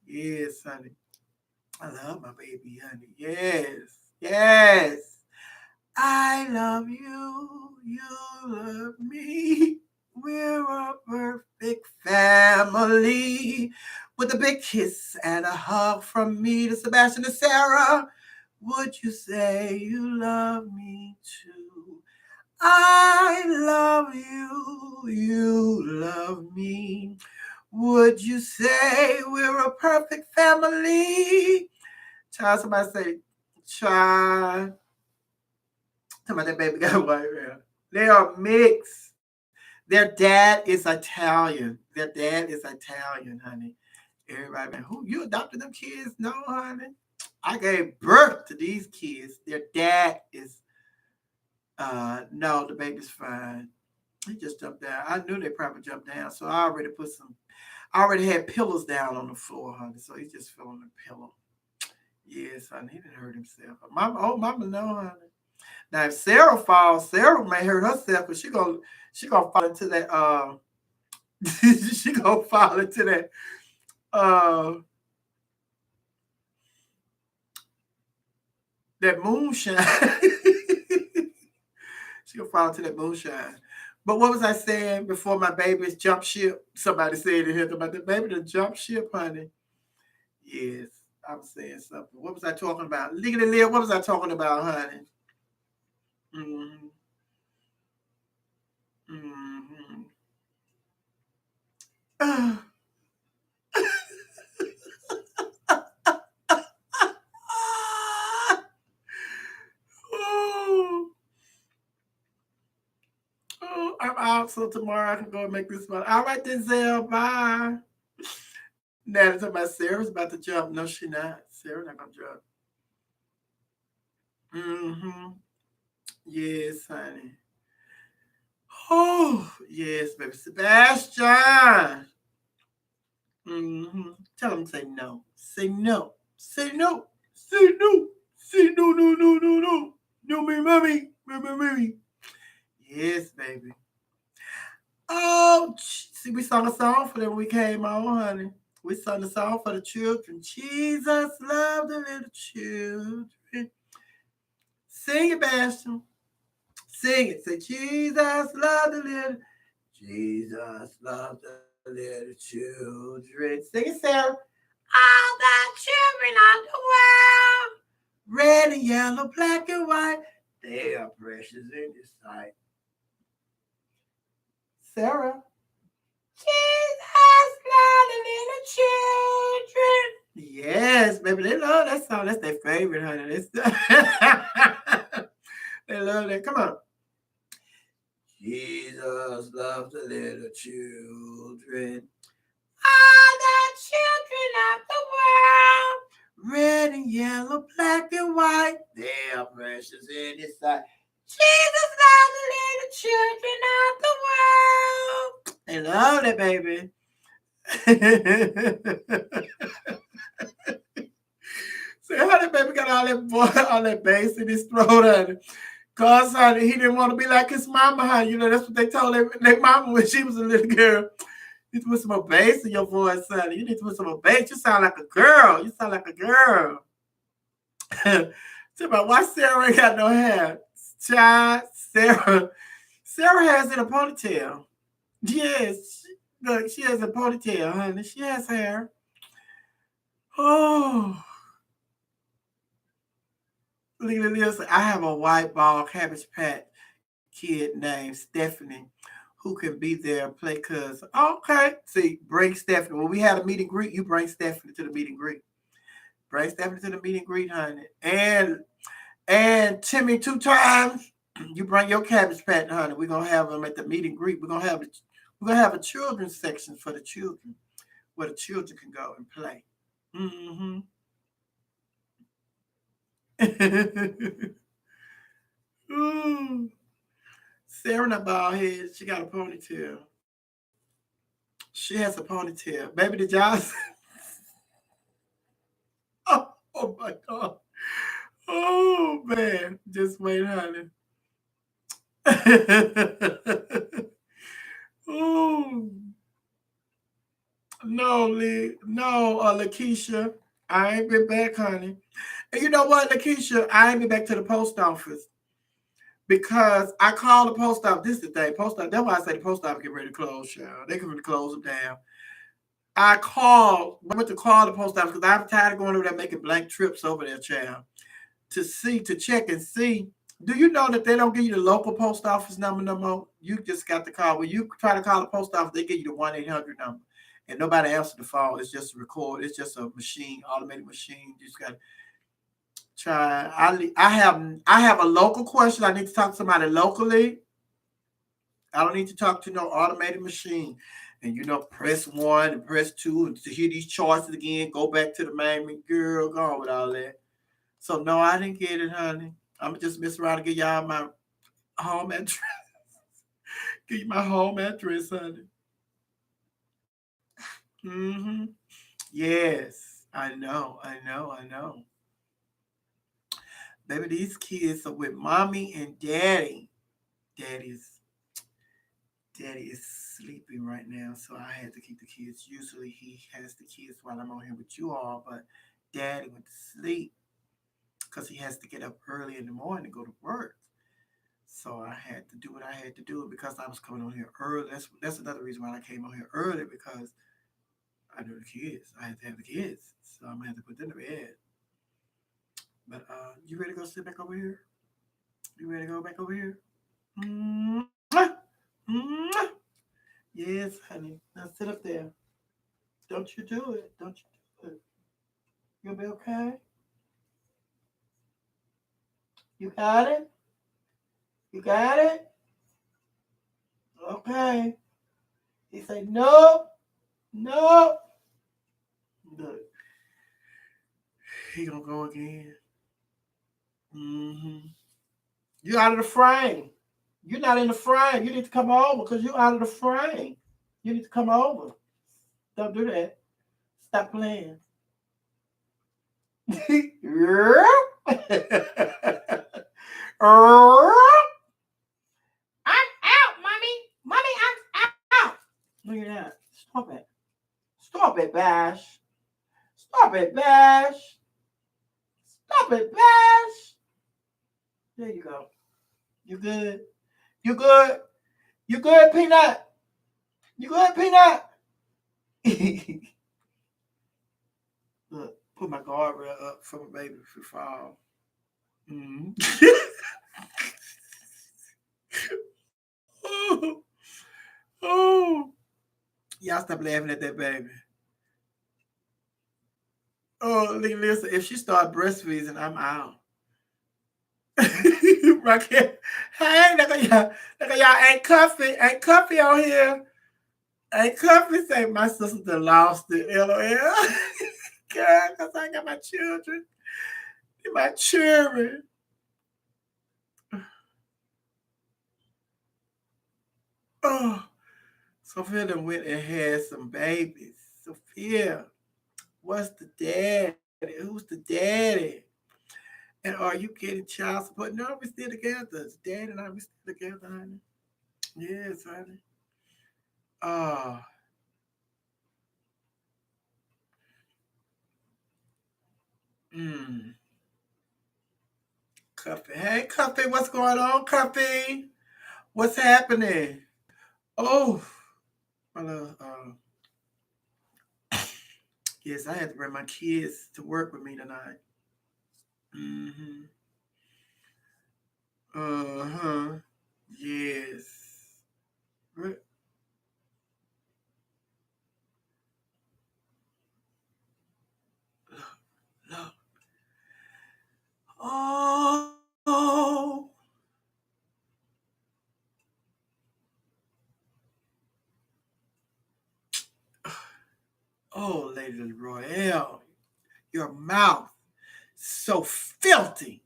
Yes, honey. I love my baby, honey. Yes. Yes. I love you. You love me. We're a perfect family. With a big kiss and a hug from me to Sebastian and Sarah. Would you say you love me too? I love you. You love me. Would you say we're a perfect family? Child, somebody say, child. Talking about that baby got white hair. They are mixed. Their dad is Italian. Their dad is Italian, honey. Everybody, man, who you adopted them kids? No, honey. I gave birth to these kids. Their dad is no, the baby's fine. He just jumped down. I knew they probably jumped down, so I already had pillows down on the floor, honey. So he just fell on the pillow. Yes, honey, he didn't hurt himself. Mama, no, honey. Now if Sarah falls, Sarah may hurt herself, but she gonna fall into that she gonna fall into that uh that moonshine. She gonna fall into that moonshine. But what was I saying before my baby's jump ship? Somebody said it here about the baby to jump ship, honey. Yes, I'm saying something. What was I talking about? Legally live. What was I talking about, honey? Mm-hmm. Mm-hmm. oh, I'm out, so tomorrow I can go and make this one. All right, Denzel, bye. Now talking about Sarah's about to jump. No, she not. Sarah's not gonna jump. Mm-hmm. Yes, honey. Oh, yes, baby. Sebastian. Mm-hmm. Tell him to say no. Say no. Say no. Say no. Say no, no, no, no, no. No, me, mommy. Mommy, mommy. Yes, baby. Oh, see, we sung a song for them when we came on, honey. We sung the song for the children. Jesus loved the little children. Sing it, Bastion. Sing it. Say, Jesus loved the little. Jesus loved the little children. Sing it, Sarah. All the children of the world, red and yellow, black and white, they are precious in His sight. Sarah. Jesus loved the little children. Yes, baby, they love that song. That's their favorite, honey. They love that. Come on. Jesus loves the little children. All the children of the world, red and yellow, black and white, they are precious in His sight. Jesus loves the little children of the world. They love that, baby. See how that baby got all that boy, all that bass in his throat, honey. Cause honey, he didn't want to be like his mama, honey. You know, that's what they told their mama when she was a little girl. You need to put some more bass in your voice, honey. You need to put some more bass. You sound like a girl. You sound like a girl. Tell about why Sarah ain't got no hair. Child, Sarah has in a ponytail. Yes. Look, she has a ponytail, honey. She has hair. Oh. Look at this. I have a white ball cabbage patch kid named Stephanie who can be there and play cuz. Okay. See, bring Stephanie. When we had a meet and greet, you bring Stephanie to the meet and greet. Bring Stephanie to the meet and greet, honey. And Timmy 2 times. You bring your cabbage patch, honey. We're gonna have them at the meet and greet. We're gonna have a children's section for the children where the children can go and play. Mm-hmm. Ooh. Sarah not bald head. She got a ponytail. She has a ponytail. Baby, did y'all? Oh my God. Oh man. Just wait, honey. oh no, Lee. No, Lakeisha. I ain't been back, honey. And you know what, Lakeisha? I ain't been back to the post office because I called the post office. This is the thing. Post office. That's why I say the post office get ready to close, child. They can ready to close them down. I went to call the post office because I'm tired of going over there making blank trips over there, child, to check and see. Do you know that they don't give you the local post office number no more? You just got to call. When you try to call the post office, they give you the 1-800 number. And nobody answers the phone. It's just a record. It's just a machine, automated machine. You just got to try. I have a local question. I need to talk to somebody locally. I don't need to talk to no automated machine. And press one and press two and to hear these choices again. Go back to the main girl. Go on with all that. So no, I didn't get it, honey. I'm gonna just mess around and give y'all my home address. Give you my home address, honey. Mm-hmm. Yes, I know, I know, I know. Baby, these kids are with mommy and daddy. Daddy's daddy is sleeping right now, so I had to keep the kids. Usually he has the kids while I'm on here with you all, but daddy went to sleep because he has to get up early in the morning to go to work. So I had to do what I had to do because I was coming on here early. That's another reason why I came on here early, because I knew the kids. I had to have the kids. So I'm gonna have to put them to bed. But you ready to go sit back over here? You ready to go back over here? Mwah! Mwah! Yes, honey. Now sit up there. Don't you do it. Don't you do it. You'll be okay. You got it? You got it? Okay. He said, no, no. Look, he gonna go again. Mm-hmm. You out of the frame. You're not in the frame. You need to come over because you're out of the frame. You need to come over. Don't do that. Stop playing. I'm out, mommy. Mommy, I'm out. Look at that. Stop it. Stop it, Bash. Stop it, Bash. Stop it, Bash. There you go. You good? You good? You good, Peanut? You good, Peanut? Look, put my guardrail up for my baby if you fall. Mm-hmm. Oh, oh. Y'all stop laughing at that baby. Oh, listen, if she start breastfeeding, I'm out. Raquel, hey, y'all ain't comfy on here. Ain't comfy, say my sister done lost it, LOL. Girl, because I got my children. My children. Oh, Sophia done went and had some babies. Sophia, what's the daddy? Who's the daddy? And are you getting child support? No, we still together. Dad and I, we still together, honey. Yes, honey. Oh, mm. Cuffy. Hey, Cuffy, what's going on, Cuffy? What's happening? Oh, my little, yes, I had to bring my kids to work with me tonight. Mm-hmm. Uh-huh. Yes. Re- Look. Oh. Oh, Lady Royale, your mouth so filthy.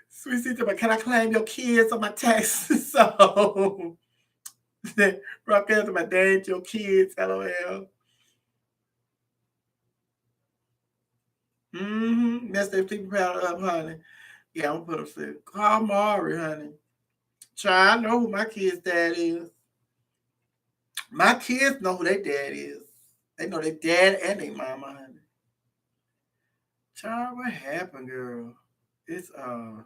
Sweet City, but can I claim your kids on my taxes? So, rock out to my dad, your kids, LOL. Mm-hmm. That's their people powder up, honey. Yeah, I'm gonna put them to call Mari, honey. Try, I know who my kid's dad is. My kids know who their dad is. They know their dad and their mama, honey. Child, what happened, girl? It's mm.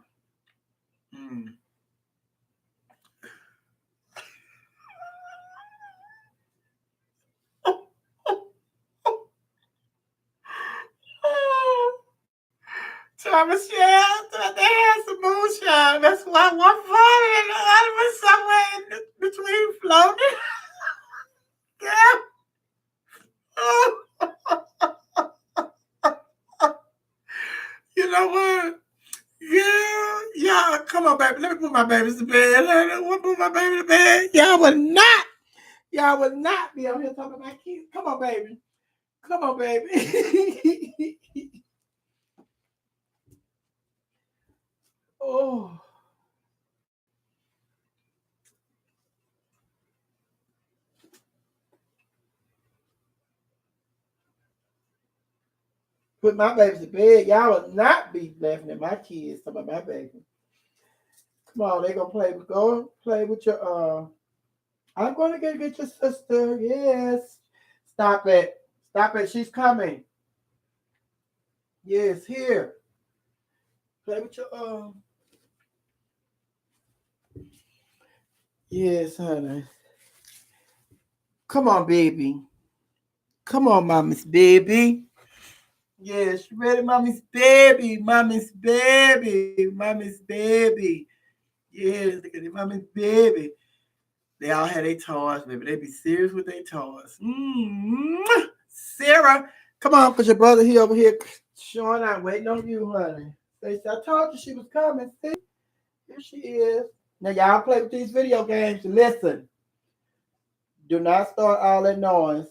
Child, Michelle, they had some moonshine. That's why one part and the other was somewhere in between floating. Yeah. You know what? Yeah, yeah. Come on, baby. Let me put my babies to bed. Let me put my baby to bed. Y'all would not be out here talking about kids. Come on, baby. Come on, baby. Oh, put my babies to bed. Y'all would not be laughing at my kids talking about my baby. Come on, they gonna play. Go play with your. I'm gonna get your sister. Yes. Stop it. Stop it. She's coming. Yes, here. Play with your Yes, honey. Come on, baby. Come on, mommy's baby. Yes, you ready, mommy's baby? Mommy's baby. Mommy's baby. Yes, look at it, mommy's baby. They all had their toys, baby. They be serious with their toys. Sarah, come on, cause your brother here over here showing out, waiting on you, honey. They said, I told you she was coming. See, here she is. Now y'all play with these video games. Listen, do not start all that noise.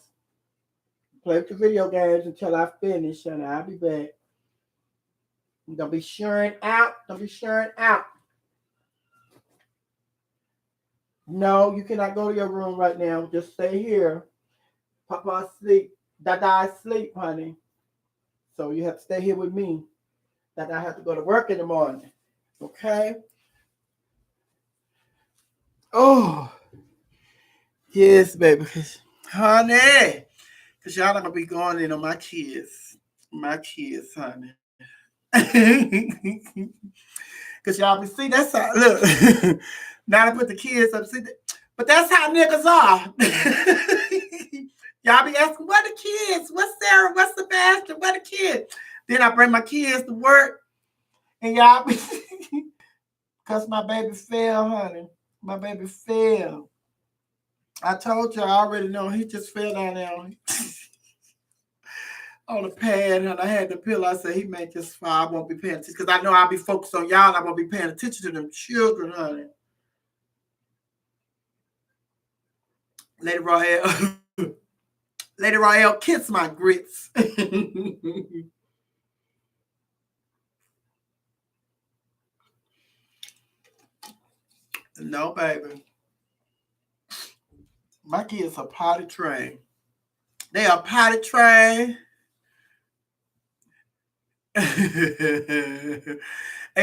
Play with the video games until I finish, and I'll be back. Don't be sharing out. Don't be sharing out. No, you cannot go to your room right now. Just stay here. Papa sleep. Dada sleep, honey. So you have to stay here with me. Dada have to go to work in the morning. Okay? Oh, yes, baby. Honey. Because y'all not going to be going in on my kids. My kids, honey. Because y'all be, see, that's how, look. Now I put the kids up. See, but that's how niggas are. Y'all be asking, what the kids? What's Sarah? What's Sebastian? What the kids? Then I bring my kids to work. And y'all be, because my baby fell, honey. My baby fell. I told you, I already know. He just fell down there on the pad, and I had the pillow. I said, he may just fall. I won't be paying attention. Because I know I'll be focused on y'all. And I won't be paying attention to them children, honey. Lady Rahel. Lady Rahel, kiss my grits. No, baby. My kids are potty trained. They are potty trained. Hey,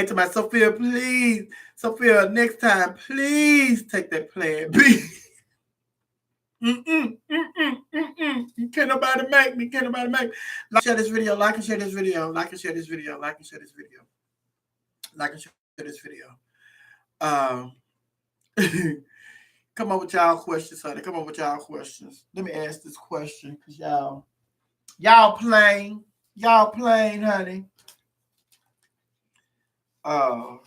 to my Sophia, please. Sophia, next time, please take that plan B. Can't nobody make me. Can't nobody make me. Like, share this video. Like and share this video. Like and share this video. Like and share this video. Like and share this video. Um, come on with y'all questions, honey. Come on with y'all questions. Let me ask this question, cause y'all playing, honey. Uh,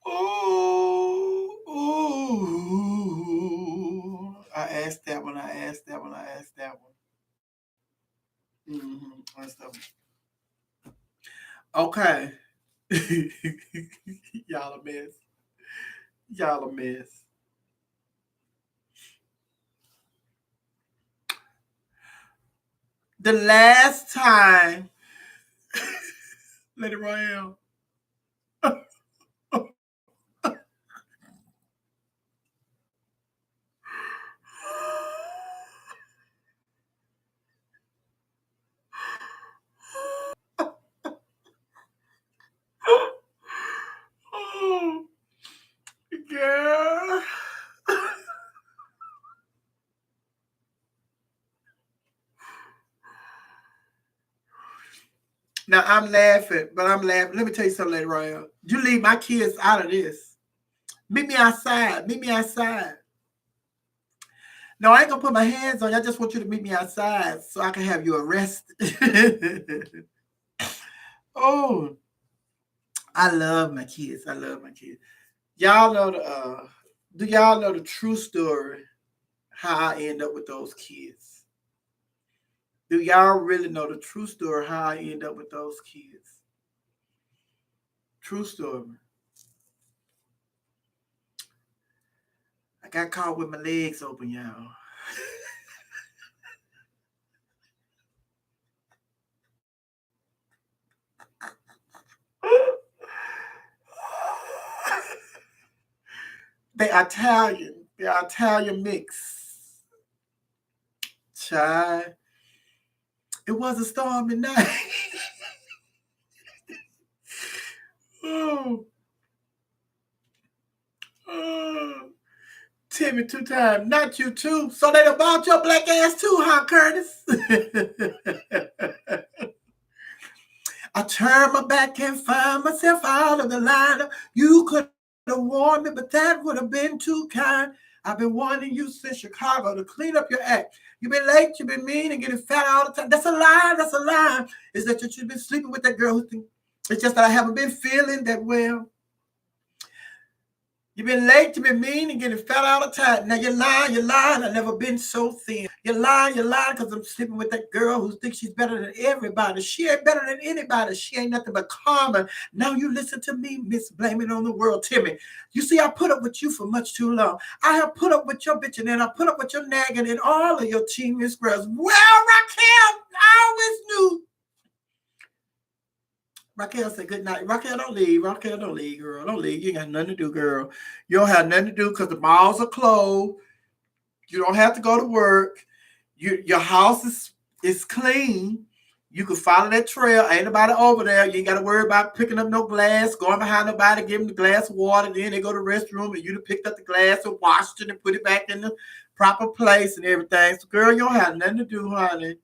ooh. I asked that one. I asked that one. I asked that one. That's that one. Okay. Y'all a mess. Y'all a mess. The last time, Lady Royale. Oh, girl. Now I'm laughing, but I'm laughing. Let me tell you something, Lady Royale. You leave my kids out of this. Meet me outside. Meet me outside. No, I ain't gonna put my hands on you. I just want you to meet me outside so I can have you arrested. Oh, I love my kids. I love my kids. Y'all know the do y'all know the true story how I end up with those kids? Do y'all really know the true story how I end up with those kids? True story. I got caught with my legs open, y'all. They Italian. They're Italian mix. Child. It was a stormy night. oh. Oh. Timmy 2 times, not you too. So they done bought your black ass too, huh, Curtis? I turned my back and found myself out of the line. You could have warned me, but that would have been too kind. I've been warning you since Chicago to clean up your act. You've been late, you've been mean, and getting fat all the time. That's a lie. That's a lie. Is that you've been sleeping with that girl who thinks it's just that I haven't been feeling that well. You've been late, you've been mean, and getting fat all the time. Now you're lying, you're lying. I've never been so thin. You're lying because I'm sleeping with that girl who thinks she's better than everybody. She ain't better than anybody. She ain't nothing but karma. Now you listen to me, Miss Blaming on the World. Timmy, you see, I put up with you for much too long. I have put up with your bitching and I put up with your nagging and all of your teammates girls. Well, Raquel, I always knew. Raquel said good night. Raquel, don't leave. Raquel, don't leave, girl. Don't leave. You ain't got nothing to do, girl. You don't have nothing to do because the malls are closed. You don't have to go to work. Your house is clean. You can follow that trail. Ain't nobody over there. You ain't got to worry about picking up no glass, going behind nobody, giving the glass of water. Then they go to the restroom and you done picked up the glass and washed it and put it back in the proper place and everything. So, girl, you don't have nothing to do, honey.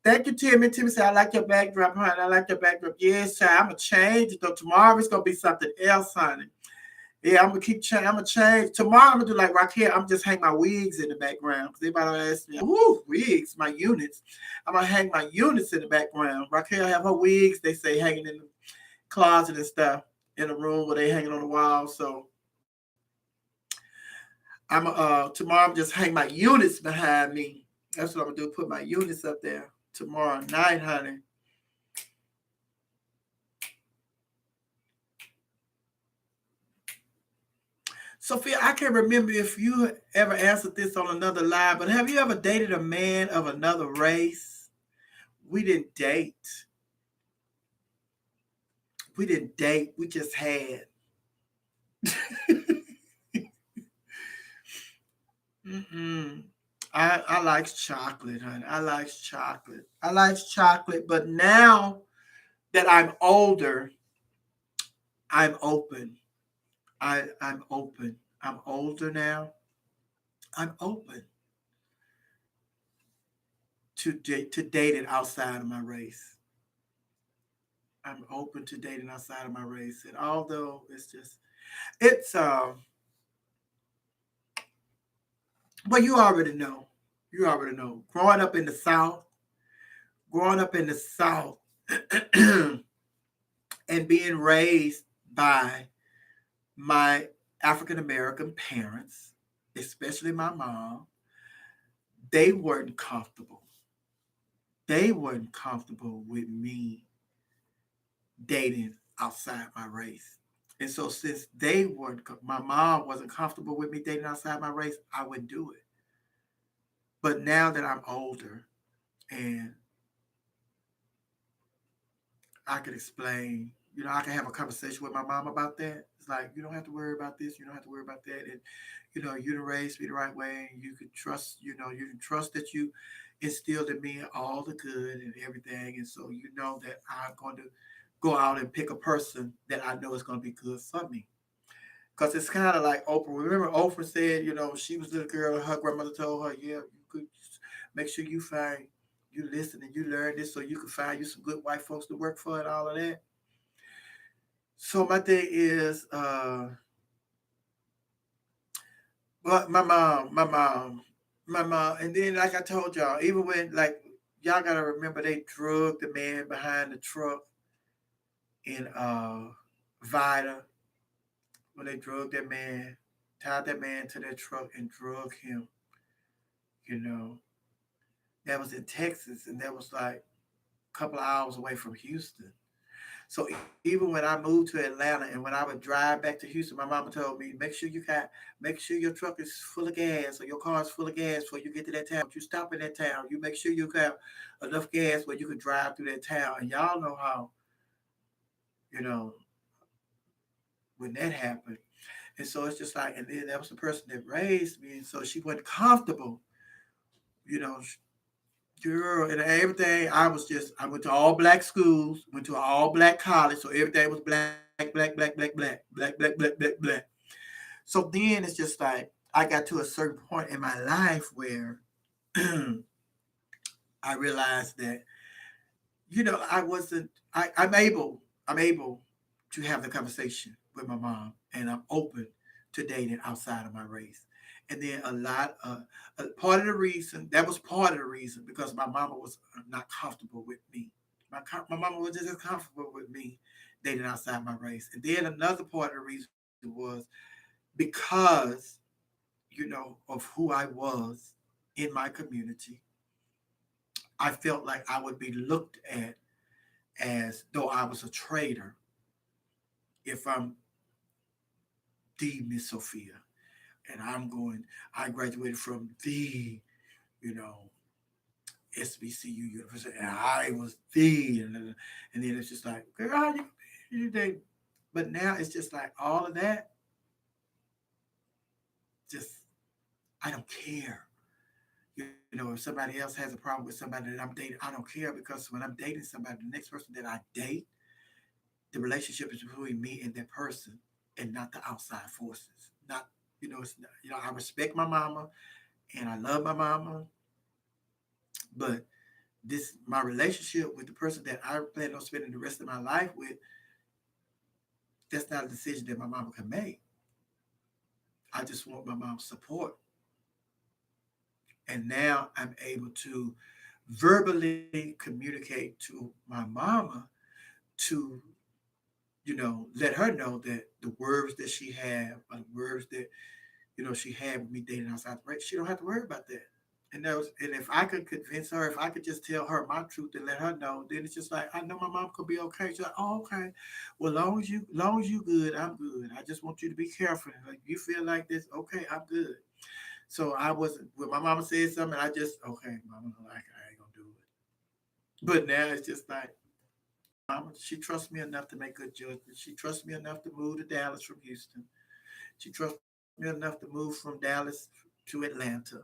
Thank you, Timmy. Timmy said, I like your backdrop, honey. I like your backdrop. Yes, child. I'm going to change it, though. Tomorrow it's going to be something else, honey. Yeah, I'm going to keep changing. I'm going to change. Tomorrow I'm going to do like Raquel. I'm just hang my wigs in the background. Because everybody ask me, ooh, wigs, my units. I'm going to hang my units in the background. Raquel have her wigs, they say, hanging in the closet and stuff in the room where they hanging on the wall. So tomorrow I'm just hang my units behind me. That's what I'm going to do, put my units up there. Tomorrow night, honey. Sophia, I can't remember if you ever answered this on another live, but have you ever dated a man of another race? We didn't date. We didn't date. We just had. I like chocolate, honey. I like chocolate. I like chocolate, but now that I'm older, I'm open. I'm open. I'm older now. I'm open to dating outside of my race. I'm open to dating outside of my race, and although it's well, you already know. You already know. Growing up in the South, and being raised by my African American parents, especially my mom, they weren't comfortable. They weren't comfortable with me dating outside my race. And so since my mom wasn't comfortable with me dating outside my race, I wouldn't do it. But now that I'm older and I can explain, I can have a conversation with my mom about that. It's like, you don't have to worry about this. You don't have to worry about that. And, you done raised me the right way. And you can trust, you can trust that you instilled in me all the good and everything. And so you know that I'm going to go out and pick a person that I know is going to be good for me. Because it's kind of like Oprah. Remember Oprah said, she was a little girl, her grandmother told her, yeah, you could make sure you listen and you learn this so you can find you some good white folks to work for and all of that. So my thing is, but my mom, and then like I told y'all, even when y'all gotta remember they drugged the man behind the truck in Vida, when they drugged that man, tied that man to that truck and drug him. That was in Texas, and that was like a couple of hours away from Houston. So even when I moved to Atlanta and when I would drive back to Houston, my mama told me, make sure your truck is full of gas or your car is full of gas before you get to that town. You stop in that town. You make sure you have enough gas where you can drive through that town. And y'all know how, when that happened. And so it's just like, and then that was the person that raised me. And so she wasn't comfortable, girl, and everything. I went to all black schools, went to an all black college, so everything was black. So then it's just like I got to a certain point in my life where I realized that, I wasn't, I'm able to have the conversation with my mom, and I'm open to dating outside of my race. And then part of the reason, that was part of the reason, because my mama was not comfortable with me. My mama was just as comfortable with me dating outside my race. And then another part of the reason was because, of who I was in my community. I felt like I would be looked at as though I was a traitor if I'm the Miss Sophia, and I graduated from the, you know, SBCU University, and I was and then it's just like, girl, how you date? But now it's just like all of that, just, I don't care. If somebody else has a problem with somebody that I'm dating, I don't care, because when I'm dating somebody, the next person that I date, the relationship is between me and that person, and not the outside forces. Not, it's not, I respect my mama and I love my mama, but this my relationship with the person that I plan on spending the rest of my life with, that's not a decision that my mama can make. I just want my mom's support. And now I'm able to verbally communicate to my mama to, let her know that the words that she have, are the words that, she had with me dating outside the race, she don't have to worry about that. And if I could convince her, if I could just tell her my truth and let her know, then it's just like, I know my mom could be okay. She's like, oh, okay. Well, long as you good, I'm good. I just want you to be careful. Like, you feel like this, okay, I'm good. So I wasn't, when my mama said something, I just, okay, mama, like, I ain't gonna do it. But now it's just like, mama, she trusts me enough to make good judgments. She trusts me enough to move to Dallas from Houston. She trusts me enough to move from Dallas to Atlanta.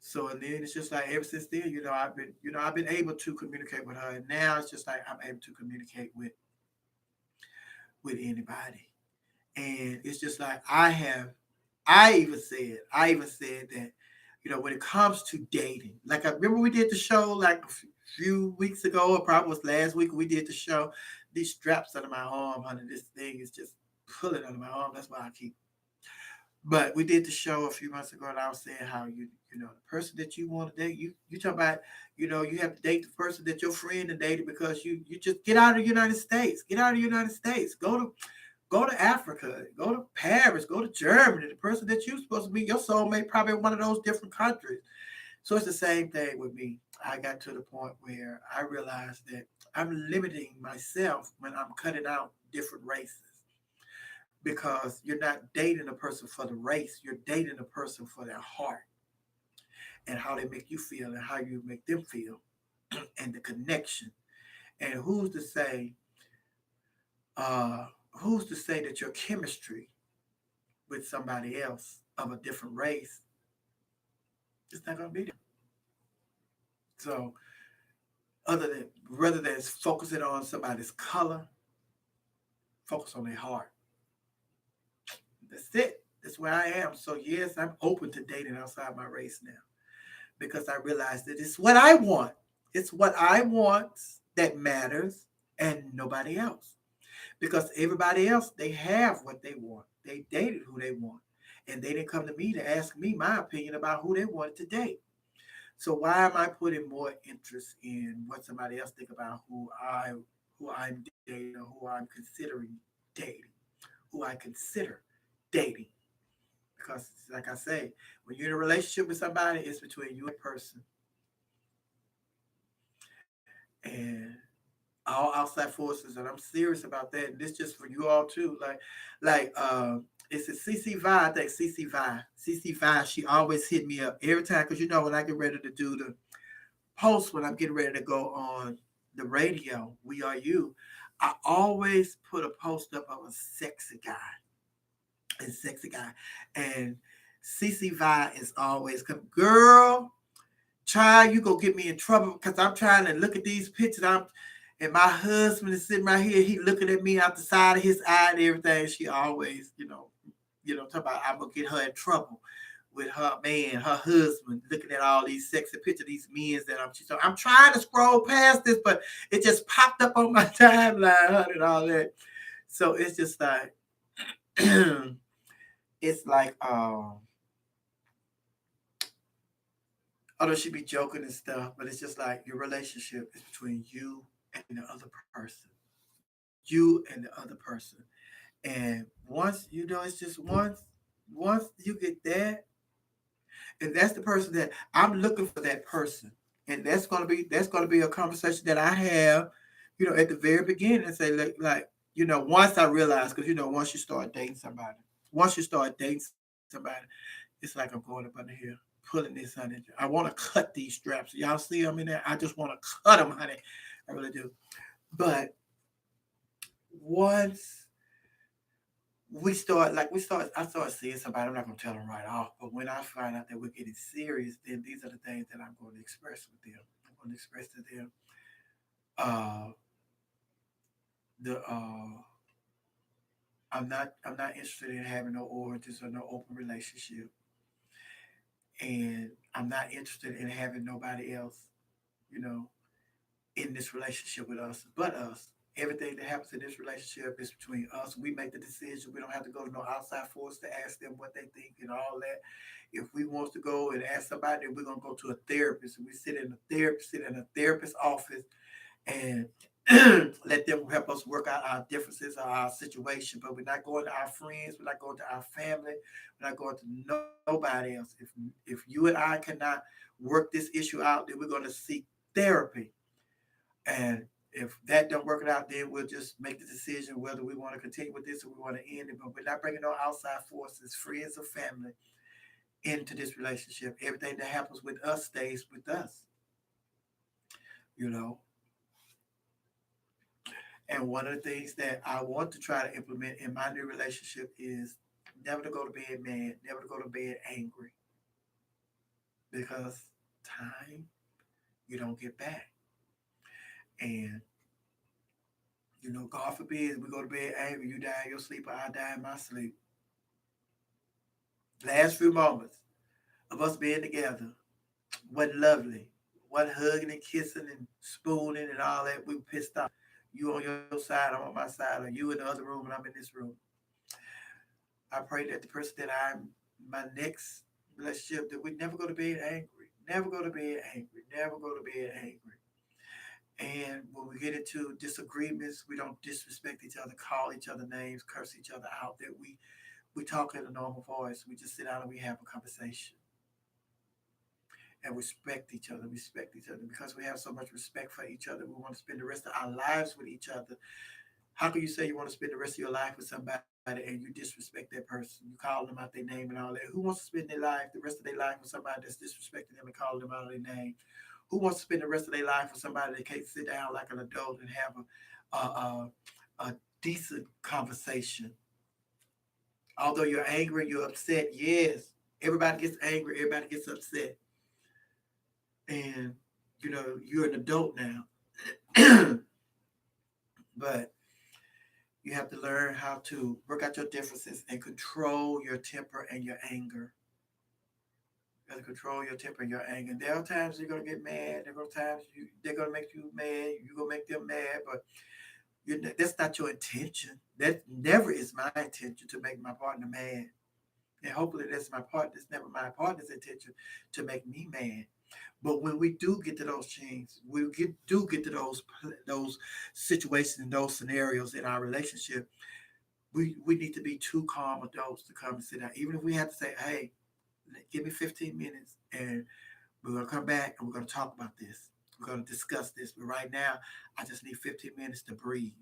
So, and then it's just like, ever since then, I've been able to communicate with her, and now it's just like I'm able to communicate with anybody. And it's just like, I even said that, when it comes to dating, like, I remember we did the show like a few weeks ago, or probably was last week, we did the show. These straps under my arm, honey, this thing is just pulling under my arm. That's why I keep. But we did the show a few months ago, and I was saying how, the person that you want to date, you talk about, you have to date the person that your friend and dated, because you just get out of the United States, go to Africa, go to Paris, go to Germany. The person that you're supposed to be your soulmate, probably in one of those different countries. So it's the same thing with me. I got to the point where I realized that I'm limiting myself when I'm cutting out different races, because you're not dating a person for the race, you're dating a person for their heart, and how they make you feel and how you make them feel, and the connection. And uh, who's to say that your chemistry with somebody else of a different race, it's not going to be there. So, rather than focusing on somebody's color, focus on their heart. That's it. That's where I am. So yes, I'm open to dating outside my race now, because I realize that it's what I want. It's what I want that matters, and nobody else. Because everybody else, they have what they want. They dated who they want. And they didn't come to me to ask me my opinion about who they wanted to date. So why am I putting more interest in what somebody else think about who I'm dating, or who I'm considering dating, who I consider dating? Because, like I say, when you're in a relationship with somebody, it's between you and that person, and all outside forces. And I'm serious about that. And this just for you all too. It's a CC Vi. I think CC Vi. CC Vi. She always hit me up every time, because when I get ready to do the post, when I'm getting ready to go on the radio, We Are You, I always put a post up of a sexy guy, and CC Vi is always come, girl. Try, you go get me in trouble, because I'm trying to look at these pictures. And my husband is sitting right here. He looking at me out the side of his eye and everything. She always, talking about I'm gonna get her in trouble with her man, her husband, looking at all these sexy pictures, these men that I'm trying to scroll past this, but it just popped up on my timeline and all that. So it's just like it's like although she be joking and stuff, but it's just like your relationship is between you and the other person. You and the other person. And once it's just once you get that, and that's the person that I'm looking for that person. And that's gonna be a conversation that I have, at the very beginning and say once I realize, because once you start dating somebody, it's like I'm going up under here, pulling this honey. I want to cut these straps. Y'all see them in there? I just want to cut them, honey. I really do. But once I start seeing somebody, I'm not gonna tell them right off. But when I find out that we're getting serious, then these are the things that I'm going to express with them. I'm going to express to them uh the I'm not interested in having no origins or no open relationship. And I'm not interested in having nobody else, you know, in this relationship with us but us. Everything that happens in this relationship is between us. We make the decision. We don't have to go to no outside force to ask them what they think and all that. If we want to go and ask somebody, then we're gonna go to a therapist, and we sit in a therapist office and let them help us work out our differences or our situation. But we're not going to our friends, we're not going to our family, we're not going to nobody else. If you and I cannot work this issue out, then we're going to seek therapy. And if that don't work it out, then we'll just make the decision whether we want to continue with this or we want to end it. But we're not bringing no outside forces, friends or family, into this relationship. Everything that happens with us stays with us, you know. And one of the things that I want to try to implement in my new relationship is never to go to bed mad, never to go to bed angry, because time you don't get back. And God forbid we go to bed angry, you die in your sleep or I die in my sleep. Last few moments of us being together, what lovely. What hugging and kissing and spooning and all that. We were pissed off. You on your side, I'm on my side, or you in the other room and I'm in this room. I pray that the person that I'm my next relationship that we never go to bed angry. Never go to bed angry. Never go to bed angry. And when we get into disagreements, we don't disrespect each other, call each other names, curse each other out. That we talk in a normal voice. We just sit down and we have a conversation and respect each other because we have so much respect for each other. We want to spend the rest of our lives with each other. How can you say you want to spend the rest of your life with somebody and you disrespect that person? You call them out their name and all that. Who wants to spend the rest of their life with somebody that's disrespecting them and calling them out of their name? Who wants to spend the rest of their life with somebody that can't sit down like an adult and have a decent conversation? Although you're angry, you're upset. Yes, everybody gets angry. Everybody gets upset. And you're an adult now. But you have to learn how to work out your differences and control your temper and your anger. You have to control your temper and your anger. There are times you're gonna get mad. There are times they're gonna make you mad. You're gonna make them mad, but that's not your intention. That never is my intention to make my partner mad. And hopefully that's never my partner's intention to make me mad. But when we do get to those chains, do get to those situations and those scenarios in our relationship, we need to be two calm adults to come and sit down. Even if we have to say, "Hey, give me 15 minutes, and we're gonna come back and we're gonna talk about this. We're gonna discuss this. But right now, I just need 15 minutes to breathe.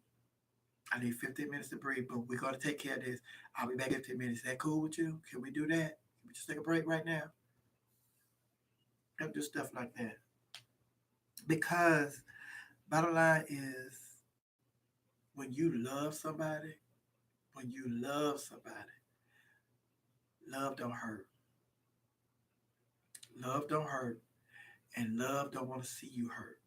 I need 15 minutes to breathe. But we're gonna take care of this. I'll be back in 15 minutes. Is that cool with you? Can we do that? Can we just take a break right now?" And do stuff like that. Because bottom line is when you love somebody, love don't hurt. Love don't hurt. And love don't want to see you hurt.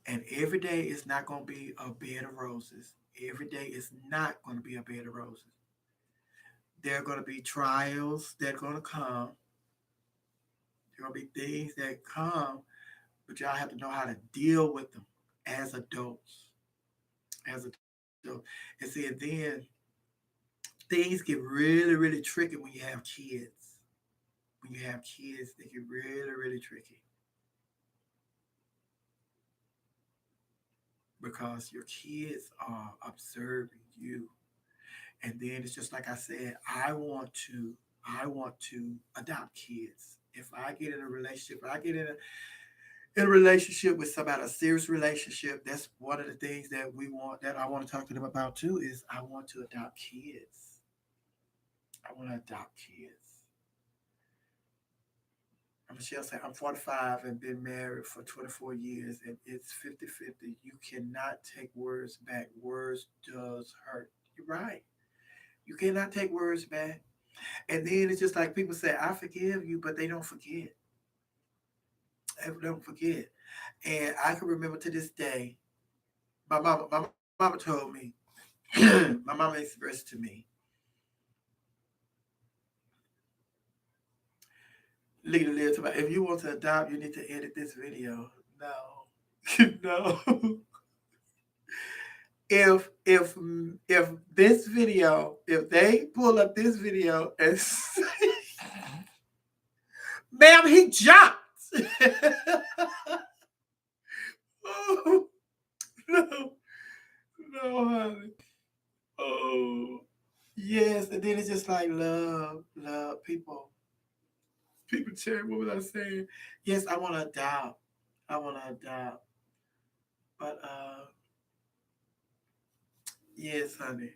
And every day is not going to be a bed of roses. Every day is not going to be a bed of roses. There are going to be trials that are going to come. There are going to be things that come, but y'all have to know how to deal with them as adults. As adults. And see, and then things get really, really tricky when you have kids. When you have kids, they get really, really tricky because your kids are observing you. And then it's just like I said, I want to adopt kids. If I get in a relationship, if I get in a relationship with somebody, a serious relationship, that's one of the things that we want, that I want to talk to them about too, is I want to adopt kids. I want to adopt kids. I'm Michelle say I'm 45 and been married for 24 years, and it's 50-50. You cannot take words back. Words does hurt. You're right. You cannot take words back. And then it's just like people say, I forgive you, but they don't forget. They don't forget. And I can remember to this day, my mama told me, my mama expressed to me, legally live to my, if you want to adopt, you need to edit this video. No. No. If this video, if they pull up this video and say, ma'am, he jumped. Oh, no, no, honey. Oh, yes. And then it's just like love, love. People check. What was I saying? Yes, I want to adopt. I want to adopt. But yes, honey.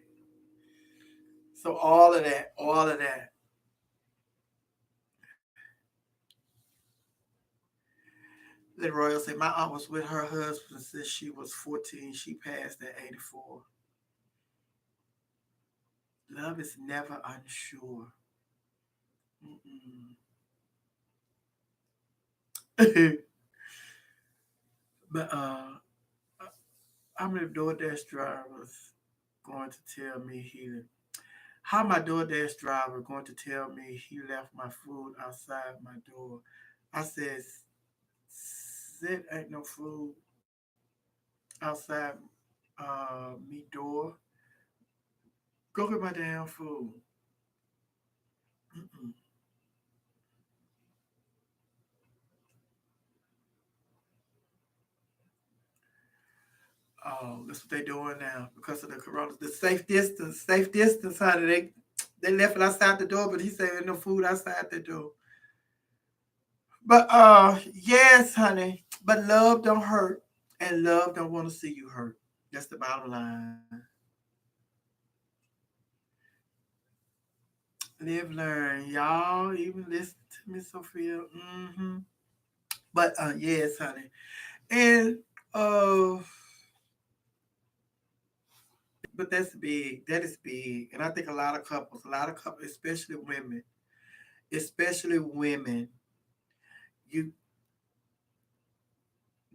So all of that. Let Royal say, my aunt was with her husband since she was 14. She passed at 84. Love is never unsure. Mm-mm. But how many DoorDash drivers going to tell me how my DoorDash driver going to tell me he left my food outside my door? I said, sit ain't no food outside me door. Go get my damn food. Mm-mm. Oh, that's what they're doing now because of the corona. The safe distance, honey. They left it outside the door, but he said there's no food outside the door. But yes, honey. But love don't hurt, and love don't want to see you hurt. That's the bottom line. Live, learn, y'all. Even listen to Miss Sophia. Mm-hmm. But yes, honey. And uh, but that's big. That is big. And I think a lot of couples, especially women, you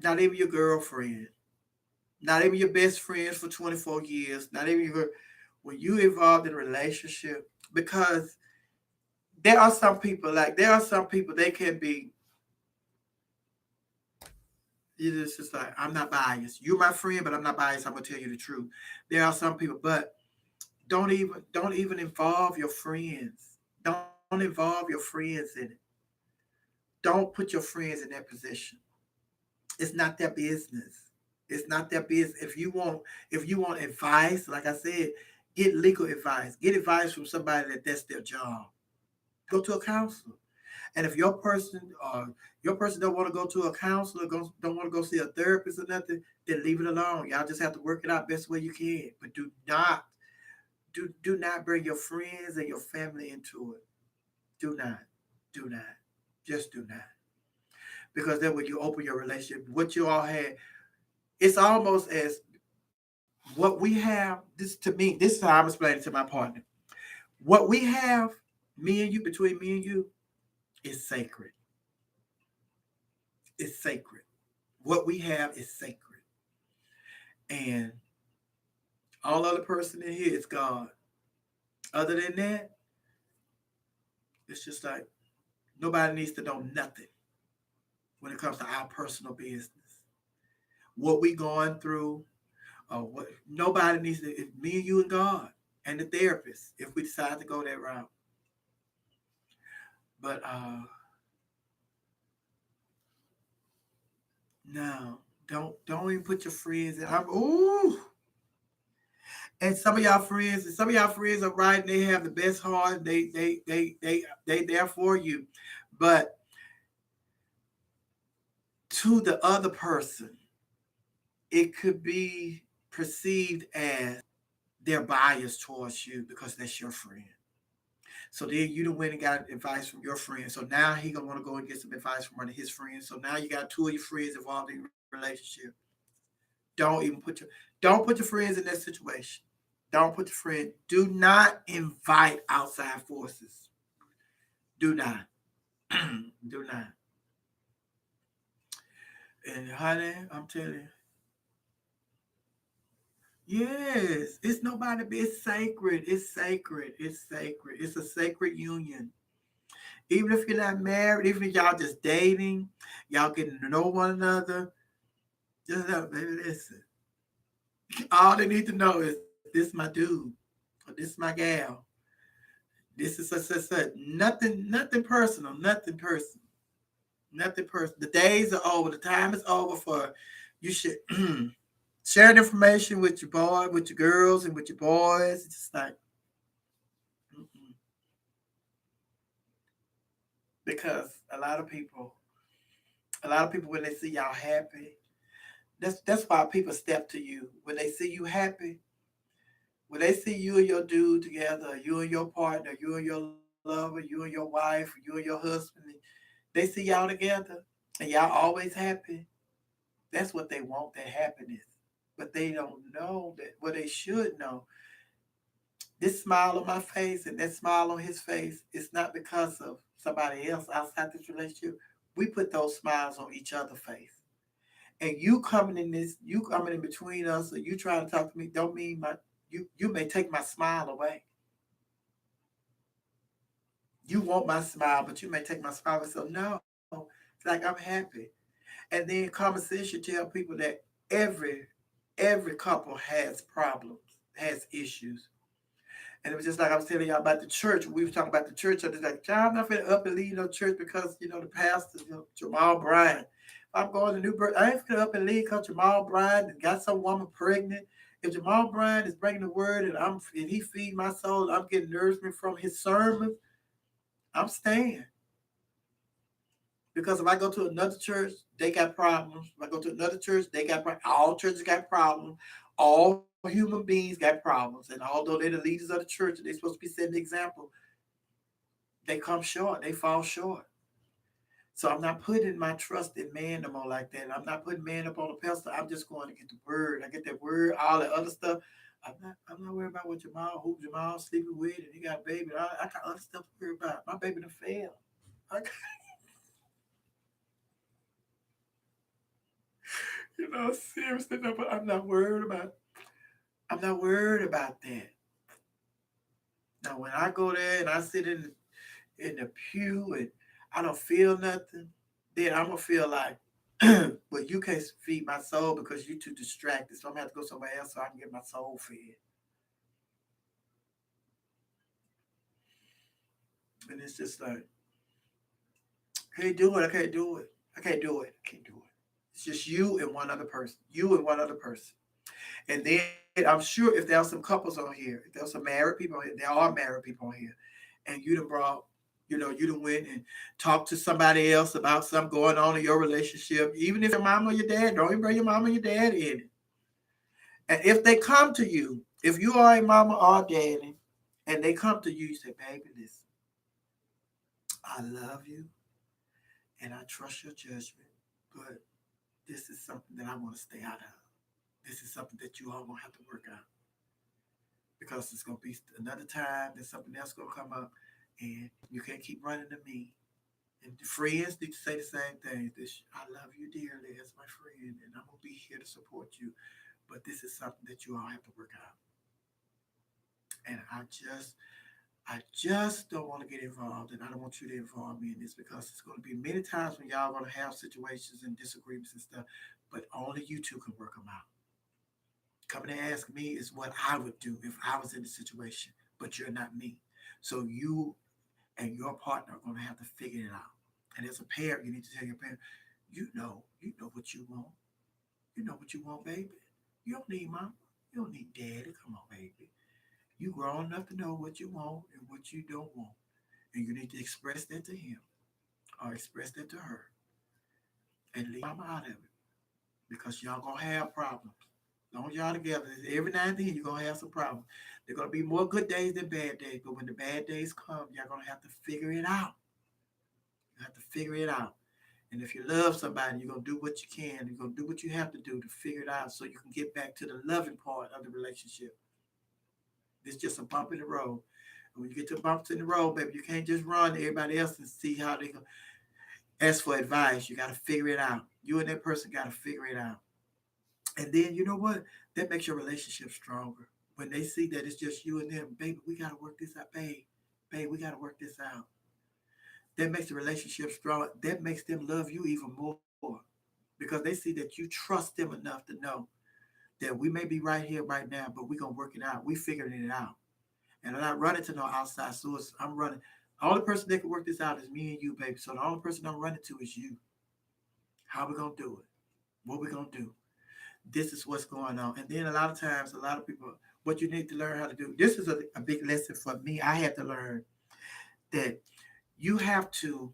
not even your girlfriend, not even your best friends for 24 years, not even your when you involved in a relationship, because there are some people they can be, it's just like, I'm not biased. You're my friend, but I'm not biased. I'm gonna tell you the truth. There are some people, but don't even involve your friends. Don't involve your friends in it. Don't put your friends in that position. It's not their business. It's not their business. If you want advice, like I said, get legal advice. Get advice from somebody that's their job. Go to a counselor. And if your person don't want to go to a counselor, don't want to go see a therapist or nothing, then leave it alone. Y'all just have to work it out best way you can. But do not bring your friends and your family into it. Do not. Do not. Just do not. Because then when you open your relationship, what you all had, it's almost as what we have, this to me, this is how I'm explaining to my partner. What we have, me and you, between me and you, is sacred. It's sacred. What we have is sacred. And all other person in here is God. Other than that, it's just like nobody needs to know nothing when it comes to our personal business. What we going through, what nobody needs to. It's me and you and God and the therapist if we decide to go that route. But no, don't even put your friends in. And some of y'all friends are right. And they have the best heart. They there for you, but to the other person, it could be perceived as their bias towards you because that's your friend. So then you done went and got advice from your friend. So now he gonna want to go and get some advice from one of his friends. So now you got two of your friends involved in your relationship. Don't even put your don't put your friends in that situation. Don't put your friend. Do not invite outside forces. Do not. Do not. And honey, I'm telling you, yes, it's nobody. It's sacred. It's sacred. It's sacred. It's a sacred union. Even if you're not married, even if y'all just dating, y'all getting to know one another. Just baby, listen. All they need to know is this my dude, or this my gal. This is such. Nothing personal. Nothing personal. Nothing personal. The days are over. The time is over for you should share information with your boy, with your girls, and with your boys. It's just like mm-mm. Because a lot of people when they see y'all happy, that's why people step to you when they see you happy. When they see you and your dude together, you and your partner, you and your lover, you and your wife, you and your husband, they see y'all together and y'all always happy. That's what they want, that happiness. But they don't know that what they should know. This smile on my face and that smile on his face is not because of somebody else outside this relationship. We put those smiles on each other's face. And you coming in between us, or you trying to talk to me, don't mean you may take my smile away. You want my smile, but you may take my smile. So no, it's like I'm happy. And then conversation tell people that every every couple has problems, has issues. And it was just like I was telling y'all about the church. We were talking about the church. I was like, "Child, I'm not finna up and leave no church because the pastor, Jamal Bryant. If I'm going to New Birth, I ain't finna up and leave because Jamal Bryant got some woman pregnant. If Jamal Bryant is bringing the word and he feed my soul, I'm getting nourishment from his sermons, I'm staying. Because if I go to another church, they got problems. If I go to another church, they got problems. All churches got problems. All human beings got problems. And although they're the leaders of the church and they're supposed to be setting the example, they come short. They fall short. So I'm not putting my trust in man no more like that. I'm not putting man up on a pedestal. I'm just going to get the word. I get that word, all that other stuff. I'm not worried about what who Jamal's sleeping with, and he got a baby. I got other stuff to worry about. My baby done failed. I got, seriously, no, but I'm not worried about that. Now when I go there and I sit in the pew and I don't feel nothing, then I'm gonna feel like, well, you can't feed my soul because you're too distracted. So I'm gonna have to go somewhere else so I can get my soul fed. And it's just like, I can't do it. I can't do it. I can't do it. I can't do it. It's just you and one other person. You and one other person. And then I'm sure if there are some couples on here, if there's some married people on here, there are married people on here, and you done brought, you done went and talked to somebody else about something going on in your relationship, even if your mom or your dad, don't even bring your mom or your dad in it. And if they come to you, if you are a mama or daddy, and they come to you, you say, baby, listen, I love you and I trust your judgment, but this is something that I want to stay out of. This is something that you all gonna have to work out because it's gonna be another time that something else gonna come up, and you can't keep running to me. And the friends need to say the same thing. I love you dearly as my friend, and I'm gonna be here to support you. But this is something that you all have to work out. And I just don't want to get involved, and I don't want you to involve me in this because it's going to be many times when y'all going to have situations and disagreements and stuff, but only you two can work them out. Coming to ask me is what I would do if I was in the situation, but you're not me. So you and your partner are going to have to figure it out. And as a parent, you need to tell your parent, you know what you want. You know what you want, baby. You don't need mama. You don't need daddy. Come on, baby. You grown enough to know what you want and what you don't want. And you need to express that to him or express that to her and leave mama out of it because y'all gonna have problems. As long as y'all together, every now and then you're gonna have some problems. There are gonna be more good days than bad days, but when the bad days come, y'all gonna have to figure it out. You have to figure it out. And if you love somebody, you're gonna do what you can. You're gonna do what you have to do to figure it out so you can get back to the loving part of the relationship. It's just a bump in the road. And when you get to bumps in the road, baby, you can't just run to everybody else and see how they go. Ask for advice. You got to figure it out. You and that person got to figure it out. And then you know what? That makes your relationship stronger. When they see that it's just you and them, baby, we got to work this out, babe. Babe, we got to work this out. That makes the relationship strong. That makes them love you even more because they see that you trust them enough to know that we may be right here right now, but we're going to work it out. We figuring it out. And I'm not running to no outside source. I'm running. The only person that can work this out is me and you, baby. So the only person I'm running to is you. How we going to do it? What we going to do? This is what's going on. And then a lot of times, a lot of people, what you need to learn how to do. This is a big lesson for me. I had to learn that you have to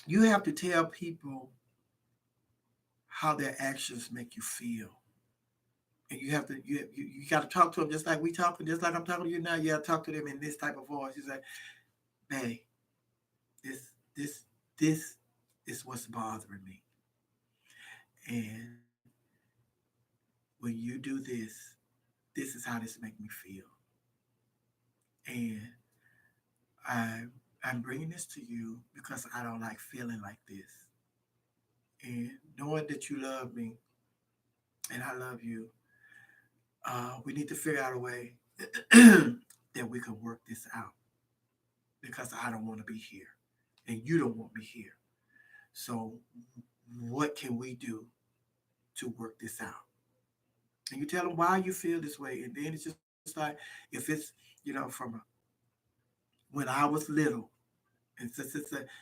you have to tell people how their actions make you feel. And you have to you got to talk to them just like we talking, just like I'm talking to you now. You got to talk to them in this type of voice. You say, "Hey, this this this is what's bothering me, and when you do this is how this make me feel, and I'm bringing this to you because I don't like feeling like this, and knowing that you love me and I love you, we need to figure out a way that we can work this out because I don't want to be here and you don't want me here. So, what can we do to work this out?" And you tell them why you feel this way. And then it's just like, if it's, from when I was little, and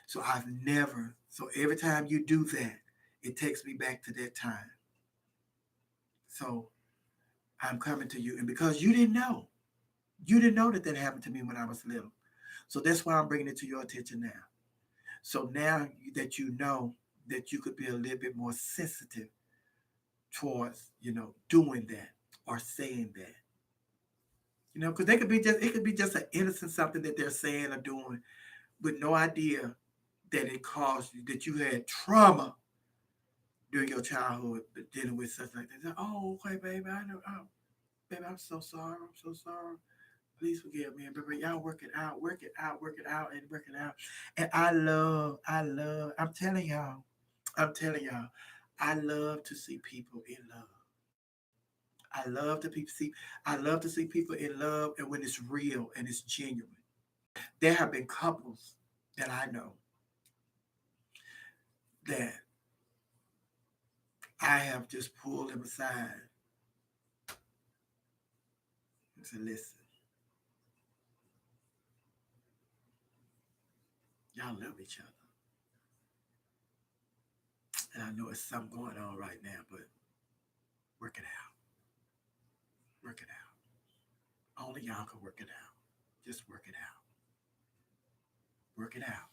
so I've never, so every time you do that, it takes me back to that time. So, I'm coming to you. And because you didn't know that that happened to me when I was little. So that's why I'm bringing it to your attention now. So now that you know that you could be a little bit more sensitive towards, doing that or saying that. Because it could be just an innocent something that they're saying or doing with no idea that it caused you, that you had trauma during your childhood dealing with such like that. Oh, okay, baby, I know. Oh, baby, I'm so sorry. I'm so sorry. Please forgive me. And baby, y'all work it out, work it out, work it out, and work it out. And I'm telling y'all, I love to see people in love. I love to see people in love and when it's real and it's genuine. There have been couples that I know that I have just pulled them aside and said, "Listen, y'all love each other. And I know it's something going on right now, but work it out. Work it out. Only y'all can work it out. Just work it out. Work it out."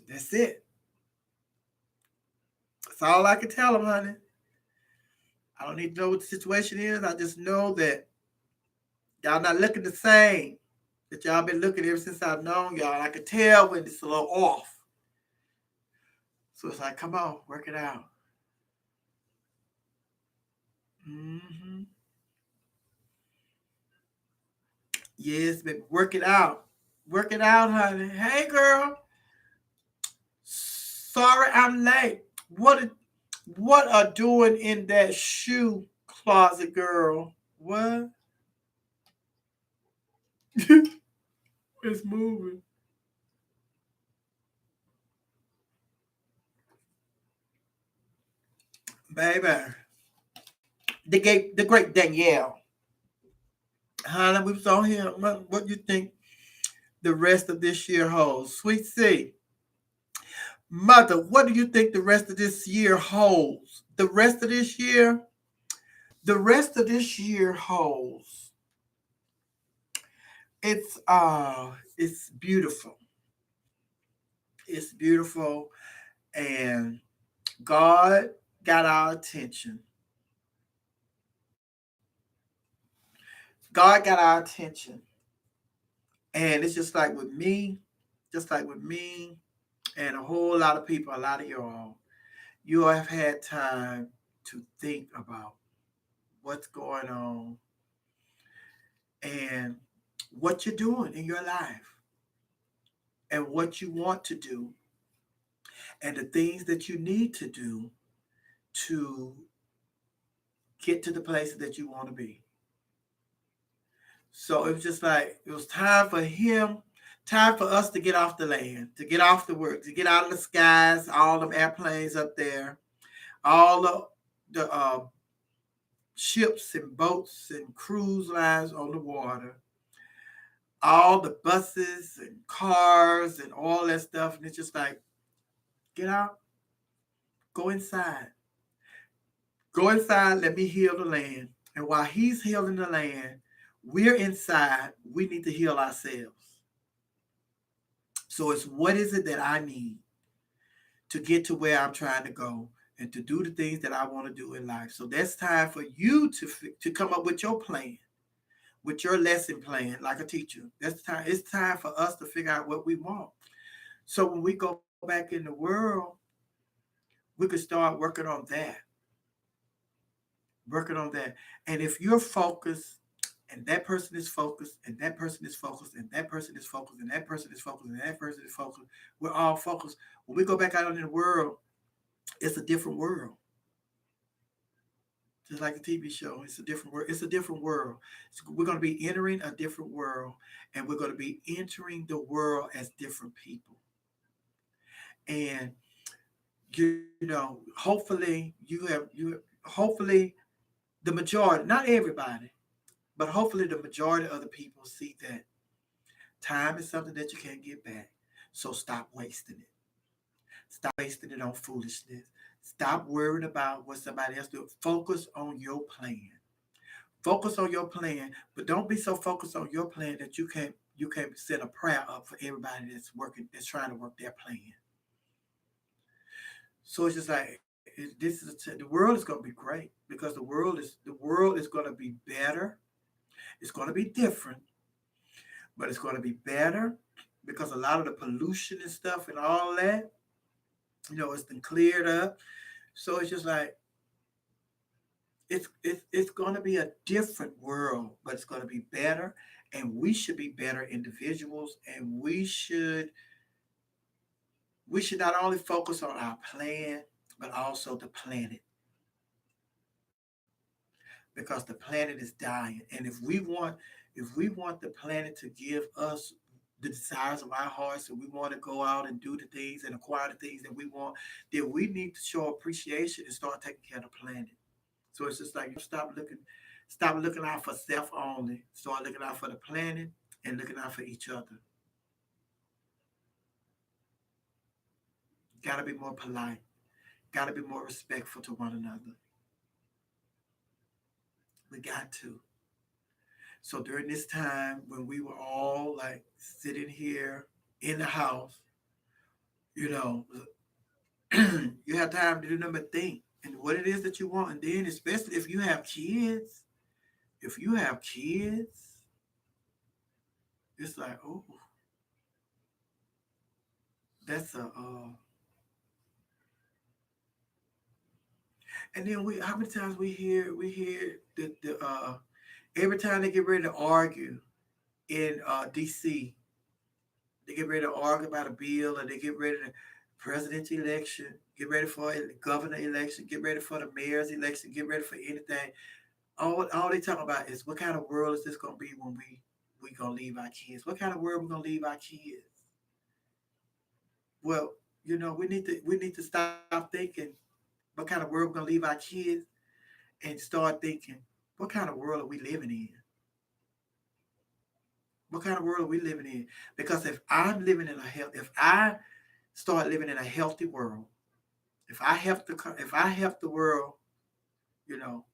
That's it. That's all I can tell them, honey. I don't need to know what the situation is. I just know that y'all not looking the same that y'all been looking ever since I've known y'all. I can tell when it's a little off. So it's like, come on, work it out. Mm-hmm. Yes, baby, work it out. Work it out, honey. Hey, girl. Sorry I'm late. What? What are doing in that shoe closet, girl? What? It's moving. Baby. The great Danielle. Honey, we was on here. What do you think the rest of this year holds? Sweet C. Mother, what do you think the rest of this year holds? The rest of this year? The rest of this year holds. It's beautiful. It's beautiful. And God got our attention. God got our attention. And it's just like with me, and a whole lot of people, a lot of y'all, you have had time to think about what's going on and what you're doing in your life and what you want to do and the things that you need to do to get to the places that you want to be. So it was just like it was time for us to get off the land, to get off the work, to get out of the skies, all them airplanes up there, all the ships and boats and cruise lines on the water, all the buses and cars and all that stuff. And it's just like, get out, go inside. Go inside, let me heal the land. And while he's healing the land, we're inside, we need to heal ourselves. So it's what is it that I need to get to where I'm trying to go and to do the things that I want to do in life. So that's time for you to come up with your plan, with your lesson plan, like a teacher. That's time. It's time for us to figure out what we want. So when we go back in the world, we could start working on that. And if you're focused, and that person is focused, and that person is focused, and that person is focused, and that person is focused, and that person is focused, we're all focused. When we go back out in the world, it's a different world. Just like a TV show, it's a different world. It's a different world. So we're going to be entering a different world, and we're going to be entering the world as different people. And hopefully hopefully the majority, not everybody, but hopefully the majority of the people see that time is something that you can't get back. So stop wasting it. Stop wasting it on foolishness. Stop worrying about what somebody else do. Focus on your plan. Focus on your plan, but don't be so focused on your plan that you can't set a prayer up for everybody that's trying to work their plan. So it's just like the world is going to be great because the world is going to be better. It's going to be different, but it's going to be better because a lot of the pollution and stuff and all that, it's been cleared up. So it's just like it's going to be a different world, but it's going to be better, and we should be better individuals, and we should not only focus on our plan, but also the planet, because the planet is dying. And if we want the planet to give us the desires of our hearts, and we want to go out and do the things and acquire the things that we want, then we need to show appreciation and start taking care of the planet. So it's just like you stop looking out for self only, start looking out for the planet and looking out for each other. Got to be more polite, got to be more respectful to one another. We got to. So during this time when we were all like sitting here in the house, you know, you have time to do nothing but think and what it is that you want. And then especially if you have kids, it's like, oh, that's a and then how many times we hear the every time they get ready to argue in DC, they get ready to argue about a bill, and they get ready to presidential election, get ready for governor election, get ready for the mayor's election, get ready for anything. All they talk about is what kind of world is this gonna be when we gonna leave our kids? What kind of world we gonna leave our kids? Well, we need to stop thinking what kind of world we're gonna leave our kids and start thinking what kind of world are we living in? What kind of world are we living in? Because if I start living in a healthy world, if I help the world, you know,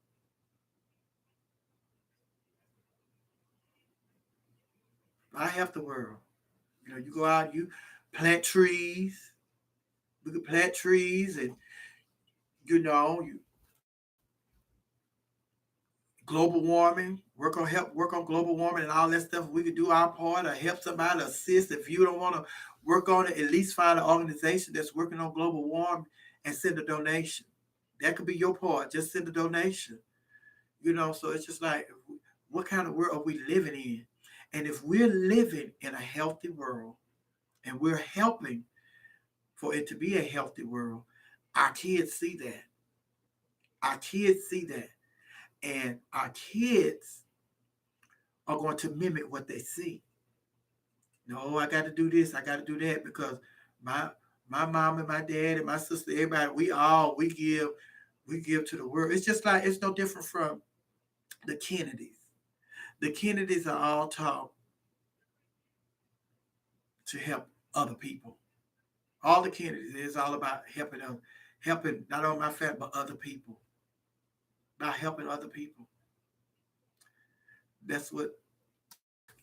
I help the world. You go out, you plant trees. We could plant trees, and you global warming. Work on global warming and all that stuff. We could do our part or help somebody assist. If you don't want to work on it, at least find an organization that's working on global warming and send a donation. That could be your part. Just send a donation. So it's just like, what kind of world are we living in? And if we're living in a healthy world and we're helping for it to be a healthy world, our kids see that. Our kids see that. And our kids are going to mimic what they see. No, I got to do this, I got to do that, because my my mom and my dad and my sister, everybody, we give to the world. It's just like it's no different from the Kennedys. The Kennedys are all taught to help other people. All the Kennedys is all about helping them, helping not only my family but other people. About helping other people. That's what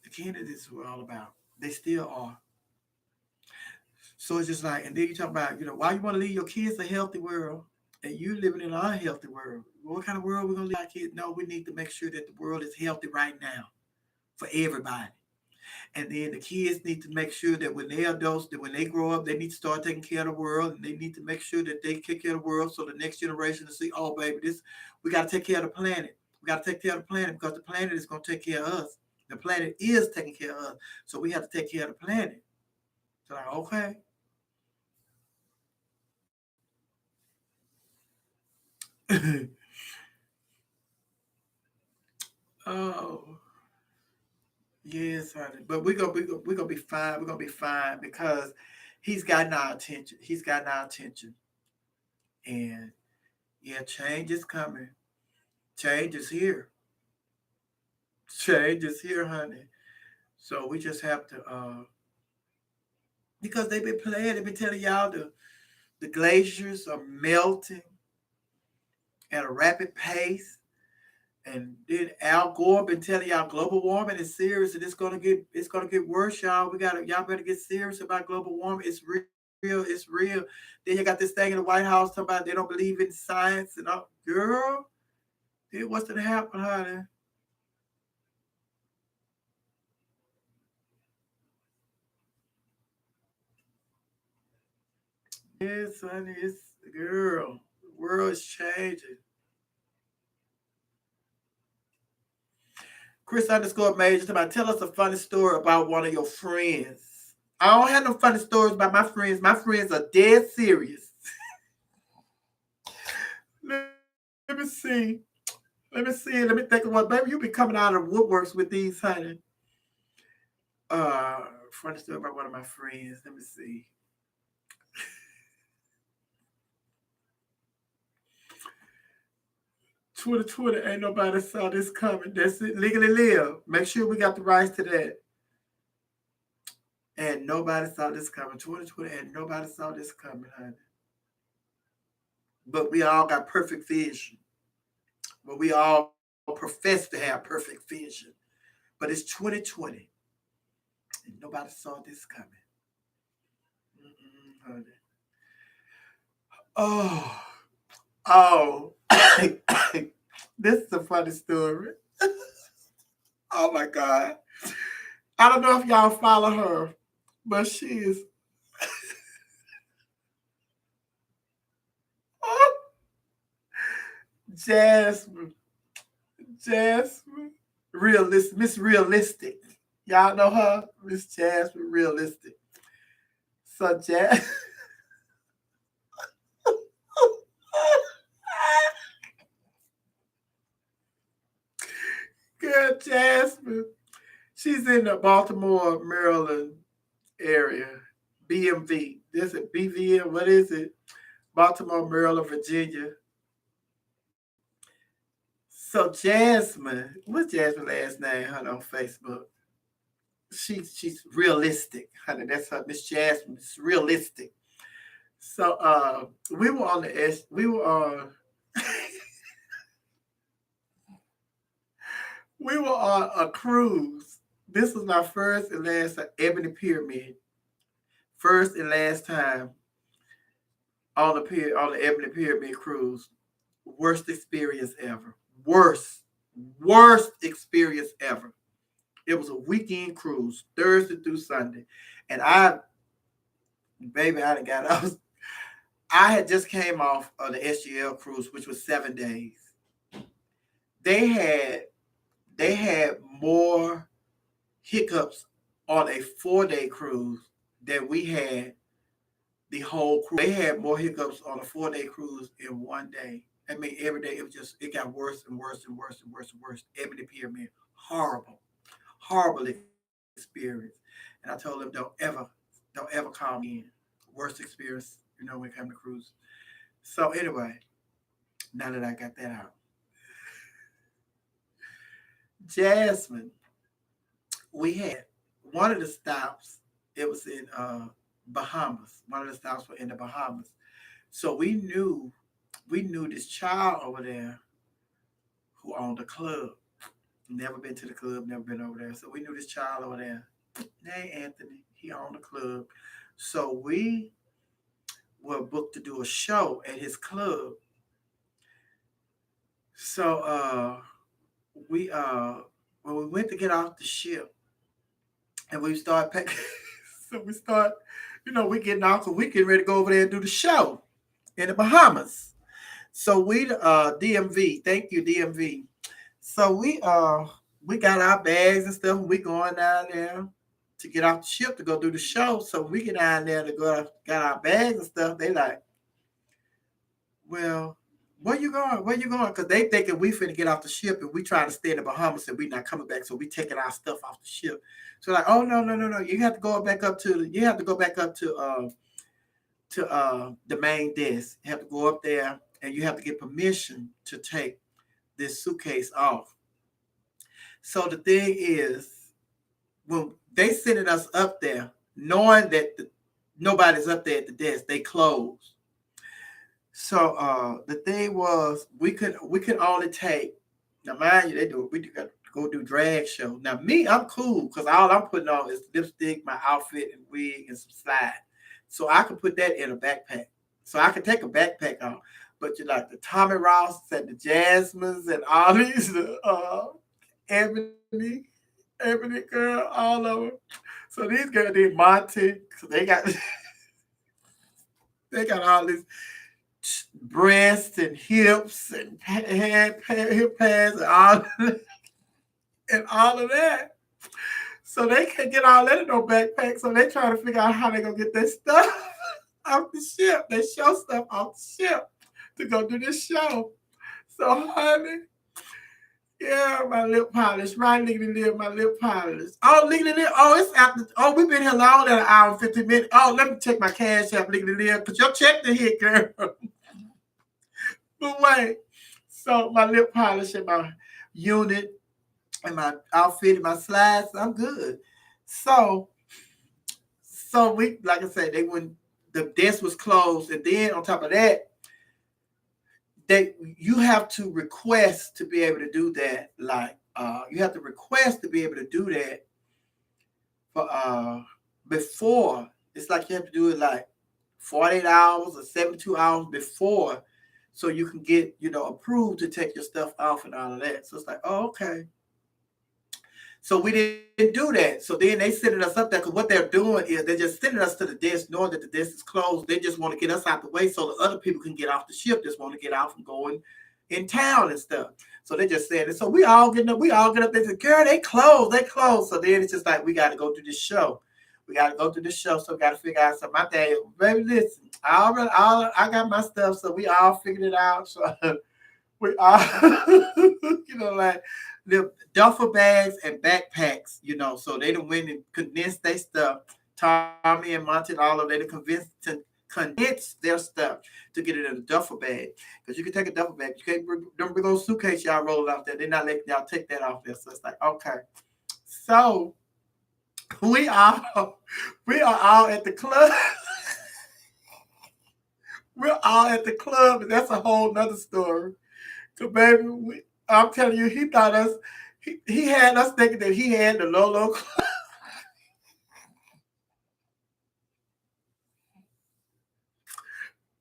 the Kennedys were all about. They still are. So it's just like, and then you talk about, why you want to leave your kids a healthy world and you living in an unhealthy world. What kind of world we're going to leave our kids? No, we need to make sure that the world is healthy right now for everybody. And then the kids need to make sure that when they're adults, that when they grow up, they need to start taking care of the world, and they need to make sure that they take care of the world so the next generation will see, oh baby, this we got to take care of the planet. We got to take care of the planet because the planet is going to take care of us. The planet is taking care of us, so we have to take care of the planet. So like, okay, oh yes, honey, but we gonna be fine. We're gonna be fine because he's gotten our attention. He's gotten our attention, and yeah, change is coming. Change is here. Change is here, honey. So we just have to, because they've been playing, they've been telling y'all the glaciers are melting at a rapid pace. And then Al Gore been telling y'all global warming is serious and it's gonna get worse, y'all. Y'all better get serious about global warming. It's real, it's real. Then you got this thing in the White House talking about they don't believe in science and all. Girl, it what's gonna happen, honey? Yes, honey, it's girl. The world is changing. Chris underscore major about tell us a funny story about one of your friends. I don't have no funny stories about my friends. My friends are dead serious. Let me see. Let me see. Let me think of what. Baby, you be coming out of woodworks with these, honey. Funny story about one of my friends. Let me see. 2020 ain't nobody saw this coming. That's it. Legally live. Make sure we got the rights to that. And nobody saw this coming. 2020 and nobody saw this coming, honey. But we all got perfect vision. But we all profess to have perfect vision. But it's 2020 and nobody saw this coming. Honey. Oh, oh. This is a funny story. Oh my God. I don't know if y'all follow her, but she is Jasmine. Jasmine. Realistic. Miss Realistic. Y'all know her? Miss Jasmine Realistic. So Jasmine, she's in the Baltimore, Maryland area. BMV. This is BVM. What is it? Baltimore, Maryland, Virginia. So Jasmine, what's Jasmine's last name? Honey, on Facebook. She's realistic, honey. That's her. Miss Jasmine. It's realistic. So we were on the we were on we were on a cruise. This was my first and last Ebony Pyramid. First and last time on the Ebony Pyramid cruise. Worst experience ever. Worst experience ever. It was a weekend cruise, Thursday through Sunday, and baby, I done got out. I had just came off of the SGL cruise, which was 7 days. They had more hiccups on a 4-day cruise than we had the whole cruise. They had more hiccups on a 4-day cruise in one day. I mean, every day it got worse and worse and worse and worse and worse. Ebony Pyramid, horrible experience. And I told them, don't ever call me in. Worst experience, when it comes to cruise. So anyway, now that I got that out, Jasmine, we had one of the stops. It was in Bahamas. One of the stops were in the Bahamas. So we knew this child over there who owned a club. Never been to the club, never been over there. So we knew this child over there. Hey, Anthony, he owned a club. So we were booked to do a show at his club. So we when we went to get off the ship and we started packing, so we start, we getting off because we getting ready to go over there and do the show in the Bahamas. So we DMV, thank you, DMV. So we got our bags and stuff, and we going down there to get off the ship to go do the show. So we get down there to got our bags and stuff. They like, well, where you going? Because they thinking we finna get off the ship and we trying to stay in the Bahamas and we not coming back. So we taking our stuff off the ship. So like, oh no. You have to go back up to the main desk. You have to go up there and you have to get permission to take this suitcase off. So the thing is, when they sending us up there, knowing that nobody's up there at the desk, they closed. So the thing was, we could only take. Now, mind you, we got to go do drag show. Now, me, I'm cool because all I'm putting on is lipstick, my outfit, and wig, and some slide. So I could put that in a backpack. So I could take a backpack on. But you like the Tommy Ross and the Jasmines and all these Ebony girl, all of them. So these girls did Monty. So they got all this breasts and hips and hip pads and all of that. So they can't get all that in no backpack. So they trying to figure out how they gonna get their stuff off the ship. They show stuff off the ship to go do this show. So honey, yeah, my lip polish, right, Lickety Lip, my lip polish. Oh, Lickety Lip, it's after. Oh, we've been here longer than an hour and 50 minutes. Oh, let me check my cash app, Lickety Lip, because your check to hit, girl. But wait, so my lip polish and my unit and my outfit and my slides, I'm good. So we, like I said, the desk was closed, and then on top of that, you have to request to be able to do that. Like you have to request to be able to do that for before. It's like you have to do it like 48 hours or 72 hours before, so you can get approved to take your stuff off and all of that. So it's like, oh, okay. So we didn't do that. So then they sending us up there because what they're doing is they're just sending us to the desk, knowing that the desk is closed. They just want to get us out the way so the other people can get off the ship. Just want to get out from going in town and stuff. So they just said it. So we all get up there. Say, girl, they closed. So then it's just like we got to go to this show. So we got to figure out something. My dad, baby, listen, I got my stuff. So we all figured it out. So We all, like the duffel bags and backpacks, so they done went and condensed their stuff. Tommy and Monty and all of them, they done condense their stuff to get it in a duffel bag. Because you can take a duffel bag, you can't bring them big old suitcase y'all roll out there. They're not letting y'all take that off there. So it's like, okay. So we are we are all at the club. We're all at the club, and that's a whole nother story. So, baby, I'm telling you, he thought us, he had us thinking that he had the Lolo Club.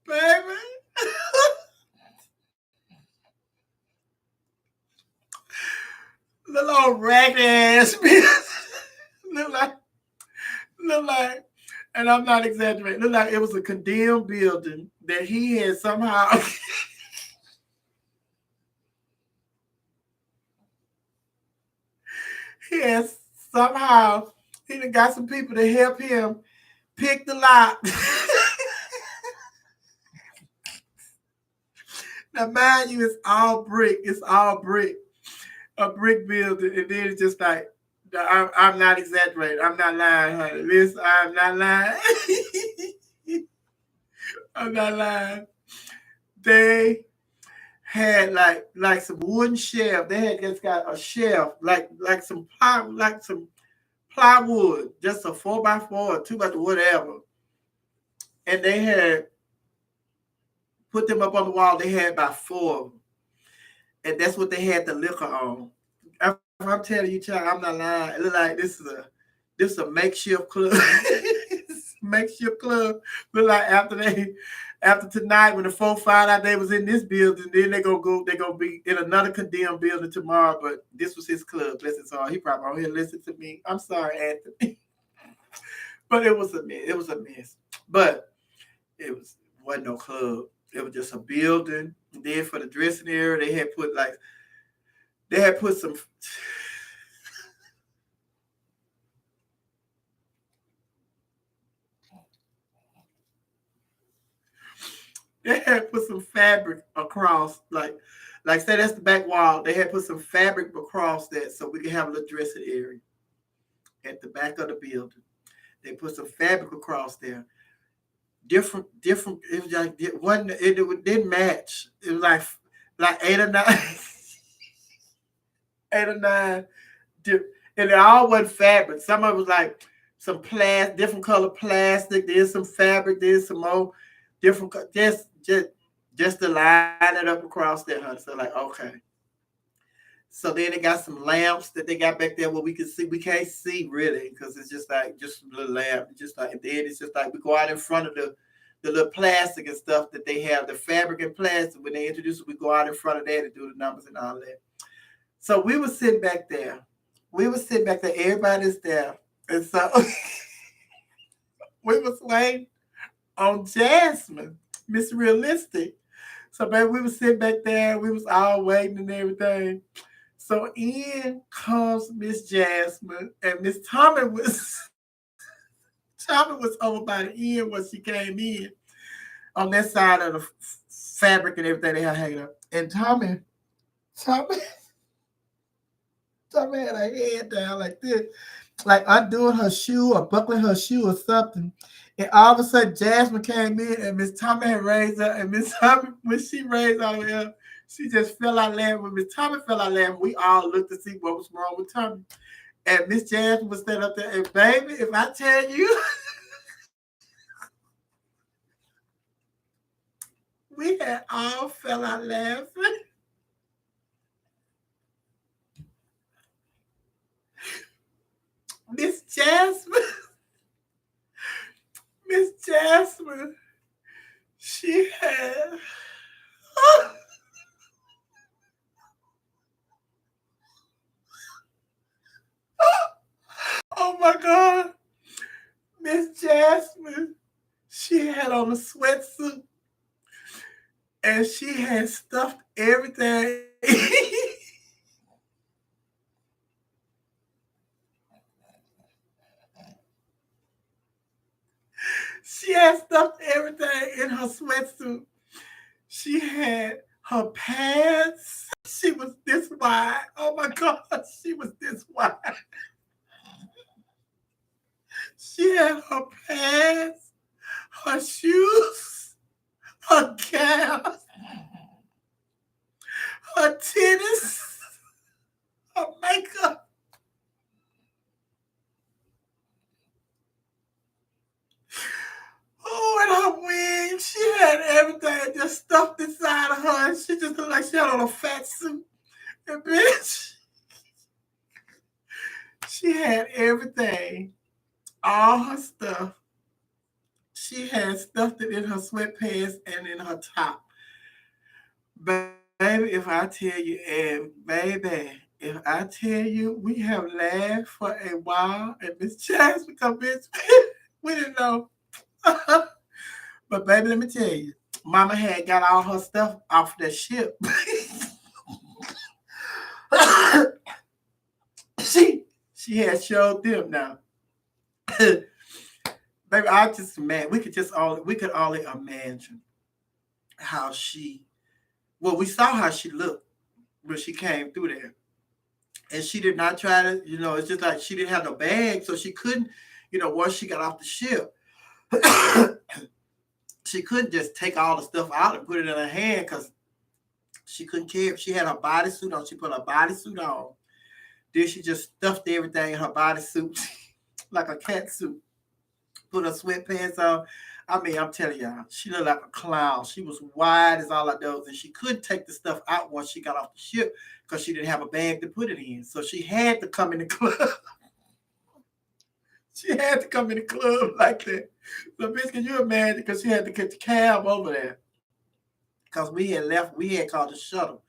Baby. Little old ragged ass bitch. look like, look like, and I'm not exaggerating, look like it was a condemned building that he had somehow. He has somehow, he done got some people to help him pick the lock. Now, mind you, it's all brick. It's all brick. A brick building. And then it's just like, I'm not exaggerating. I'm not lying, honey. Listen, I'm not lying. I'm not lying. They had like some wooden shelf. They had just got a shelf, like some plywood, just a 4x4 or 2x whatever. And they had put them up on the wall. They had about 4 of them. And that's what they had the liquor on. I'm telling you, child, I'm not lying. It look like this is a makeshift club. Makeshift club. Look like after tonight, when the folks find out they was in this building, then they're gonna be in another condemned building tomorrow. But this was his club. Listen, so he probably on here listen to me. I'm sorry, Anthony. But it was a mess. It was a mess. But wasn't no club. It was just a building. And then for the dressing area, they had put some. They had put some fabric across, like say that's the back wall. They had put some fabric across that so we could have a little dressing area at the back of the building. They put some fabric across there. Different. It was like it wasn't. It didn't match. It was like 8 or 9, 8 or 9, and it all wasn't fabric. Some of it was like some different color plastic. There's some fabric. There's some more different. Just to line it up across there, honey. So like, okay. So then they got some lamps that they got back there where we can see. We can't see really because it's just like just a little lamp. Just like, and then it's just like we go out in front of the little plastic and stuff that they have, the fabric and plastic. When they introduce it, we go out in front of that and do the numbers and all that. So we were sitting back there. Everybody's there. And so we was waiting on Jasmine, Miss Realistic. So baby, we was sitting back there. We was all waiting and everything. So in comes Miss Jasmine, and Miss Tommy was over by the end when she came in on that side of the fabric and everything they had hanging up. And Tommy, Tommy had her head down like this, like undoing her shoe or buckling her shoe or something. And all of a sudden, Jasmine came in, and Miss Tommy had raised her. And Miss Tommy, when she raised her up, she just fell out laughing. When Miss Tommy fell out laughing, we all looked to see what was wrong with Tommy. And Miss Jasmine was standing up there, and baby, if I tell you, we had all fell out laughing. Miss Jasmine, Miss Jasmine, she had. Oh my God. Miss Jasmine, she had on a sweatsuit and she had stuffed everything. She had stuffed everything in her sweatsuit. She had Her pants, she was this wide. Oh my God, she was this wide. She had her pants, her shoes, her gown, her tennis, her makeup. Oh, and her wig. She had everything just stuffed inside of her. And she just looked like she had on a fat suit. And bitch, she had everything, all her stuff. She had stuffed it in her sweatpants and in her top. Baby, if I tell you, and baby, if I tell you, we have laughed for a while and Miss Chance because bitch, we didn't know. But baby, let me tell you, Mama had got all her stuff off the ship. she she had showed them now. Baby, I just man, we could only imagine how she well, we saw how she looked when she came through there. And she did not try to, it's just like she didn't have no bag, so she couldn't, once she got off the ship, she couldn't just take all the stuff out and put it in her hand because she couldn't care. She had her bodysuit on. She put her bodysuit on. Then she just stuffed everything in her bodysuit like a cat suit. Put her sweatpants on. I mean, I'm telling y'all, she looked like a clown. She was wide as all of those, and she couldn't take the stuff out once she got off the ship because she didn't have a bag to put it in. So she had to come in the club. She had to come in the club like that. So, bitch, can you imagine? Because she had to get the cab over there. Because we had called the shuttle.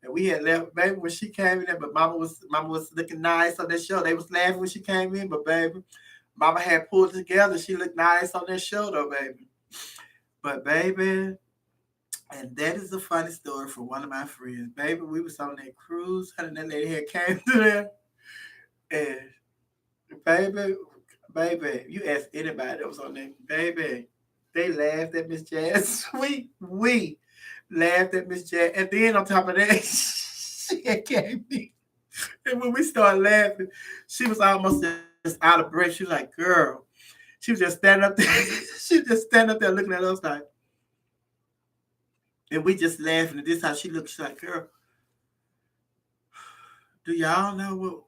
And we had left, baby, when she came in there, but mama was looking nice on that show. They was laughing when she came in, but baby, mama had pulled it together. She looked nice on that show though, baby. But baby, and that is a funny story from one of my friends. Baby, we was on that cruise, and that lady had came through there. And baby, you ask anybody that was on there, baby, they laughed at Miss Jazz. We laughed at Miss Jazz. And then on top of that, she had came in. And when we started laughing, she was almost just out of breath. She was like, girl. She was just standing up there. She was just standing up there looking at us like, and we just laughing. And this is how she looked. She's like, girl, do y'all know what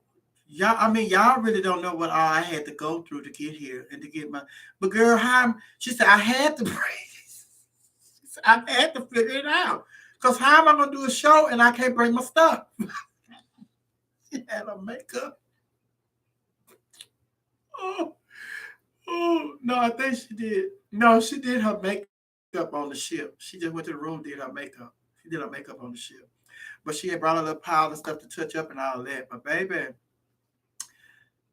y'all really don't know what all I had to go through to get here and to get my but girl, how she said I had to breathe. I had to figure it out. Because how am I gonna do a show and I can't bring my stuff? She had her makeup. Oh, no, I think she did. No, she did her makeup on the ship. She just went to the room, did her makeup. She did her makeup on the ship. But she had brought a little pile of stuff to touch up and all that. But baby,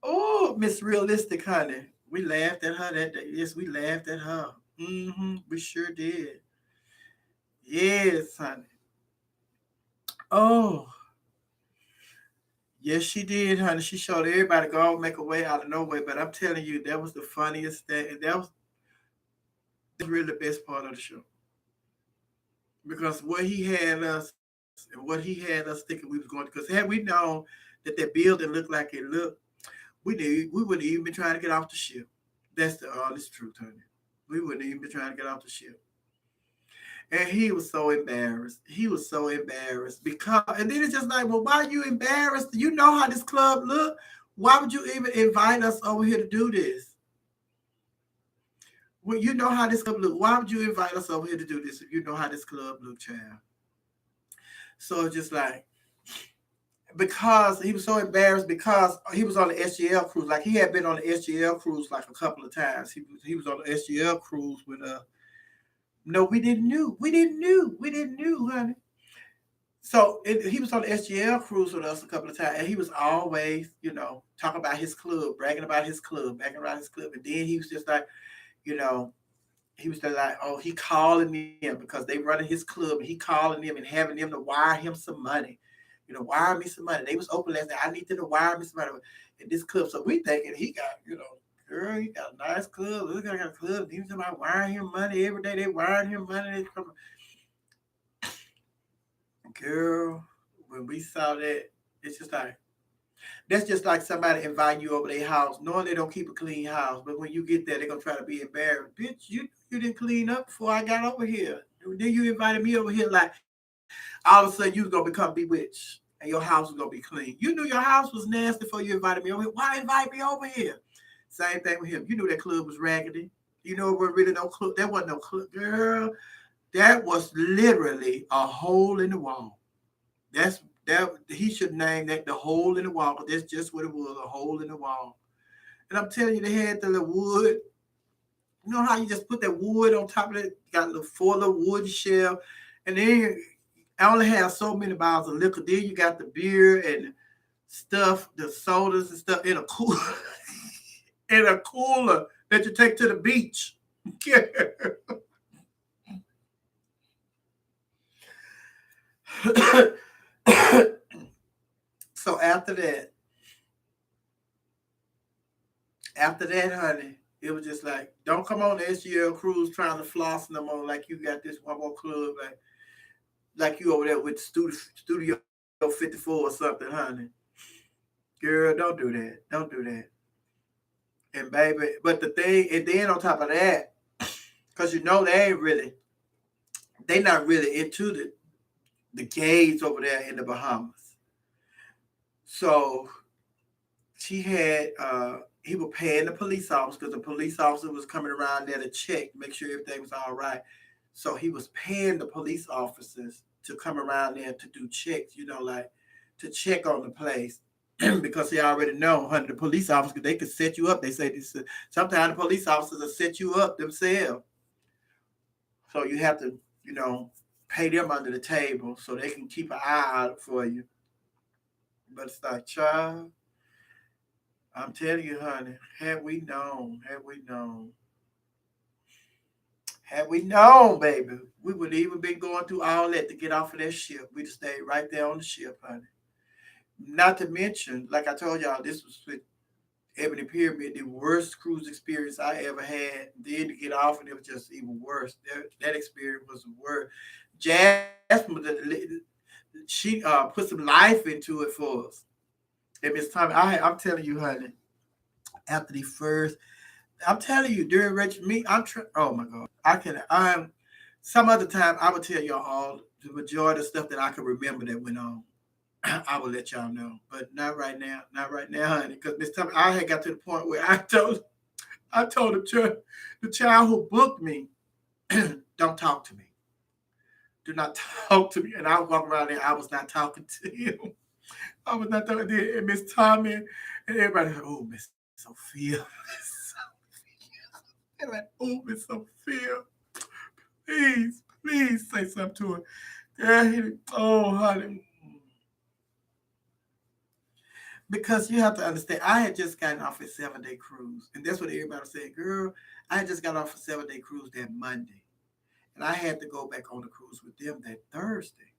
oh, Miss Realistic, honey. We laughed at her that day. Yes, we laughed at her. We sure did. Yes, honey. Oh, yes, she did, honey. She showed everybody go make a way out of no way. But I'm telling you, that was the funniest thing. And that was really the best part of the show. Because what he had us and what he had us thinking we was going to, because had we known that that building looked like it looked, we wouldn't even been trying to get off the ship. That's the honest truth, honey. We wouldn't even be trying to get off the ship. And he was so embarrassed. He was so embarrassed because, and then it's just like, well, why are you embarrassed? You know how this club look. Why would you even invite us over here to do this? Well, you know how this club look. Why would you invite us over here to do this if you know how this club look, child? So it's just like, because he was so embarrassed because he was on the SGL cruise. Like he had been on the SGL cruise like a couple of times. He was on the SGL cruise with no, we didn't knew. We didn't knew, honey. So he was on the SGL cruise with us a couple of times, and he was always, talking about his club, bragging about his club, bragging about his club. And then he was just like, you know, he was just like, oh, he calling them because they running his club, and he calling them and having them to wire him some money. Wire me some money. They was open last night. I need them to wire me some money in this club. So we thinking he got, girl, he got a nice club. Look, I got a club. He was about wiring him money every day. They wiring him money. Girl, when we saw that, it's just like, that's just like somebody inviting you over their house, knowing they don't keep a clean house. But when you get there, they're gonna try to be embarrassed. Bitch, you didn't clean up before I got over here. Then you invited me over here like all of a sudden you was gonna become bewitched and your house was gonna be clean. You knew your house was nasty before you invited me over here. Why invite me over here? Same thing with him. You knew that club was raggedy. You know it was really no club. There wasn't no club, girl. That was literally a hole in the wall. That he should name that the hole in the wall, but that's just what it was, a hole in the wall. And I'm telling you, they had the little wood. You know how you just put that wood on top of it, got the four little wood shell, and then I only have so many bottles of liquor. Then you got the beer and stuff, the sodas and stuff in a cooler, in a cooler that you take to the beach. So after that, honey, it was just like, don't come on the SGL cruise trying to floss no more like you got this one more club, like you over there with Studio 54 or something, honey. Girl, don't do that. Don't do that. And baby, but the thing, and then on top of that, because you know they not really into the gays over there in the Bahamas. So she had he was paying the police officer because the police officer was coming around there to check, make sure everything was all right. So he was paying the police officers to come around there to do checks, like to check on the place. Because they already know, honey, the police officers, they could set you up. They say this. Sometimes the police officers will set you up themselves. So you have to, pay them under the table so they can keep an eye out for you. But it's like, child, I'm telling you, honey, had we known, baby, we would even been going through all that to get off of that ship. We'd have stayed right there on the ship, honey. Not to mention, like I told y'all, this was with Ebony Pyramid, the worst cruise experience I ever had. Then to get off, and it was just even worse. That experience was the worst. Jasmine, she put some life into it for us. And Miss Tommy, I'm telling you, honey, after the first, I'm telling you, during Rich Me, oh my God, I can, some other time I would tell y'all all the majority of stuff that I can remember that went on. I will let y'all know, but not right now, honey. Because Miss Tommy, I had got to the point where I told the child who booked me, don't talk to me, do not talk to me, and I was walking around there, I was not talking to him. I was not talking to him, and Miss Tommy and everybody, like, oh, Miss Sophia, they're like, oh, Miss Sophia, please say something to her. Yeah, oh, honey. Because you have to understand, I had just gotten off a 7-day cruise, and that's what everybody said. Girl, I had just got off a 7-day cruise that Monday, and I had to go back on the cruise with them that Thursday.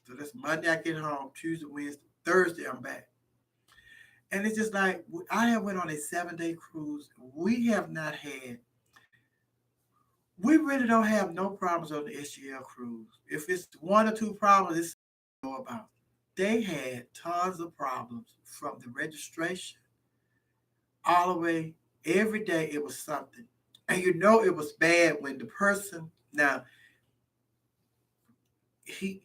So that's Monday I get home, Tuesday, Wednesday, Thursday I'm back, and it's just like I have went on a 7-day cruise. We have not had. We really don't have no problems on the SGL cruise. If it's one or two problems, it's know about. They had tons of problems from the registration all the way. Every day it was something, and it was bad when the person now he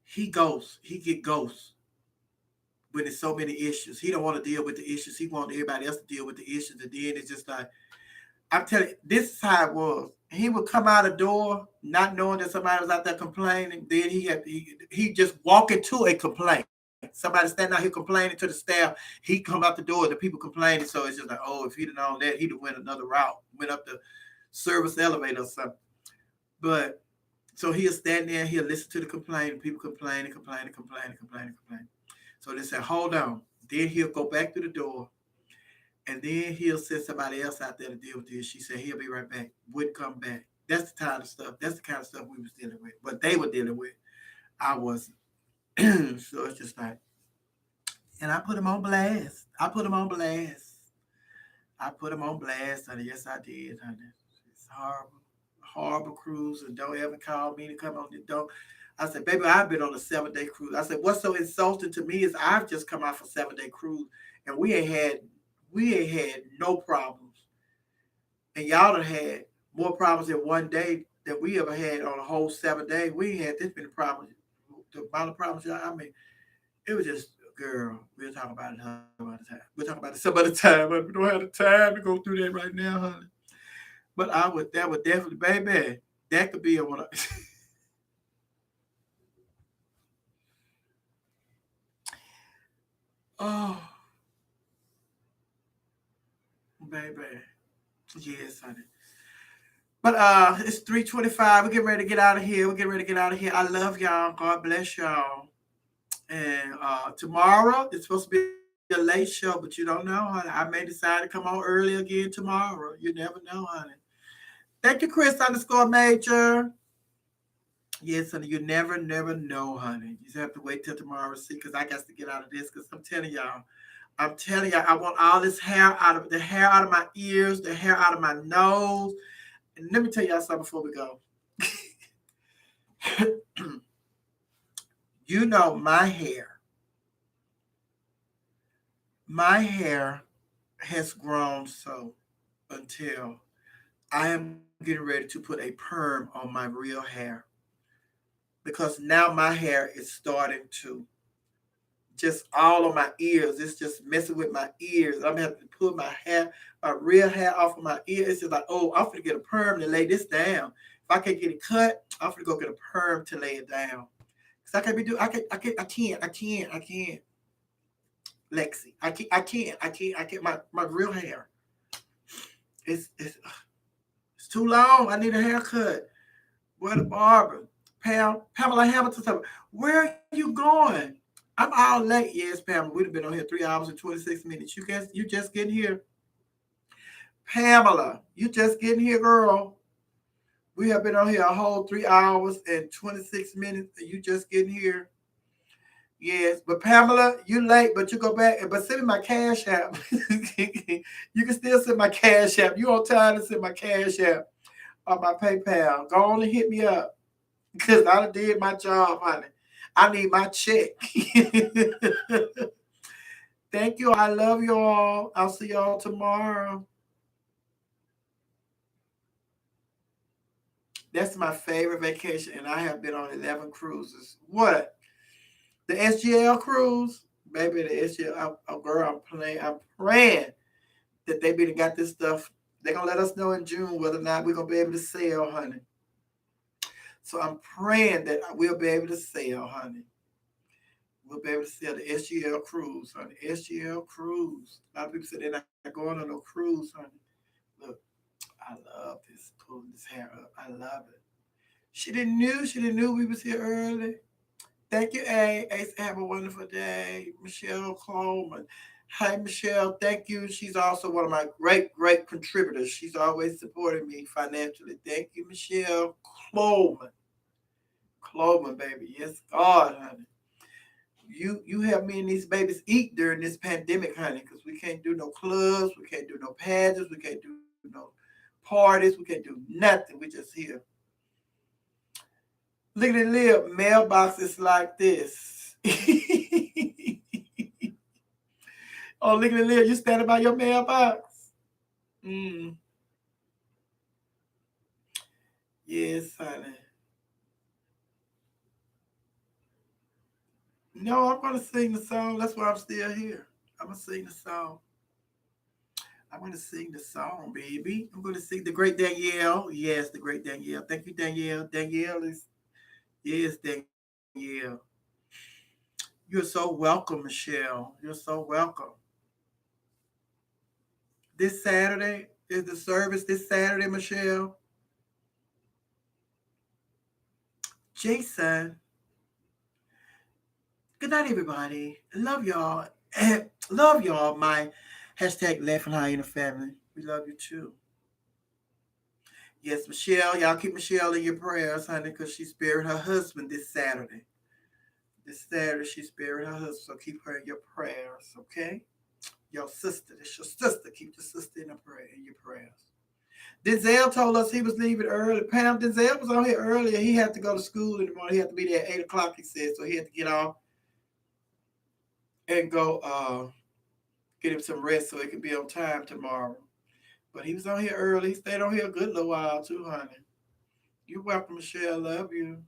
he get ghosts when there's so many issues. He don't want to deal with the issues. He want everybody else to deal with the issues, and then it's just like I'm telling you, this is how it was. He would come out the door not knowing that somebody was out there complaining. Then he just walk into a complaint. Somebody standing out here complaining to the staff. He come out the door, the people complaining. So it's just like, oh, if he'd have known that, he'd have went another route, went up the service elevator or something. But so he'll stand there, he'll listen to the complaint, people complaining. So they say, hold on. Then he'll go back to the door, and then he'll send somebody else out there to deal with this. She said he'll be right back. Wouldn't come back. That's the kind of stuff. That's the kind of stuff we was dealing with. But they were dealing with. I wasn't. So it's just like, and I put him on blast. I put him on blast. I put him on blast, honey. Yes, I did, honey. It's horrible, horrible cruise. And don't ever call me to come on. Don't. I said, baby, I've been on a 7-day cruise. I said, what's so insulting to me is I've just come out for 7-day cruise and we ain't had no problems. And y'all have had more problems in one day than we ever had on a whole 7 days. We ain't had this many problems. The amount of problems, y'all, I mean, it was just, girl, we'll talk about it some other time. We'll talk about it some other time, but we don't have the time to go through that right now, honey. But that would definitely, baby, that could be a one. Oh, baby. Yes, honey. But it's 3:25. We're getting ready to get out of here. We're getting ready to get out of here. I love y'all. God bless y'all. And tomorrow it's supposed to be a late show, but you don't know, honey. I may decide to come on early again tomorrow. You never know, honey. Thank you, Chris_Major. Yes, honey. You never know, honey. You just have to wait till tomorrow to see, because I got to get out of this. Because I'm telling y'all, I want all this hair out of my ears, the hair out of my nose. And let me tell y'all something before we go. You know, my hair has grown so until I am getting ready to put a perm on my real hair, because now my hair is starting to just all on my ears. It's just messing with my ears. I'm gonna have to pull my real hair off of my ears. It's just like, oh, I'm gonna get a perm to lay this down. If I can't get it cut, I'm gonna go get a perm to lay it down. Cause I can't be doing. I can't. Lexi, I can't. My real hair. It's too long. I need a haircut. Where the barber? Pamela Hamilton. Where are you going? I'm all late. Yes, Pamela. We've been on here 3 hours and 26 minutes. You just getting here. Pamela, you just getting here, girl. We have been on here a whole 3 hours and 26 minutes. And you just getting here. Yes, but Pamela, you late, but you go back. But send me my cash app. You can still send my cash app. You on time to send my cash app on my PayPal. Go on and hit me up, because I done did my job, honey. I need my check. Thank you. I love you all. I'll see y'all tomorrow. That's my favorite vacation, and I have been on 11 cruises. What? The SGL cruise? Baby, the SGL. Girl, I'm praying that they be got this stuff. They're going to let us know in June whether or not we're going to be able to sail, honey. So I'm praying that we'll be able to sail, honey. We'll be able to sail the SGL cruise, honey. SGL cruise. A lot of people say they're not going on no cruise, honey. Look, I love this, pulling this hair up. I love it. She didn't know we was here early. Thank you, A. Ace, have a wonderful day. Michelle Coleman. Hi, Michelle. Thank you. She's also one of my great contributors. She's always supporting me financially. Thank you, Michelle Coleman. Coleman, baby. Yes, God, honey. You help me and these babies eat during this pandemic, honey, because we can't do no clubs, we can't do no pageants, we can't do no parties, we can't do nothing. We just here. Look at the lip. Mailbox is like this. Oh, look at the lip. You standing by your mailbox? Mm. Yes, honey. No, I'm gonna sing the song. That's why I'm still here. I'm gonna sing the song. I'm gonna sing the song, baby. I'm gonna sing the great Danielle. Yes, the great Danielle. Thank you, Danielle. Danielle is yes, Danielle. You're so welcome, Michelle. You're so welcome. This Saturday is the service. This Saturday, Michelle. Jason. Good night, everybody. Love y'all. Love y'all. My hashtag laughing high in the family. We love you too. Yes, Michelle. Y'all keep Michelle in your prayers, honey, because she's burying her husband this Saturday. This Saturday, she's burying her husband. So keep her in your prayers, okay? Your sister. It's your sister. Keep your sister in your prayers. Denzel told us he was leaving early. Pam, Denzel was on here earlier. He had to go to school in the morning. He had to be there at 8 o'clock, he said. So he had to get off and go get him some rest so he could be on time tomorrow. But he was on here early. He stayed on here a good little while too, honey. You're welcome, Michelle. Love you.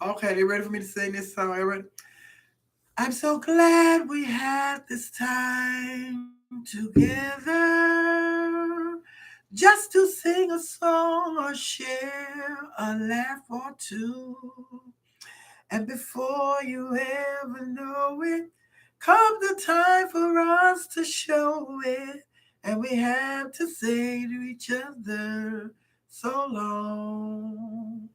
Okay, they ready for me to sing this song? Everybody? I'm so glad we had this time together just to sing a song or share a laugh or two. And before you ever know it, comes the time for us to show it. And we have to say to each other, so long.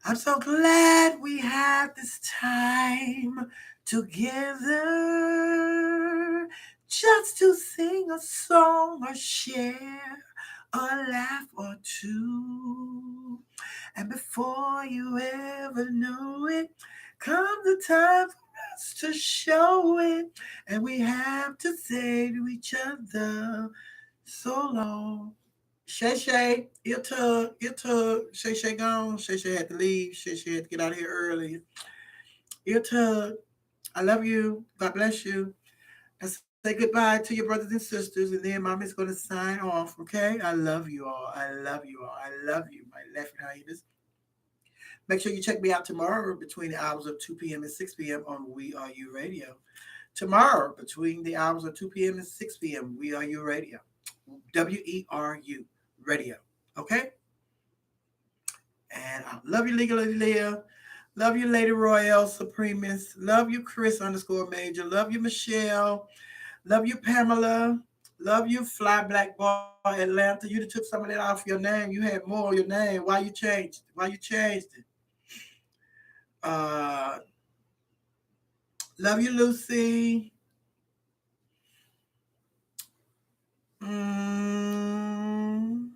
I'm so glad we had this time together just to sing a song or share a laugh or two. And before you ever know it, comes the time for us to show it. And we have to say to each other, so long. Shay Shay, ear tug. Shay Shay gone. Shay Shay had to leave. Shay Shay had to get out of here early. Ear tug, I love you. God bless you. And say goodbye to your brothers and sisters. And then mommy's going to sign off, okay? I love you all. I love you all. I love you, my laughing hyenas. Make sure you check me out tomorrow between the hours of 2 p.m. and 6 p.m. on We Are You Radio. Tomorrow between the hours of 2 p.m. and 6 p.m. We Are You Radio. WERU Radio. Okay? And I love you, Legal Lady Leah. Love you, Lady Royale Supremist. Love you, Chris underscore Major. Love you, Michelle. Love you, Pamela. Love you, Fly Black Boy Atlanta. You took some of that off your name. You had more of your name. Why you changed it? Why you changed it? Uh, love you, Lucy. Mm,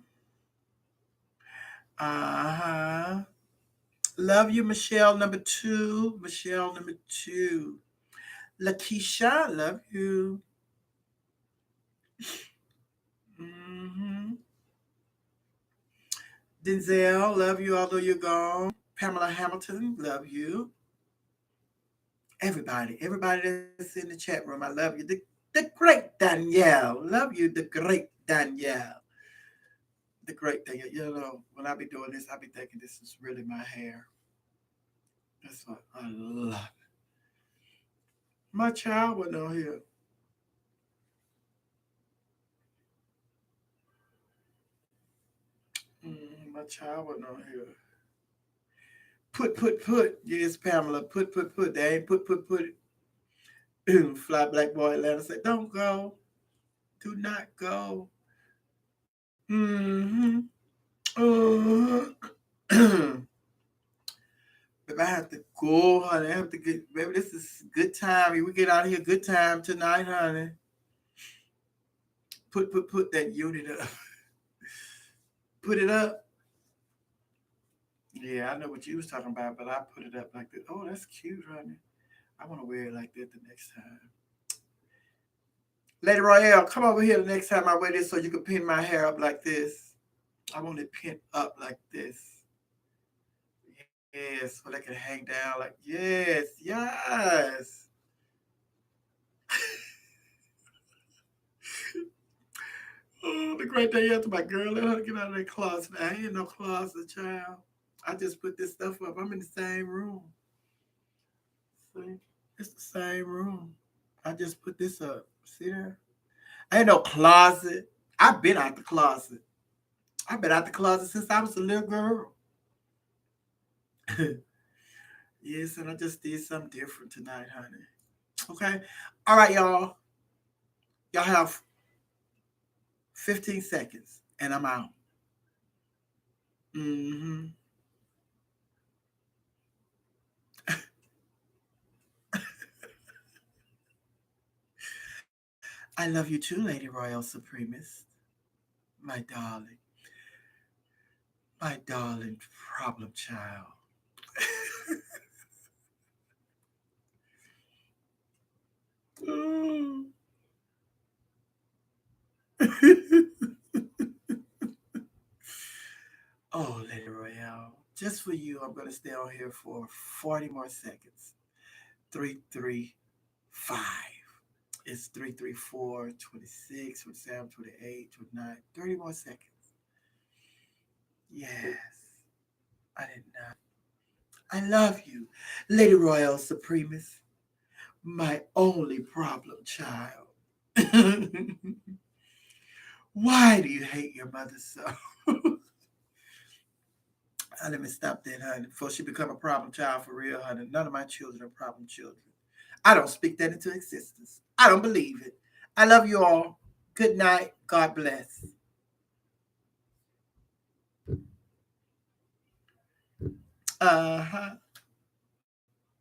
uh-huh. Love you, Michelle number two. Michelle number two. Lakeisha, love you. Hmm. Denzel, love you, although you're gone. Pamela Hamilton, love you. Everybody that's in the chat room, I love you. The great Danielle, love you, the great Danielle. The great Danielle. You know, when I be doing this, I be thinking this is really my hair. That's what I love. My child wasn't on here. My child wasn't on here. Put. Yes, Pamela. Put. They ain't put it. Fly Black Boy Atlanta said, don't go. Do not go. Mm-hmm. If I have to go, honey, I have to get, baby, this is good time. We get out of here good time tonight, honey. Put that unit up. Put it up. Yeah, I know what you was talking about, but I put it up like this. Oh, that's cute, honey. I want to wear it like that the next time. Lady Royale, come over here the next time I wear this so you can pin my hair up like this. I want it pinned up like this. Yes, so they can hang down like yes. Oh, the great day after my girl, let her get out of that closet. I ain't in no closet, child. I just put this stuff up. I'm in the same room. See? It's the same room. I just put this up. See there? Ain't no closet. I've been out the closet. I've been out the closet since I was a little girl. Yes, and I just did something different tonight, honey. Okay? All right, y'all. Y'all have 15 seconds, and I'm out. Mm-hmm. I love you too, Lady Royal Supremist. My darling. My darling problem child. Oh, Lady Royale, just for you, I'm going to stay on here for 40 more seconds. 335. It's 334, 26, 27, 28, 29, 30 more seconds. Yes, I did not. I love you, Lady Royal Supremist, my only problem child. Why do you hate your mother so? Let me stop that, honey, before she become a problem child for real, honey. None of my children are problem children. I don't speak that into existence. I don't believe it. I love you all. Good night. God bless. Uh huh.